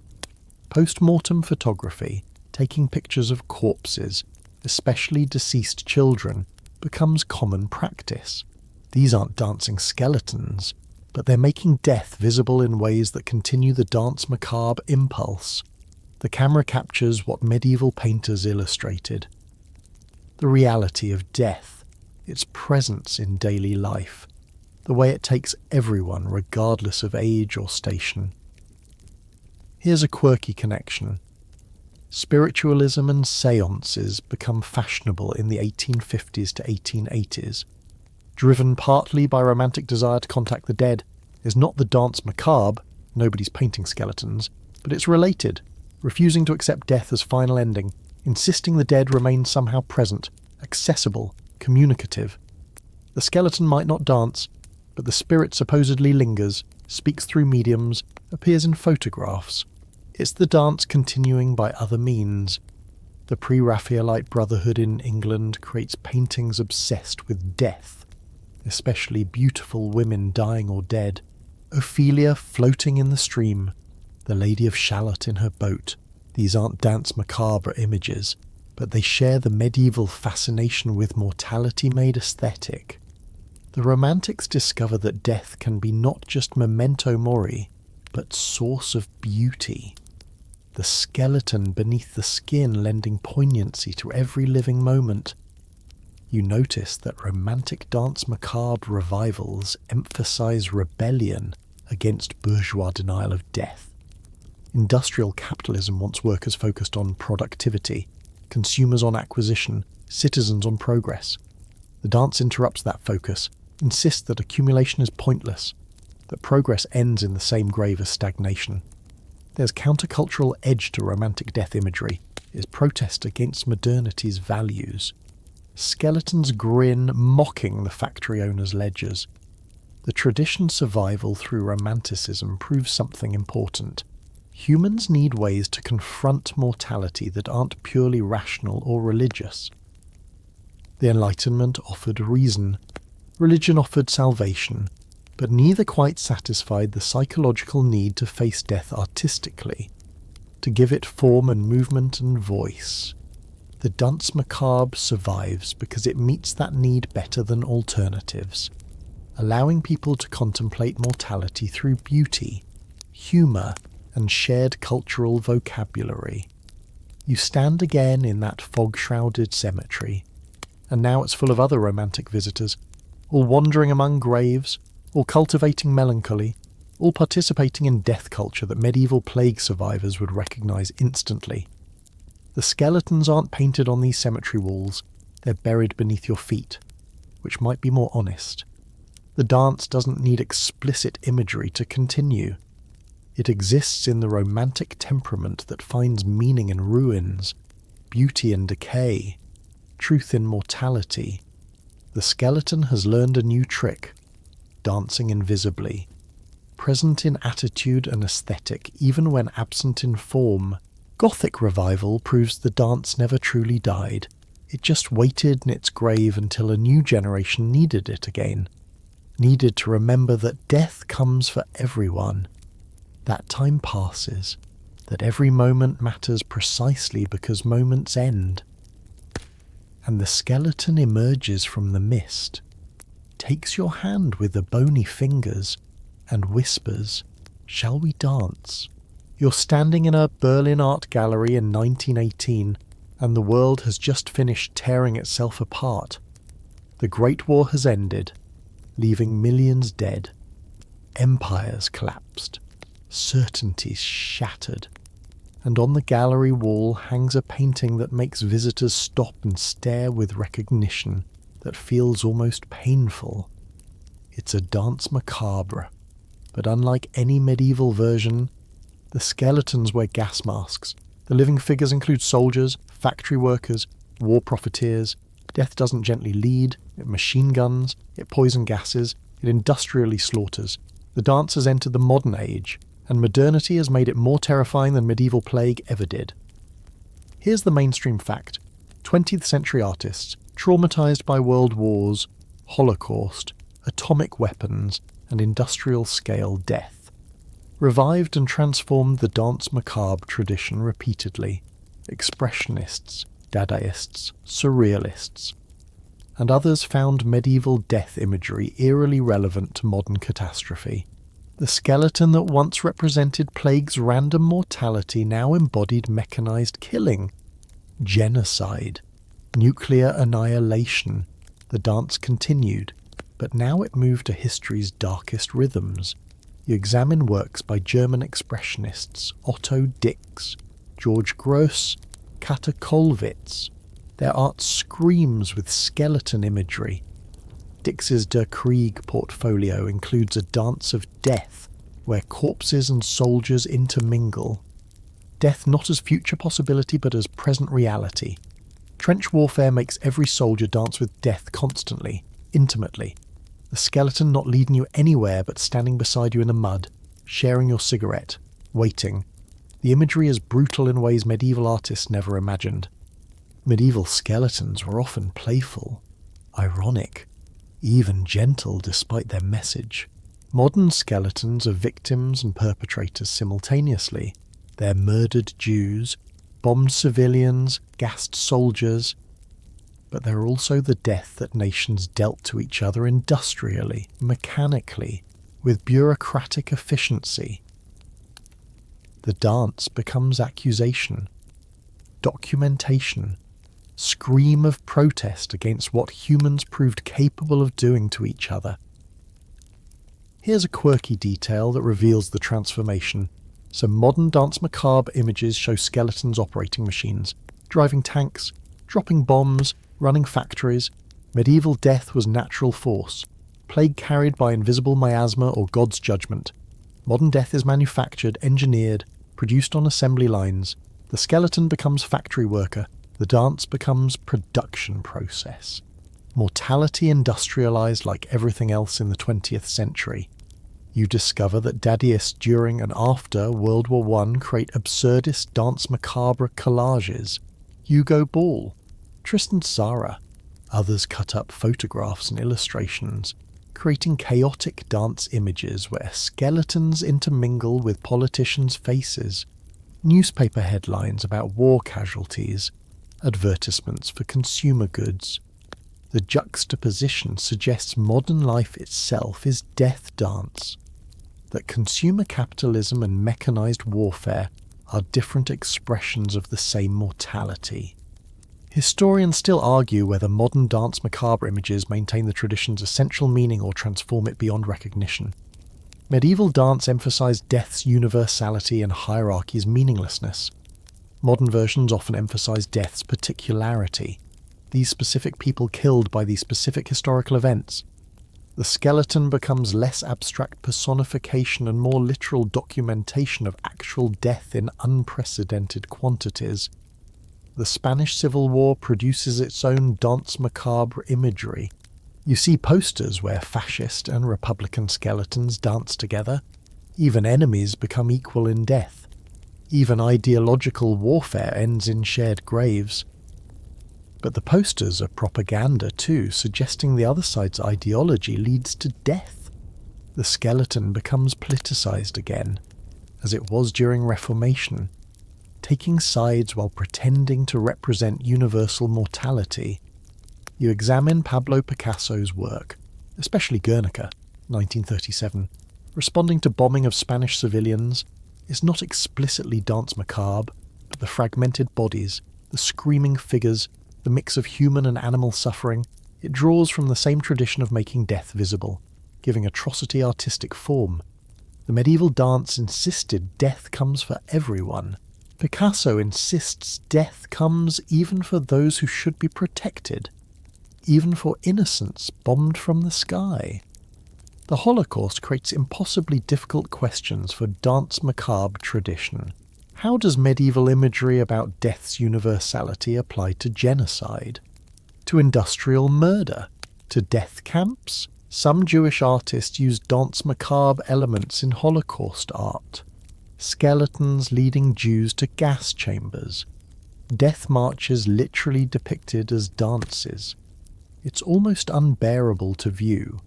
Post-mortem photography, taking pictures of corpses, especially deceased children, becomes common practice. These aren't dancing skeletons, but they're making death visible in ways that continue the Danse Macabre impulse. The camera captures what medieval painters illustrated. The reality of death, its presence in daily life, the way it takes everyone regardless of age or station. Here's a quirky connection. Spiritualism and seances become fashionable in the 1850s to 1880s. Driven partly by romantic desire to contact the dead, is not the Danse Macabre, nobody's painting skeletons, but it's related, refusing to accept death as final ending, insisting the dead remain somehow present, accessible, communicative. The skeleton might not dance, but the spirit supposedly lingers, speaks through mediums, appears in photographs. It's the dance continuing by other means. The pre-Raphaelite Brotherhood in England creates paintings obsessed with death, especially beautiful women dying or dead. Ophelia floating in the stream, the Lady of Shalott in her boat. These aren't Danse Macabre images, but they share the medieval fascination with mortality made aesthetic. The Romantics discover that death can be not just memento mori, but source of beauty. The skeleton beneath the skin lending poignancy to every living moment. You notice that romantic Danse Macabre revivals emphasize rebellion against bourgeois denial of death. Industrial capitalism wants workers focused on productivity, consumers on acquisition, citizens on progress. The dance interrupts that focus, insists that accumulation is pointless, that progress ends in the same grave as stagnation. There's countercultural edge to romantic death imagery, its protest against modernity's values. Skeletons grin, mocking the factory owner's ledgers. The tradition's survival through Romanticism proves something important. Humans need ways to confront mortality that aren't purely rational or religious. The Enlightenment offered reason. Religion offered salvation, but neither quite satisfied the psychological need to face death artistically, to give it form and movement and voice. The Danse Macabre survives because it meets that need better than alternatives, allowing people to contemplate mortality through beauty, humour, and shared cultural vocabulary. You stand again in that fog-shrouded cemetery, and now it's full of other romantic visitors, all wandering among graves, all cultivating melancholy, all participating in death culture that medieval plague survivors would recognise instantly. The skeletons aren't painted on these cemetery walls, they're buried beneath your feet, which might be more honest. The dance doesn't need explicit imagery to continue. It exists in the romantic temperament that finds meaning in ruins, beauty in decay, truth in mortality. The skeleton has learned a new trick, dancing invisibly. Present in attitude and aesthetic, even when absent in form. Gothic revival proves the dance never truly died. It just waited in its grave until a new generation needed it again. Needed to remember that death comes for everyone. That time passes. That every moment matters precisely because moments end. And the skeleton emerges from the mist, takes your hand with the bony fingers, and whispers, "Shall we dance?" You're standing in a Berlin art gallery in 1918, and the world has just finished tearing itself apart. The Great War has ended, leaving millions dead. Empires collapsed, certainties shattered. And on the gallery wall hangs a painting that makes visitors stop and stare with recognition that feels almost painful. It's a Danse Macabre, but unlike any medieval version, the skeletons wear gas masks. The living figures include soldiers, factory workers, war profiteers. Death doesn't gently lead, it machine guns, it poison gases, it industrially slaughters. The dance has entered the modern age, and modernity has made it more terrifying than medieval plague ever did. Here's the mainstream fact. 20th century artists, traumatized by world wars, Holocaust, atomic weapons, and industrial-scale death, revived and transformed the Danse Macabre tradition repeatedly. Expressionists, Dadaists, Surrealists, and others found medieval death imagery eerily relevant to modern catastrophe. The skeleton that once represented plague's random mortality now embodied mechanized killing, genocide, nuclear annihilation. The dance continued, but now it moved to history's darkest rhythms. You examine works by German expressionists Otto Dix, George Gross, Kata Kollwitz. Their art screams with skeleton imagery. Dix's Der Krieg portfolio includes a dance of death, where corpses and soldiers intermingle. Death not as future possibility but as present reality. Trench warfare makes every soldier dance with death constantly, intimately. The skeleton not leading you anywhere but standing beside you in the mud, sharing your cigarette, waiting. The imagery is brutal in ways medieval artists never imagined. Medieval skeletons were often playful, ironic, even gentle despite their message. Modern skeletons are victims and perpetrators simultaneously. They're murdered Jews, bombed civilians, gassed soldiers, but they're also the death that nations dealt to each other industrially, mechanically, with bureaucratic efficiency. The dance becomes accusation, documentation, scream of protest against what humans proved capable of doing to each other. Here's a quirky detail that reveals the transformation. Some modern Danse Macabre images show skeletons operating machines, driving tanks, dropping bombs, running factories. Medieval death was natural force, plague carried by invisible miasma or God's judgment. Modern death is manufactured, engineered, produced on assembly lines. The skeleton becomes factory worker. The dance becomes production process. Mortality industrialized like everything else in the 20th century. You discover that dadaists during and after World War I create absurdist Danse Macabre collages. Hugo Ball, Tristan Tzara. Others cut up photographs and illustrations, creating chaotic dance images where skeletons intermingle with politicians' faces, newspaper headlines about war casualties, advertisements for consumer goods. The juxtaposition suggests modern life itself is death dance, that consumer capitalism and mechanized warfare are different expressions of the same mortality. Historians still argue whether modern Danse Macabre images maintain the tradition's essential meaning or transform it beyond recognition. Medieval dance emphasized death's universality and hierarchy's meaninglessness. Modern versions often emphasize death's particularity, these specific people killed by these specific historical events. The skeleton becomes less abstract personification and more literal documentation of actual death in unprecedented quantities. The Spanish Civil War produces its own Danse Macabre imagery. You see posters where fascist and republican skeletons dance together. Even enemies become equal in death. Even ideological warfare ends in shared graves. But the posters are propaganda too, suggesting the other side's ideology leads to death. The skeleton becomes politicized again, as it was during Reformation, taking sides while pretending to represent universal mortality. You examine Pablo Picasso's work, especially Guernica, 1937, responding to bombing of Spanish civilians, is not explicitly Danse Macabre, but the fragmented bodies, the screaming figures, the mix of human and animal suffering. It draws from the same tradition of making death visible, giving atrocity artistic form. The medieval dance insisted death comes for everyone. Picasso insists death comes even for those who should be protected, even for innocents bombed from the sky. The Holocaust creates impossibly difficult questions for Danse Macabre tradition. How does medieval imagery about death's universality apply to genocide? To industrial murder? To death camps? Some Jewish artists used Danse Macabre elements in Holocaust art. Skeletons leading Jews to gas chambers. Death marches literally depicted as dances. It's almost unbearable to view,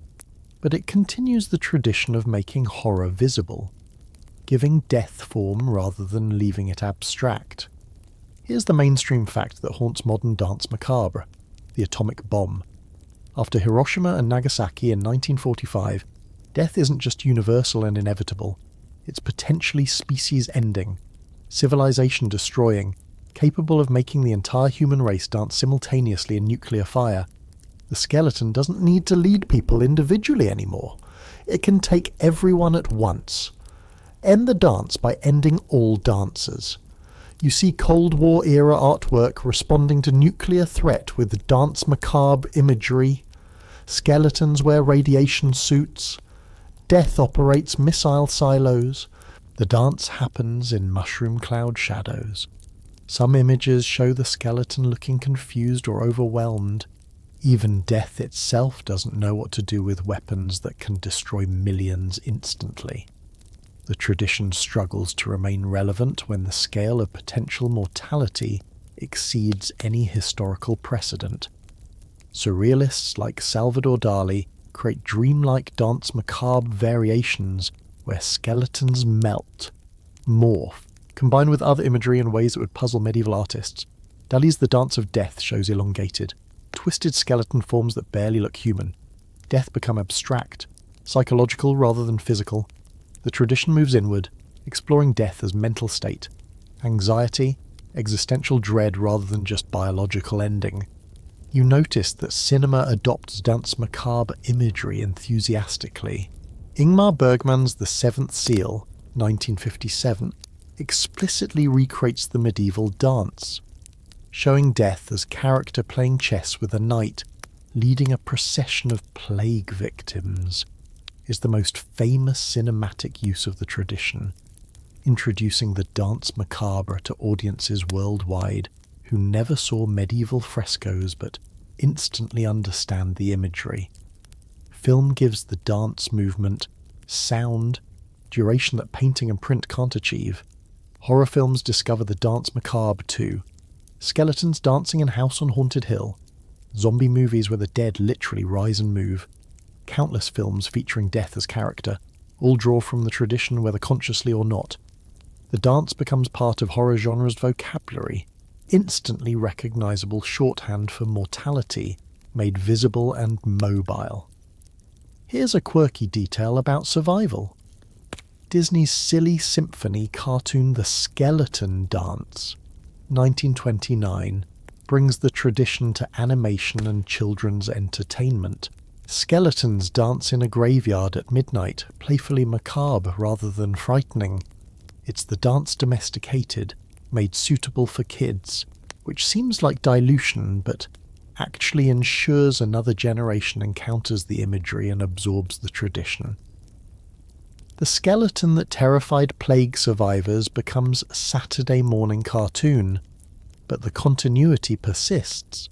but it continues the tradition of making horror visible, giving death form rather than leaving it abstract. Here's the mainstream fact that haunts modern Danse Macabre: the atomic bomb. After Hiroshima and Nagasaki in 1945, death isn't just universal and inevitable, it's potentially species-ending, civilization-destroying, capable of making the entire human race dance simultaneously in nuclear fire. The skeleton doesn't need to lead people individually anymore. It can take everyone at once. End the dance by ending all dancers. You see Cold War era artwork responding to nuclear threat with Danse Macabre imagery. Skeletons wear radiation suits. Death operates missile silos. The dance happens in mushroom cloud shadows. Some images show the skeleton looking confused or overwhelmed. Even death itself doesn't know what to do with weapons that can destroy millions instantly. The tradition struggles to remain relevant when the scale of potential mortality exceeds any historical precedent. Surrealists like Salvador Dali create dreamlike Danse Macabre variations where skeletons melt, morph, combine with other imagery in ways that would puzzle medieval artists. Dali's The Dance of Death shows elongated, twisted skeleton forms that barely look human. Death become abstract, psychological rather than physical. The tradition moves inward, exploring death as mental state, anxiety, existential dread rather than just biological ending. You notice that cinema adopts Danse Macabre imagery enthusiastically. Ingmar Bergman's The Seventh Seal, 1957, explicitly recreates the medieval dance, showing death as character playing chess with a knight, leading a procession of plague victims, is the most famous cinematic use of the tradition, introducing the Danse Macabre to audiences worldwide who never saw medieval frescoes but instantly understand the imagery. Film gives the dance movement sound, duration that painting and print can't achieve. Horror films discover the Danse Macabre too. Skeletons dancing in House on Haunted Hill. Zombie movies where the dead literally rise and move. Countless films featuring death as character, all draw from the tradition whether consciously or not. The dance becomes part of horror genre's vocabulary, instantly recognizable shorthand for mortality, made visible and mobile. Here's a quirky detail about survival. Disney's silly symphony cartoon The Skeleton Dance, 1929, brings the tradition to animation and children's entertainment. Skeletons dance in a graveyard at midnight, playfully macabre rather than frightening. It's the dance domesticated, made suitable for kids, which seems like dilution, but actually ensures another generation encounters the imagery and absorbs the tradition. The skeleton that terrified plague survivors becomes a Saturday morning cartoon, but the continuity persists.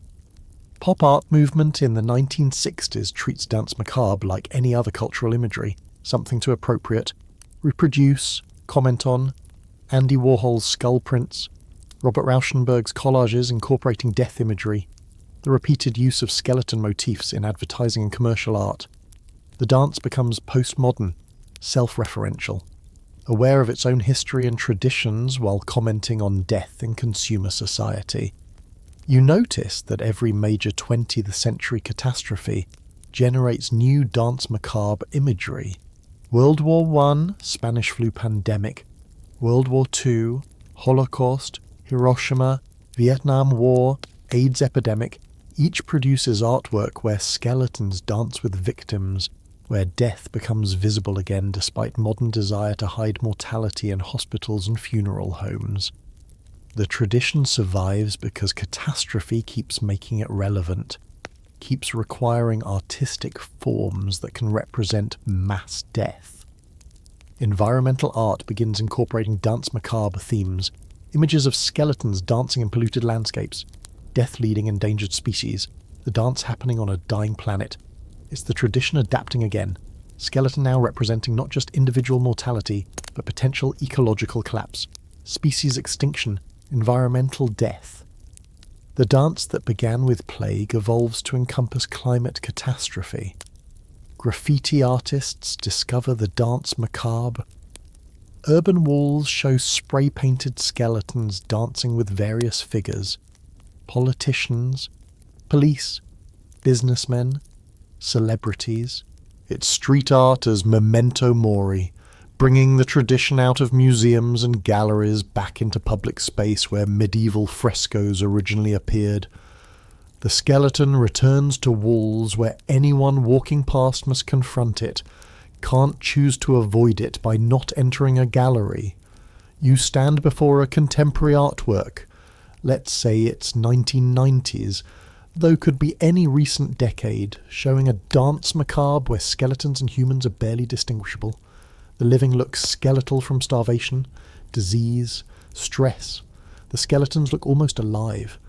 Pop art movement in the 1960s treats Danse Macabre like any other cultural imagery, something to appropriate, reproduce, comment on. Andy Warhol's skull prints, Robert Rauschenberg's collages incorporating death imagery, the repeated use of skeleton motifs in advertising and commercial art. The dance becomes postmodern, self-referential, aware of its own history and traditions while commenting on death in consumer society. You notice that every major 20th century catastrophe generates new Danse Macabre imagery. World War I, Spanish flu pandemic, World War II, Holocaust, Hiroshima, Vietnam War, AIDS epidemic, each produces artwork where skeletons dance with victims, where death becomes visible again despite modern desire to hide mortality in hospitals and funeral homes. The tradition survives because catastrophe keeps making it relevant, keeps requiring artistic forms that can represent mass death. Environmental art begins incorporating Danse Macabre themes, images of skeletons dancing in polluted landscapes, death leading endangered species, the dance happening on a dying planet. It's the tradition adapting again, skeleton now representing not just individual mortality, but potential ecological collapse, species extinction, environmental death. The dance that began with plague evolves to encompass climate catastrophe. Graffiti artists discover the Danse Macabre. Urban walls show spray-painted skeletons dancing with various figures. Politicians, police, businessmen, celebrities. It's street art as memento mori, bringing the tradition out of museums and galleries back into public space where medieval frescoes originally appeared. The skeleton returns to walls where anyone walking past must confront it, can't choose to avoid it by not entering a gallery. You stand before a contemporary artwork, let's say it's 1990s, though could be any recent decade, showing a Danse Macabre where skeletons and humans are barely distinguishable. The living look skeletal from starvation, disease, stress. The skeletons look almost alive,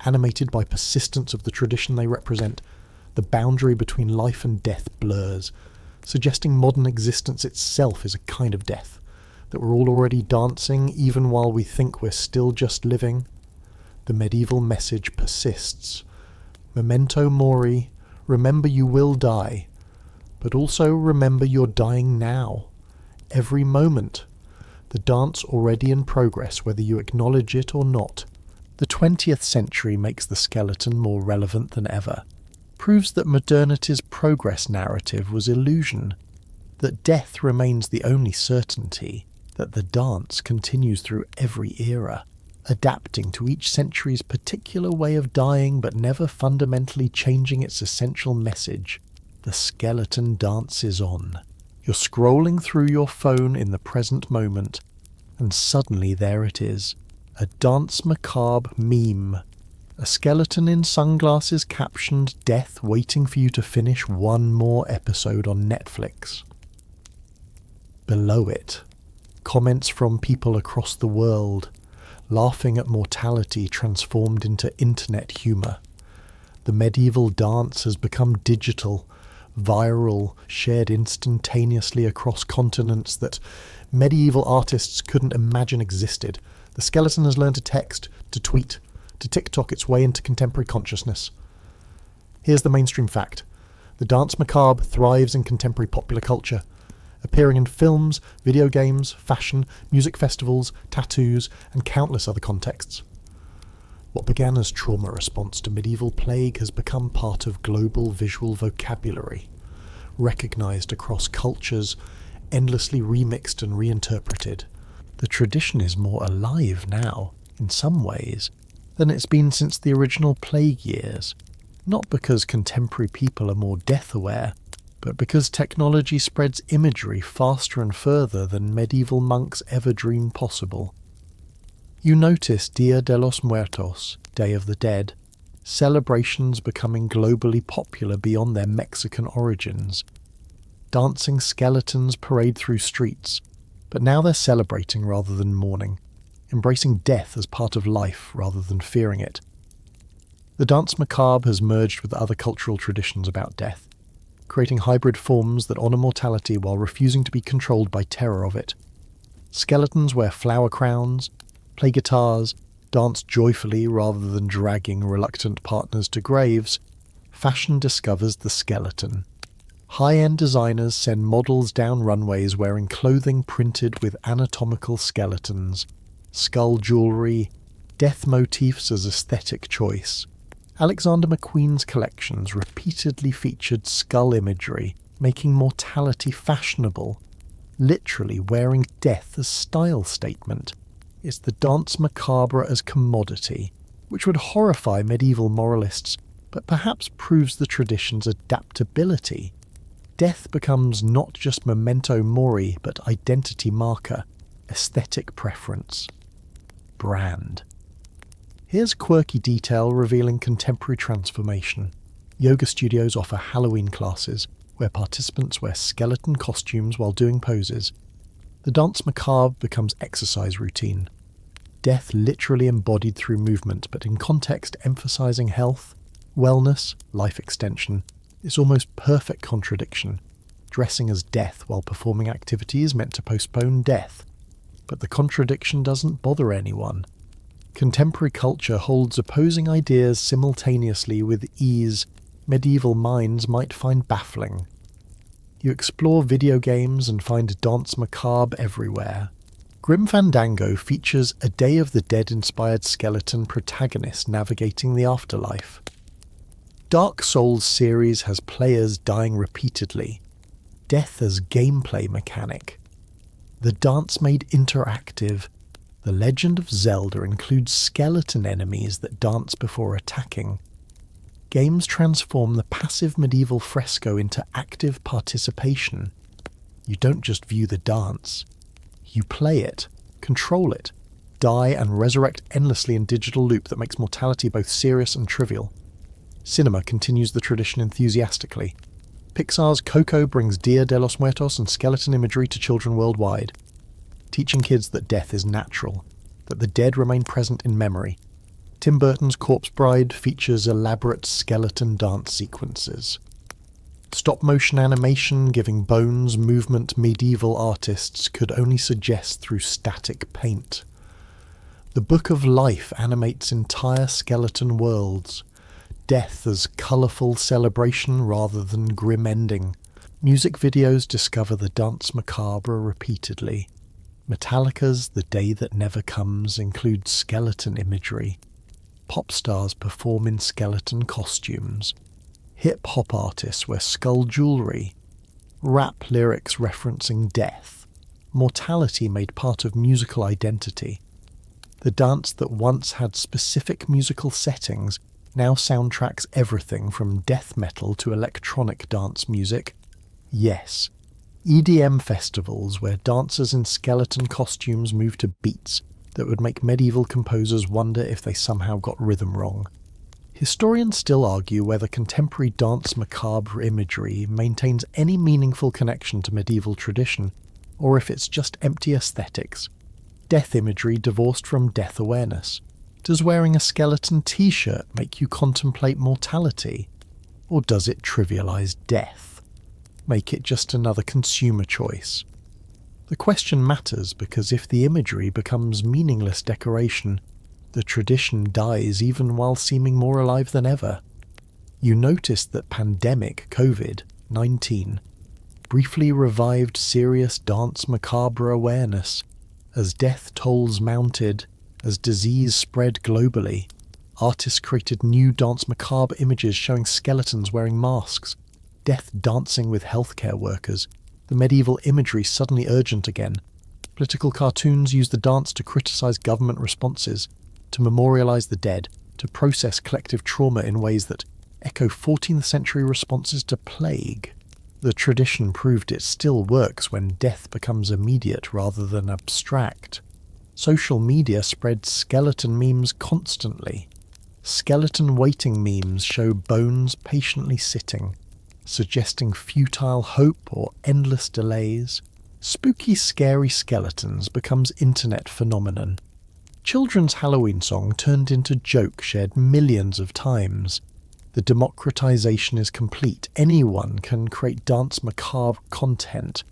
animated by persistence of the tradition they represent. The boundary between life and death blurs, suggesting modern existence itself is a kind of death, that we're all already dancing even while we think we're still just living. The medieval message persists. Memento mori, remember you will die, but also remember you're dying now. Every moment. The dance already in progress, whether you acknowledge it or not. The 20th century makes the skeleton more relevant than ever. Proves that modernity's progress narrative was illusion, that death remains the only certainty, that the dance continues through every era, adapting to each century's particular way of dying but never fundamentally changing its essential message. The skeleton dances on. You're scrolling through your phone in the present moment, and suddenly there it is, a Danse Macabre meme. A skeleton in sunglasses captioned "Death waiting for you to finish one more episode on Netflix." Below it, comments from people across the world, laughing at mortality transformed into internet humour. The medieval dance has become digital, viral, shared instantaneously across continents that medieval artists couldn't imagine existed. The skeleton has learned to text, to tweet, to TikTok its way into contemporary consciousness. Here's the mainstream fact. The Danse Macabre thrives in contemporary popular culture, appearing in films, video games, fashion, music festivals, tattoos, and countless other contexts. What began as trauma response to medieval plague has become part of global visual vocabulary, recognised across cultures, endlessly remixed and reinterpreted. The tradition is more alive now, in some ways, than it's been since the original plague years, not because contemporary people are more death-aware, but because technology spreads imagery faster and further than medieval monks ever dreamed possible. You notice Dia de los Muertos, Day of the Dead, celebrations becoming globally popular beyond their Mexican origins. Dancing skeletons parade through streets, but now they're celebrating rather than mourning, embracing death as part of life rather than fearing it. The Danse Macabre has merged with other cultural traditions about death, creating hybrid forms that honour mortality while refusing to be controlled by terror of it. Skeletons wear flower crowns, play guitars, dance joyfully rather than dragging reluctant partners to graves. Fashion discovers the skeleton. High-end designers send models down runways wearing clothing printed with anatomical skeletons, skull jewellery, death motifs as aesthetic choice. Alexander McQueen's collections repeatedly featured skull imagery, making mortality fashionable, literally wearing death as style statement. It's the Danse Macabre as commodity, which would horrify medieval moralists, but perhaps proves the tradition's adaptability. Death becomes not just memento mori, but identity marker, aesthetic preference, brand. Here's quirky detail revealing contemporary transformation. Yoga studios offer Halloween classes, where participants wear skeleton costumes while doing poses. The Danse Macabre becomes exercise routine. Death literally embodied through movement, but in context emphasizing health, wellness, life extension. It's almost perfect contradiction, dressing as death while performing activities meant to postpone death. But the contradiction doesn't bother anyone. Contemporary culture holds opposing ideas simultaneously with ease medieval minds might find baffling. You explore video games and find Danse Macabre everywhere. Grim Fandango features a Day of the Dead-inspired skeleton protagonist navigating the afterlife. Dark Souls series has players dying repeatedly, death as gameplay mechanic. The dance made interactive. The Legend of Zelda includes skeleton enemies that dance before attacking. Games transform the passive medieval fresco into active participation. You don't just view the dance. You play it, control it, die and resurrect endlessly in digital loop that makes mortality both serious and trivial. Cinema continues the tradition enthusiastically. Pixar's Coco brings Dia de los Muertos and skeleton imagery to children worldwide, teaching kids that death is natural, that the dead remain present in memory. Tim Burton's Corpse Bride features elaborate skeleton dance sequences. Stop-motion animation giving bones movement medieval artists could only suggest through static paint. The Book of Life animates entire skeleton worlds, death as colourful celebration rather than grim ending. Music videos discover the Danse Macabre repeatedly. Metallica's The Day That Never Comes includes skeleton imagery. Pop stars perform in skeleton costumes. Hip-hop artists wear skull jewellery. Rap lyrics referencing death. Mortality made part of musical identity. The dance that once had specific musical settings now soundtracks everything from death metal to electronic dance music. Yes, EDM festivals where dancers in skeleton costumes move to beats that would make medieval composers wonder if they somehow got rhythm wrong. Historians still argue whether contemporary Danse Macabre imagery maintains any meaningful connection to medieval tradition, or if it's just empty aesthetics. Death imagery divorced from death awareness. Does wearing a skeleton t-shirt make you contemplate mortality? Or does it trivialize death? Make it just another consumer choice? The question matters because if the imagery becomes meaningless decoration, the tradition dies even while seeming more alive than ever. You noticed that pandemic COVID-19 briefly revived serious Danse Macabre awareness. As death tolls mounted, as disease spread globally, artists created new Danse Macabre images showing skeletons wearing masks, death dancing with healthcare workers, the medieval imagery suddenly urgent again. Political cartoons use the dance to criticize government responses, to memorialize the dead, to process collective trauma in ways that echo 14th century responses to plague. The tradition proved it still works when death becomes immediate rather than abstract. Social media spread skeleton memes constantly. Skeleton waiting memes show bones patiently sitting, suggesting futile hope or endless delays. Spooky, scary skeletons becomes internet phenomenon. Children's Halloween song turned into joke shared millions of times. The democratization is complete. Anyone can create Danse Macabre content,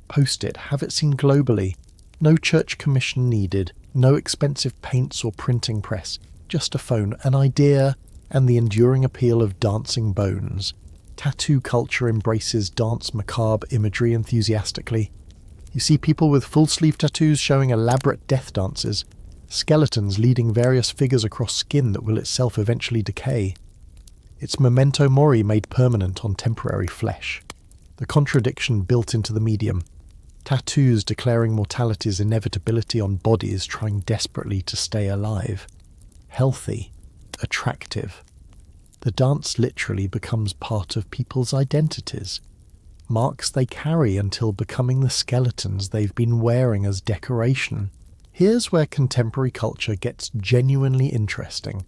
post it, have it seen globally. No church commission needed, no expensive paints or printing press, just a phone, an idea, and the enduring appeal of dancing bones. Tattoo culture embraces Danse Macabre imagery enthusiastically. You see people with full-sleeve tattoos showing elaborate death dances, skeletons leading various figures across skin that will itself eventually decay. It's memento mori made permanent on temporary flesh. The contradiction built into the medium. Tattoos declaring mortality's inevitability on bodies trying desperately to stay alive. Healthy. Attractive. The dance literally becomes part of people's identities. Marks they carry until becoming the skeletons they've been wearing as decoration. Here's where contemporary culture gets genuinely interesting.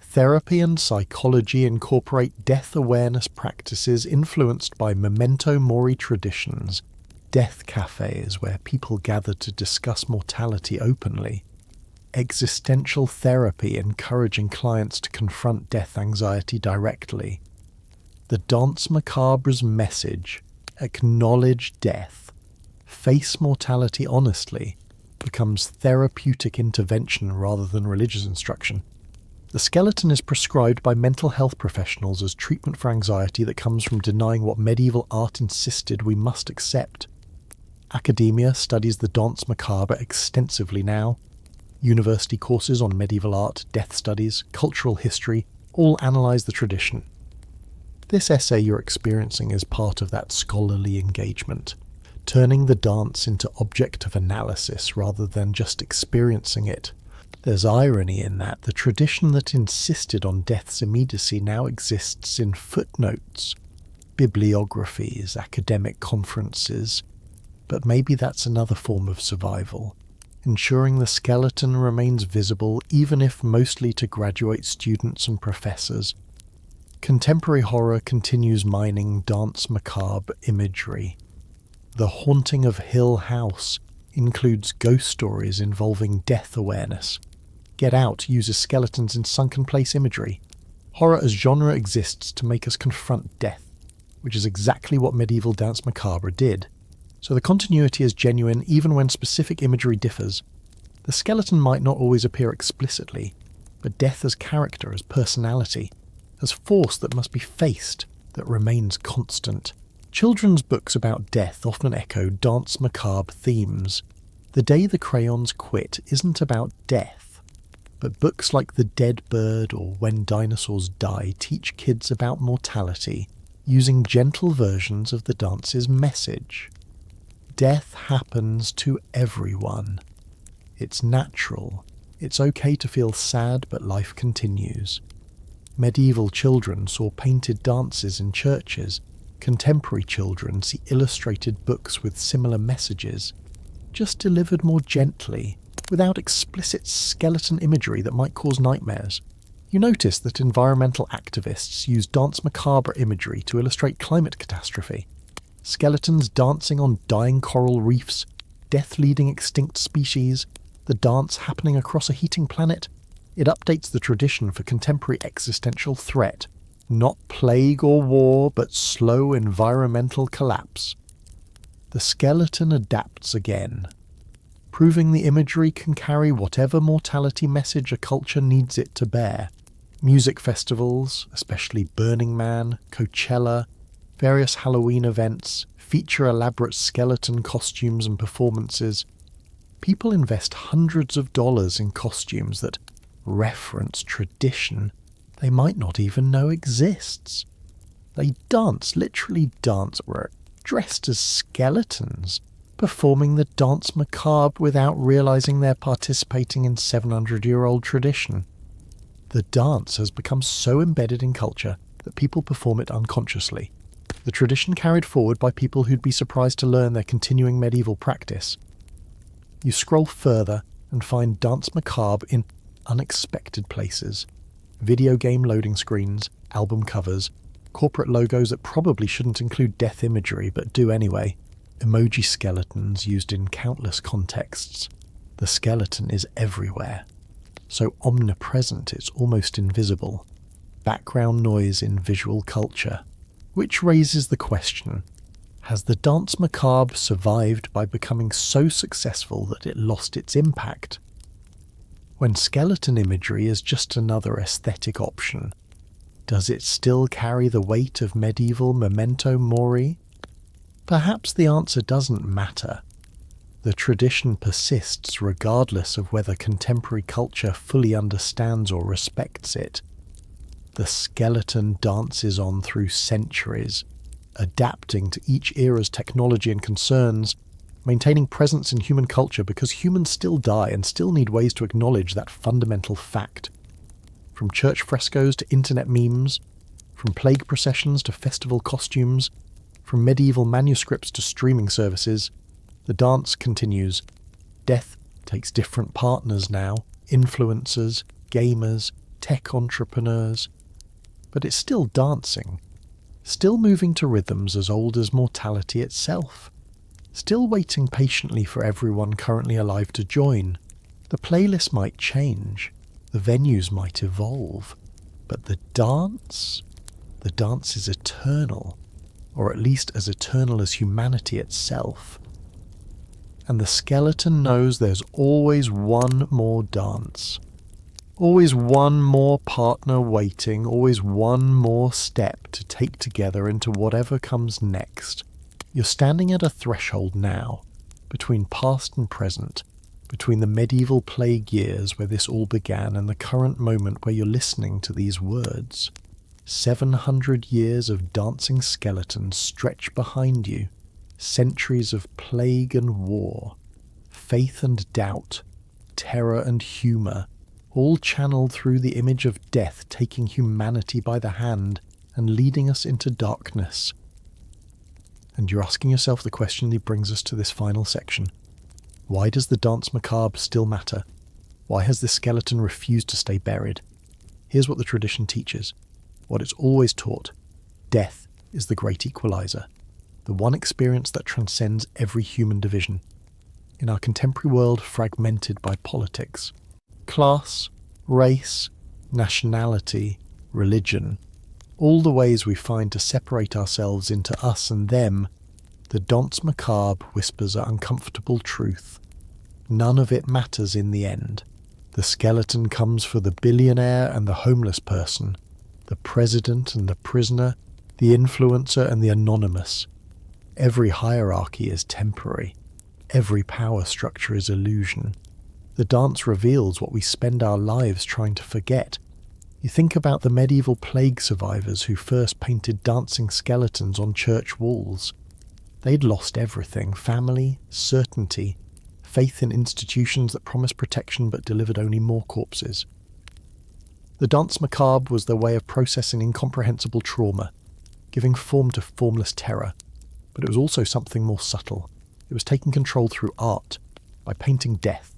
Therapy and psychology incorporate death awareness practices influenced by memento mori traditions, death cafes where people gather to discuss mortality openly, existential therapy encouraging clients to confront death anxiety directly. The Danse Macabre's message, acknowledge death, face mortality honestly, becomes therapeutic intervention rather than religious instruction. The skeleton is prescribed by mental health professionals as treatment for anxiety that comes from denying what medieval art insisted we must accept. Academia studies the Danse Macabre extensively now. University courses on medieval art, death studies, cultural history, all analyse the tradition. This essay you're experiencing is part of that scholarly engagement, turning the dance into object of analysis rather than just experiencing it. There's irony in that the tradition that insisted on death's immediacy now exists in footnotes, bibliographies, academic conferences, but maybe that's another form of survival, ensuring the skeleton remains visible even if mostly to graduate students and professors. contemporary horror continues mining Danse Macabre imagery. The Haunting of Hill House includes ghost stories involving death awareness. Get Out uses skeletons in sunken place imagery. Horror as genre exists to make us confront death, which is exactly what medieval Danse Macabre did. So the continuity is genuine even when specific imagery differs. The skeleton might not always appear explicitly, but death as character, as personality, as force that must be faced, that remains constant. Children's books about death often echo Danse Macabre themes. The Day the Crayons Quit isn't about death, but books like The Dead Bird or When Dinosaurs Die teach kids about mortality, using gentle versions of the dance's message. Death happens to everyone. It's natural. It's okay to feel sad, but life continues. Medieval children saw painted dances in churches. Contemporary children see illustrated books with similar messages, just delivered more gently, without explicit skeleton imagery that might cause nightmares. You notice that environmental activists use Danse Macabre imagery to illustrate climate catastrophe. Skeletons dancing on dying coral reefs, death leading extinct species, the dance happening across a heating planet. It updates the tradition for contemporary existential threat. Not plague or war, but slow environmental collapse. The skeleton adapts again, proving the imagery can carry whatever mortality message a culture needs it to bear. Music festivals, especially Burning Man, Coachella, various Halloween events, feature elaborate skeleton costumes and performances. People invest hundreds of dollars in costumes that reference tradition they might not even know exists. They dance, literally dance, dressed as skeletons, performing the Danse Macabre without realizing they're participating in 700-year-old tradition. The dance has become so embedded in culture that people perform it unconsciously. The tradition carried forward by people who'd be surprised to learn their continuing medieval practice. You scroll further and find Danse Macabre in unexpected places. Video game loading screens, album covers, corporate logos that probably shouldn't include death imagery but do anyway, emoji skeletons used in countless contexts. The skeleton is everywhere, so omnipresent it's almost invisible. Background noise in visual culture, which raises the question, has the Danse Macabre survived by becoming so successful that it lost its impact? When skeleton imagery is just another aesthetic option, does it still carry the weight of medieval memento mori? Perhaps the answer doesn't matter. The tradition persists regardless of whether contemporary culture fully understands or respects it. The skeleton dances on through centuries, adapting to each era's technology and concerns, maintaining presence in human culture because humans still die and still need ways to acknowledge that fundamental fact. From church frescoes to internet memes, from plague processions to festival costumes, from medieval manuscripts to streaming services, the dance continues. Death takes different partners now, influencers, gamers, tech entrepreneurs. But it's still dancing, still moving to rhythms as old as mortality itself. Still waiting patiently for everyone currently alive to join. The playlist might change, the venues might evolve, but the dance is eternal, or at least as eternal as humanity itself. And the skeleton knows there's always one more dance, always one more partner waiting, always one more step to take together into whatever comes next. You're standing at a threshold now, between past and present, between the medieval plague years where this all began and the current moment where you're listening to these words. 700 years of dancing skeletons stretch behind you, centuries of plague and war, faith and doubt, terror and humour, all channeled through the image of death taking humanity by the hand and leading us into darkness. And you're asking yourself the question that brings us to this final section. Why does the Danse Macabre still matter? Why has this skeleton refused to stay buried? Here's what the tradition teaches. what it's always taught. Death is the great equalizer, the one experience that transcends every human division. In our contemporary world fragmented by politics, class, race, nationality, religion, all the ways we find to separate ourselves into us and them, the Danse Macabre whispers an uncomfortable truth. None of it matters in the end. The skeleton comes for the billionaire and the homeless person, the president and the prisoner, the influencer and the anonymous. Every hierarchy is temporary. Every power structure is illusion. The dance reveals what we spend our lives trying to forget. You think about the medieval plague survivors who first painted dancing skeletons on church walls. They'd lost everything: family, certainty, faith in institutions that promised protection but delivered only more corpses. The Danse Macabre was their way of processing incomprehensible trauma, giving form to formless terror. But it was also something more subtle. It was taking control through art, by painting death,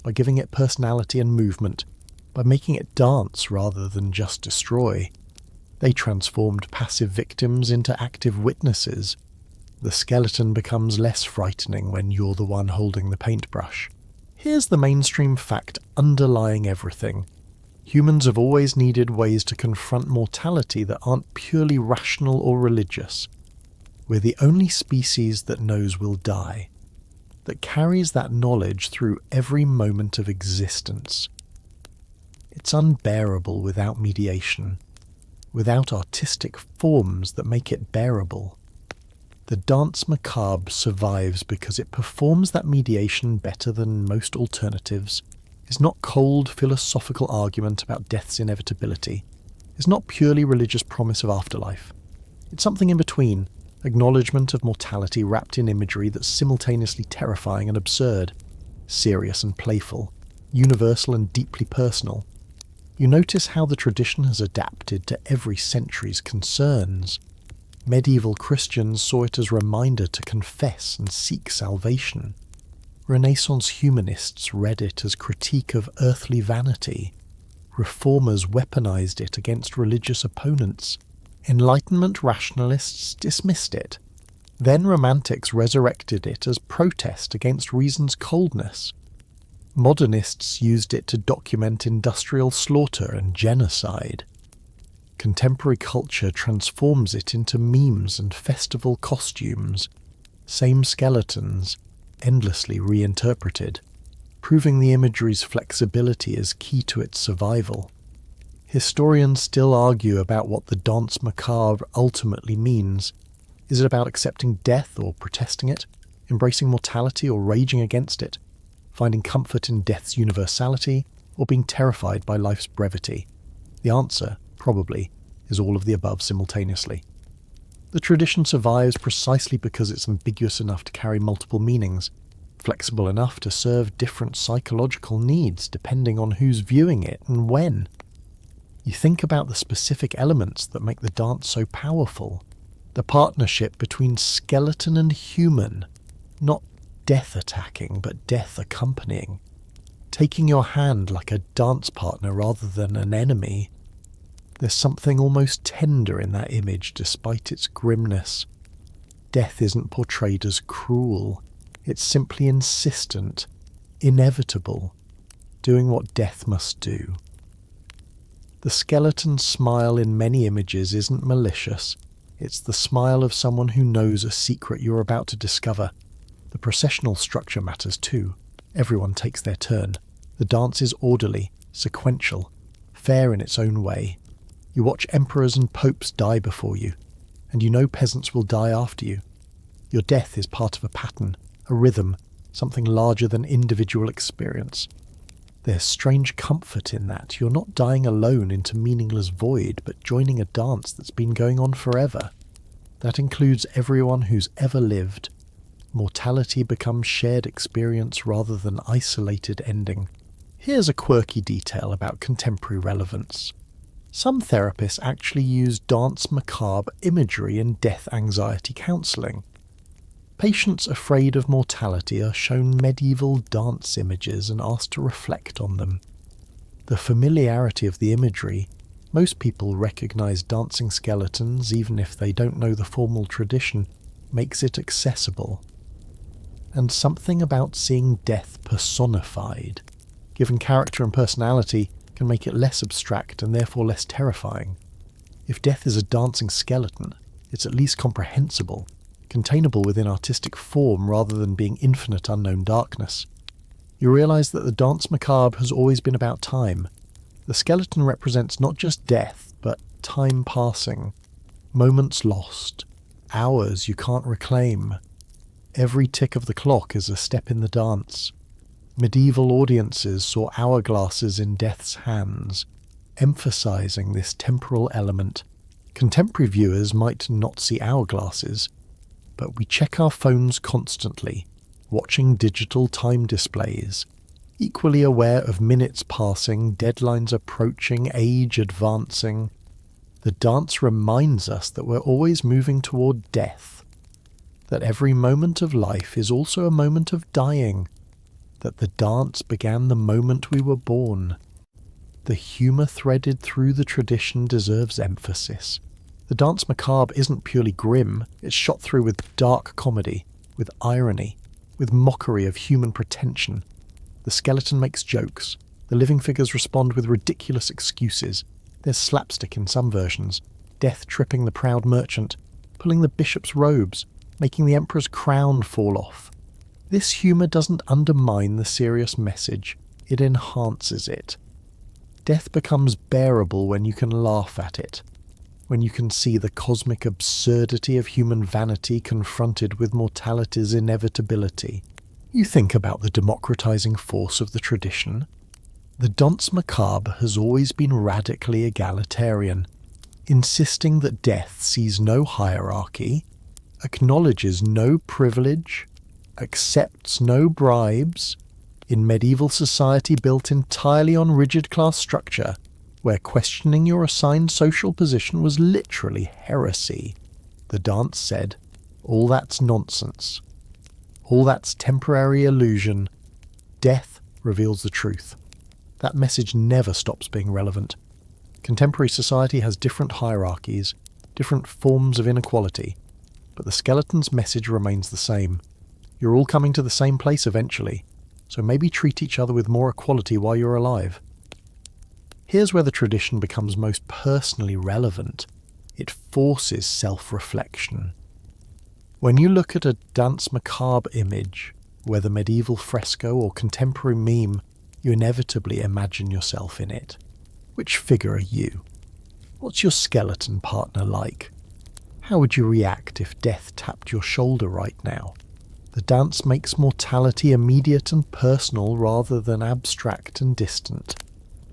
by giving it personality and movement, by making it dance rather than just destroy. They transformed passive victims into active witnesses. The skeleton becomes less frightening when you're the one holding the paintbrush. Here's the mainstream fact underlying everything. Humans have always needed ways to confront mortality that aren't purely rational or religious. We're the only species that knows we'll die, that carries that knowledge through every moment of existence. It's unbearable without mediation, without artistic forms that make it bearable. The Danse Macabre survives because it performs that mediation better than most alternatives. It's not cold philosophical argument about death's inevitability. It's not purely religious promise of afterlife. It's something in between, acknowledgement of mortality wrapped in imagery that's simultaneously terrifying and absurd, serious and playful, universal and deeply personal. You notice how the tradition has adapted to every century's concerns. Medieval Christians saw it as a reminder to confess and seek salvation. Renaissance humanists read it as critique of earthly vanity. Reformers weaponized it against religious opponents. Enlightenment rationalists dismissed it. Then Romantics resurrected it as protest against reason's coldness. Modernists used it to document industrial slaughter and genocide. Contemporary culture transforms it into memes and festival costumes. Same skeletons, endlessly reinterpreted, proving the imagery's flexibility is key to its survival. Historians still argue about what the Danse Macabre ultimately means. Is it about accepting death or protesting it, embracing mortality or raging against it, finding comfort in death's universality or being terrified by life's brevity? The answer, probably, is all of the above simultaneously. The tradition survives precisely because it's ambiguous enough to carry multiple meanings, flexible enough to serve different psychological needs depending on who's viewing it and when. You think about the specific elements that make the dance so powerful. The partnership between skeleton and human, not death attacking, but death accompanying. Taking your hand like a dance partner rather than an enemy. There's something almost tender in that image despite its grimness. Death isn't portrayed as cruel. It's simply insistent, inevitable, doing what death must do. The skeleton's smile in many images isn't malicious. It's the smile of someone who knows a secret you're about to discover. The processional structure matters too. Everyone takes their turn. The dance is orderly, sequential, fair in its own way. You watch emperors and popes die before you, and you know peasants will die after you. Your death is part of a pattern, a rhythm, something larger than individual experience. There's strange comfort in that. You're not dying alone into meaningless void, but joining a dance that's been going on forever. That includes everyone who's ever lived. Mortality becomes shared experience rather than isolated ending. Here's a quirky detail about contemporary relevance. Some therapists actually use Danse Macabre imagery in death anxiety counselling. Patients afraid of mortality are shown medieval dance images and asked to reflect on them. The familiarity of the imagery, Most people recognize dancing skeletons even if they don't know the formal tradition, makes it accessible. And something about seeing death personified, given character and personality, can make it less abstract and therefore less terrifying. If death is a dancing skeleton, it's at least comprehensible, containable within artistic form rather than being infinite unknown darkness. You realise that the Danse Macabre has always been about time. The skeleton represents not just death, but time passing, moments lost, hours you can't reclaim. Every tick of the clock is a step in the dance. Medieval audiences saw hourglasses in death's hands, emphasising this temporal element. Contemporary viewers might not see hourglasses, but we check our phones constantly, watching digital time displays, equally aware of minutes passing, deadlines approaching, age advancing. The dance reminds us that we're always moving toward death, that every moment of life is also a moment of dying, that the dance began the moment we were born. The humour threaded through the tradition deserves emphasis. The Danse Macabre isn't purely grim, it's shot through with dark comedy, with irony, with mockery of human pretension. The skeleton makes jokes, the living figures respond with ridiculous excuses. There's slapstick in some versions, death tripping the proud merchant, pulling the bishop's robes, making the emperor's crown fall off. This humour doesn't undermine the serious message, it enhances it. Death becomes bearable when you can laugh at it, when you can see the cosmic absurdity of human vanity confronted with mortality's inevitability. You think about the democratizing force of the tradition. The Danse Macabre has always been radically egalitarian, insisting that death sees no hierarchy, acknowledges no privilege, accepts no bribes. In medieval society built entirely on rigid class structure, where questioning your assigned social position was literally heresy, the dance said, all that's nonsense. All that's temporary illusion. Death reveals the truth. That message never stops being relevant. Contemporary society has different hierarchies, different forms of inequality, but the skeleton's message remains the same. You're all coming to the same place eventually, so maybe treat each other with more equality while you're alive. Here's where the tradition becomes most personally relevant. It forces self-reflection. When you look at a Danse Macabre image, whether medieval fresco or contemporary meme, you inevitably imagine yourself in it. Which figure are you? What's your skeleton partner like? How would you react if death tapped your shoulder right now? The dance makes mortality immediate and personal rather than abstract and distant.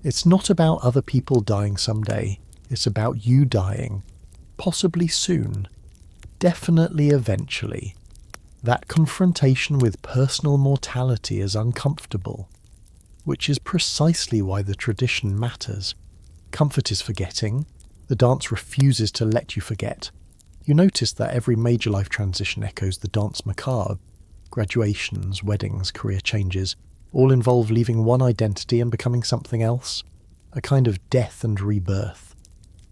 It's not about other people dying someday, it's about you dying, possibly soon, definitely eventually. That confrontation with personal mortality is uncomfortable, which is precisely why the tradition matters. Comfort is forgetting. The dance refuses to let you forget. You notice that every major life transition echoes the Danse Macabre. Graduations, weddings, career changes, all involve leaving one identity and becoming something else, a kind of death and rebirth.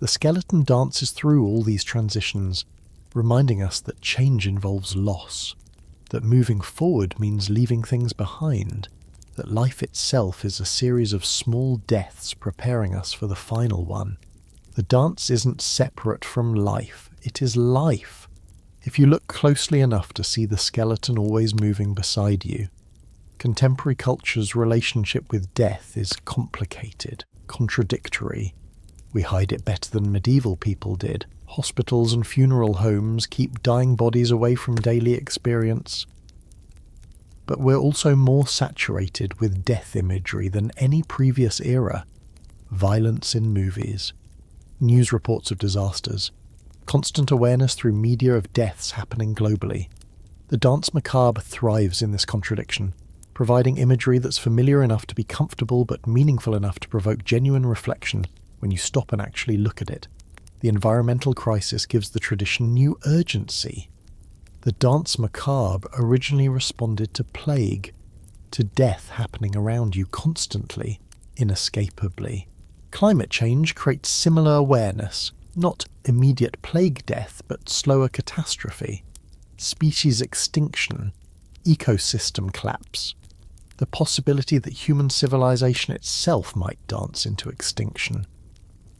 The skeleton dances through all these transitions, reminding us that change involves loss, that moving forward means leaving things behind, that life itself is a series of small deaths preparing us for the final one. The dance isn't separate from life, it is life. If you look closely enough to see the skeleton always moving beside you. Contemporary culture's relationship with death is complicated, contradictory. We hide it better than medieval people did. Hospitals and funeral homes keep dying bodies away from daily experience. But we're also more saturated with death imagery than any previous era. Violence in movies, news reports of disasters, constant awareness through media of deaths happening globally. The Danse Macabre thrives in this contradiction, providing imagery that's familiar enough to be comfortable but meaningful enough to provoke genuine reflection when you stop and actually look at it. The environmental crisis gives the tradition new urgency. The Danse Macabre originally responded to plague, to death happening around you constantly, inescapably. Climate change creates similar awareness, not immediate plague death, but slower catastrophe, species extinction, ecosystem collapse, the possibility that human civilization itself might dance into extinction.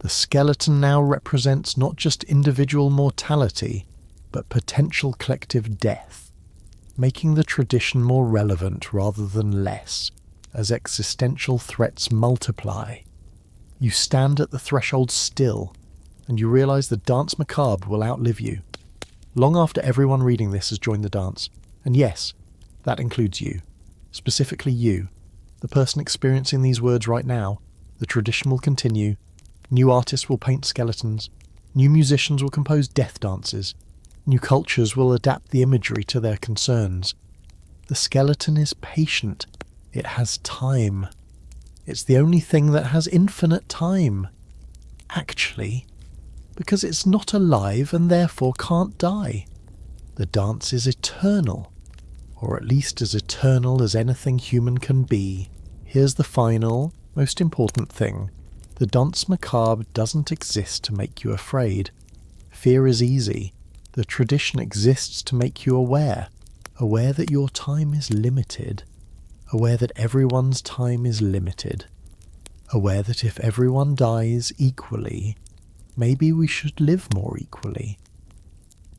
The skeleton now represents not just individual mortality, but potential collective death, making the tradition more relevant rather than less, as existential threats multiply. You stand at the threshold still, and you realise the Danse Macabre will outlive you, long after everyone reading this has joined the dance. And yes, that includes you. Specifically you, the person experiencing these words right now. The tradition will continue, new artists will paint skeletons, new musicians will compose death dances, new cultures will adapt the imagery to their concerns. The skeleton is patient. It has time. It's the only thing that has infinite time. Actually, because it's not alive and therefore can't die. The dance is eternal, or at least as eternal as anything human can be. Here's the final, most important thing. The Danse Macabre doesn't exist to make you afraid. Fear is easy. The tradition exists to make you aware that your time is limited, aware that everyone's time is limited, aware that if everyone dies equally, maybe we should live more equally,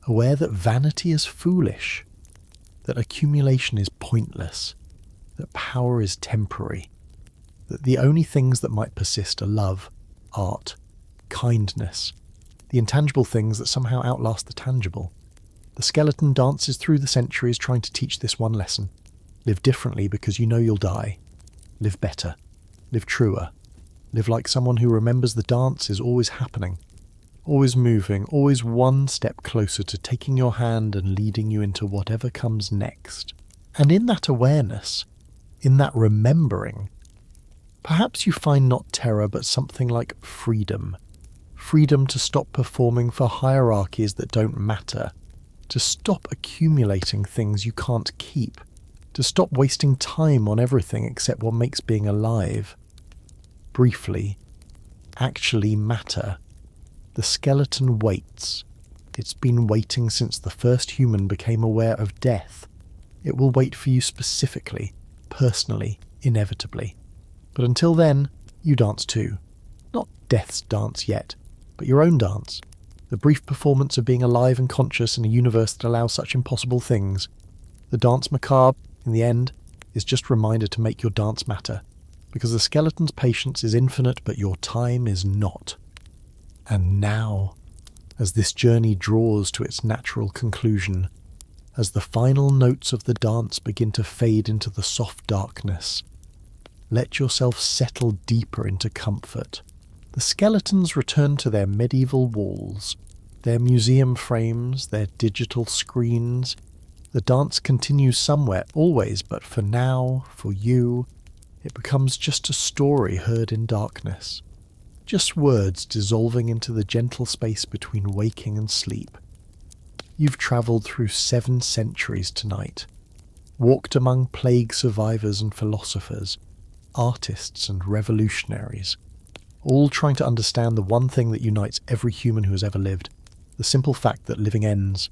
aware that vanity is foolish, that accumulation is pointless, that power is temporary, that the only things that might persist are love, art, kindness, the intangible things that somehow outlast the tangible. The skeleton dances through the centuries trying to teach this one lesson. Live differently because you know you'll die. Live better. Live truer. Live like someone who remembers the dance is always happening, always moving, always one step closer to taking your hand and leading you into whatever comes next. And in that awareness, in that remembering, perhaps you find not terror but something like freedom. Freedom to stop performing for hierarchies that don't matter, to stop accumulating things you can't keep, to stop wasting time on everything except what makes being alive. Briefly, actually matter. The skeleton waits. It's been waiting since the first human became aware of death. It will wait for you specifically, personally, inevitably. But until then, you dance too. Not death's dance yet, but your own dance. The brief performance of being alive and conscious in a universe that allows such impossible things. The Danse Macabre, in the end, is just a reminder to make your dance matter. Because the skeleton's patience is infinite, but your time is not. And now, as this journey draws to its natural conclusion, as the final notes of the dance begin to fade into the soft darkness, let yourself settle deeper into comfort. The skeletons return to their medieval walls, their museum frames, their digital screens. The dance continues somewhere, always, but for now, for you, it becomes just a story heard in darkness. Just words dissolving into the gentle space between waking and sleep. You've travelled through 7 centuries tonight, walked among plague survivors and philosophers, artists and revolutionaries, all trying to understand the one thing that unites every human who has ever lived, the simple fact that living ends.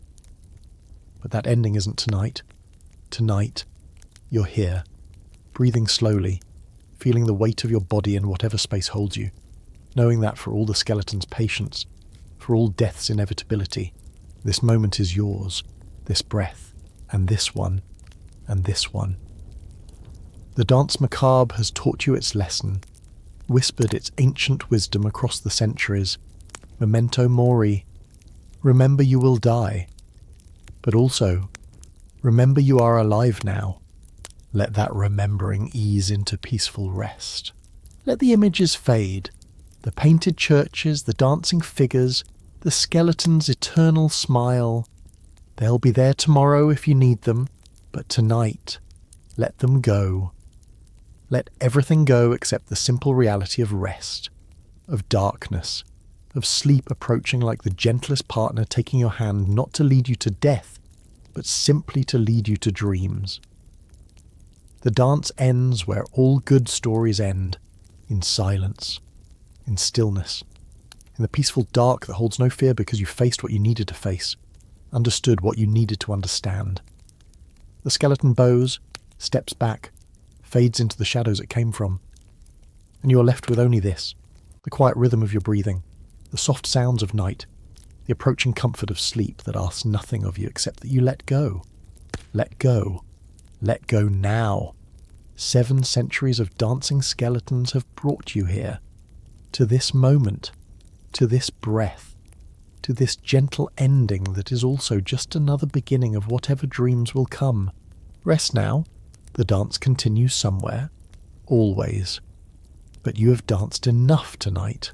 But that ending isn't tonight. Tonight, you're here, breathing slowly, feeling the weight of your body in whatever space holds you, knowing that for all the skeleton's patience, for all death's inevitability, this moment is yours, this breath, and this one, and this one. The Danse Macabre has taught you its lesson, whispered its ancient wisdom across the centuries. Memento mori. Remember you will die. But also, remember you are alive now. Let that remembering ease into peaceful rest. Let the images fade. The painted churches, the dancing figures, the skeleton's eternal smile. They'll be there tomorrow if you need them, but tonight, let them go. Let everything go except the simple reality of rest, of darkness, of sleep approaching like the gentlest partner taking your hand not to lead you to death, but simply to lead you to dreams. The dance ends where all good stories end, in silence, in stillness, in the peaceful dark that holds no fear because you faced what you needed to face, understood what you needed to understand. The skeleton bows, steps back, fades into the shadows it came from, and you are left with only this, the quiet rhythm of your breathing, the soft sounds of night, the approaching comfort of sleep that asks nothing of you except that you let go. Let go. Let go now. 7 centuries of dancing skeletons have brought you here, to this moment, to this breath, to this gentle ending that is also just another beginning of whatever dreams will come. Rest now. The dance continues somewhere, always. But you have danced enough tonight.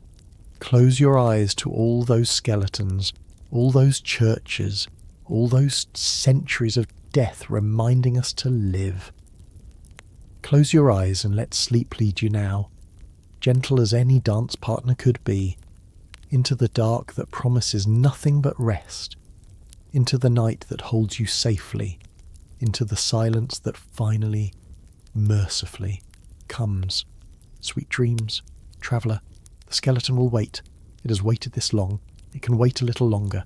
Close your eyes to all those skeletons, all those churches, all those centuries of death reminding us to live. Close your eyes and let sleep lead you now, gentle as any dance partner could be, into the dark that promises nothing but rest, into the night that holds you safely, into the silence that finally, mercifully, comes. Sweet dreams, traveller. The skeleton will wait. It has waited this long. It can wait a little longer.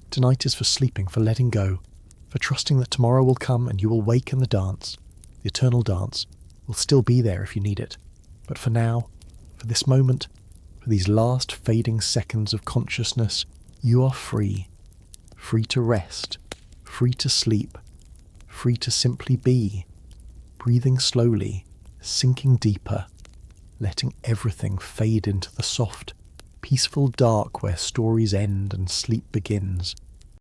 Tonight is for sleeping, for letting go, for trusting that tomorrow will come and you will wake in the dance. The eternal dance will still be there if you need it. But for now, for this moment, for these last fading seconds of consciousness, you are free. Free to rest, free to sleep, free to simply be, breathing slowly, sinking deeper, letting everything fade into the soft, peaceful dark where stories end and sleep begins.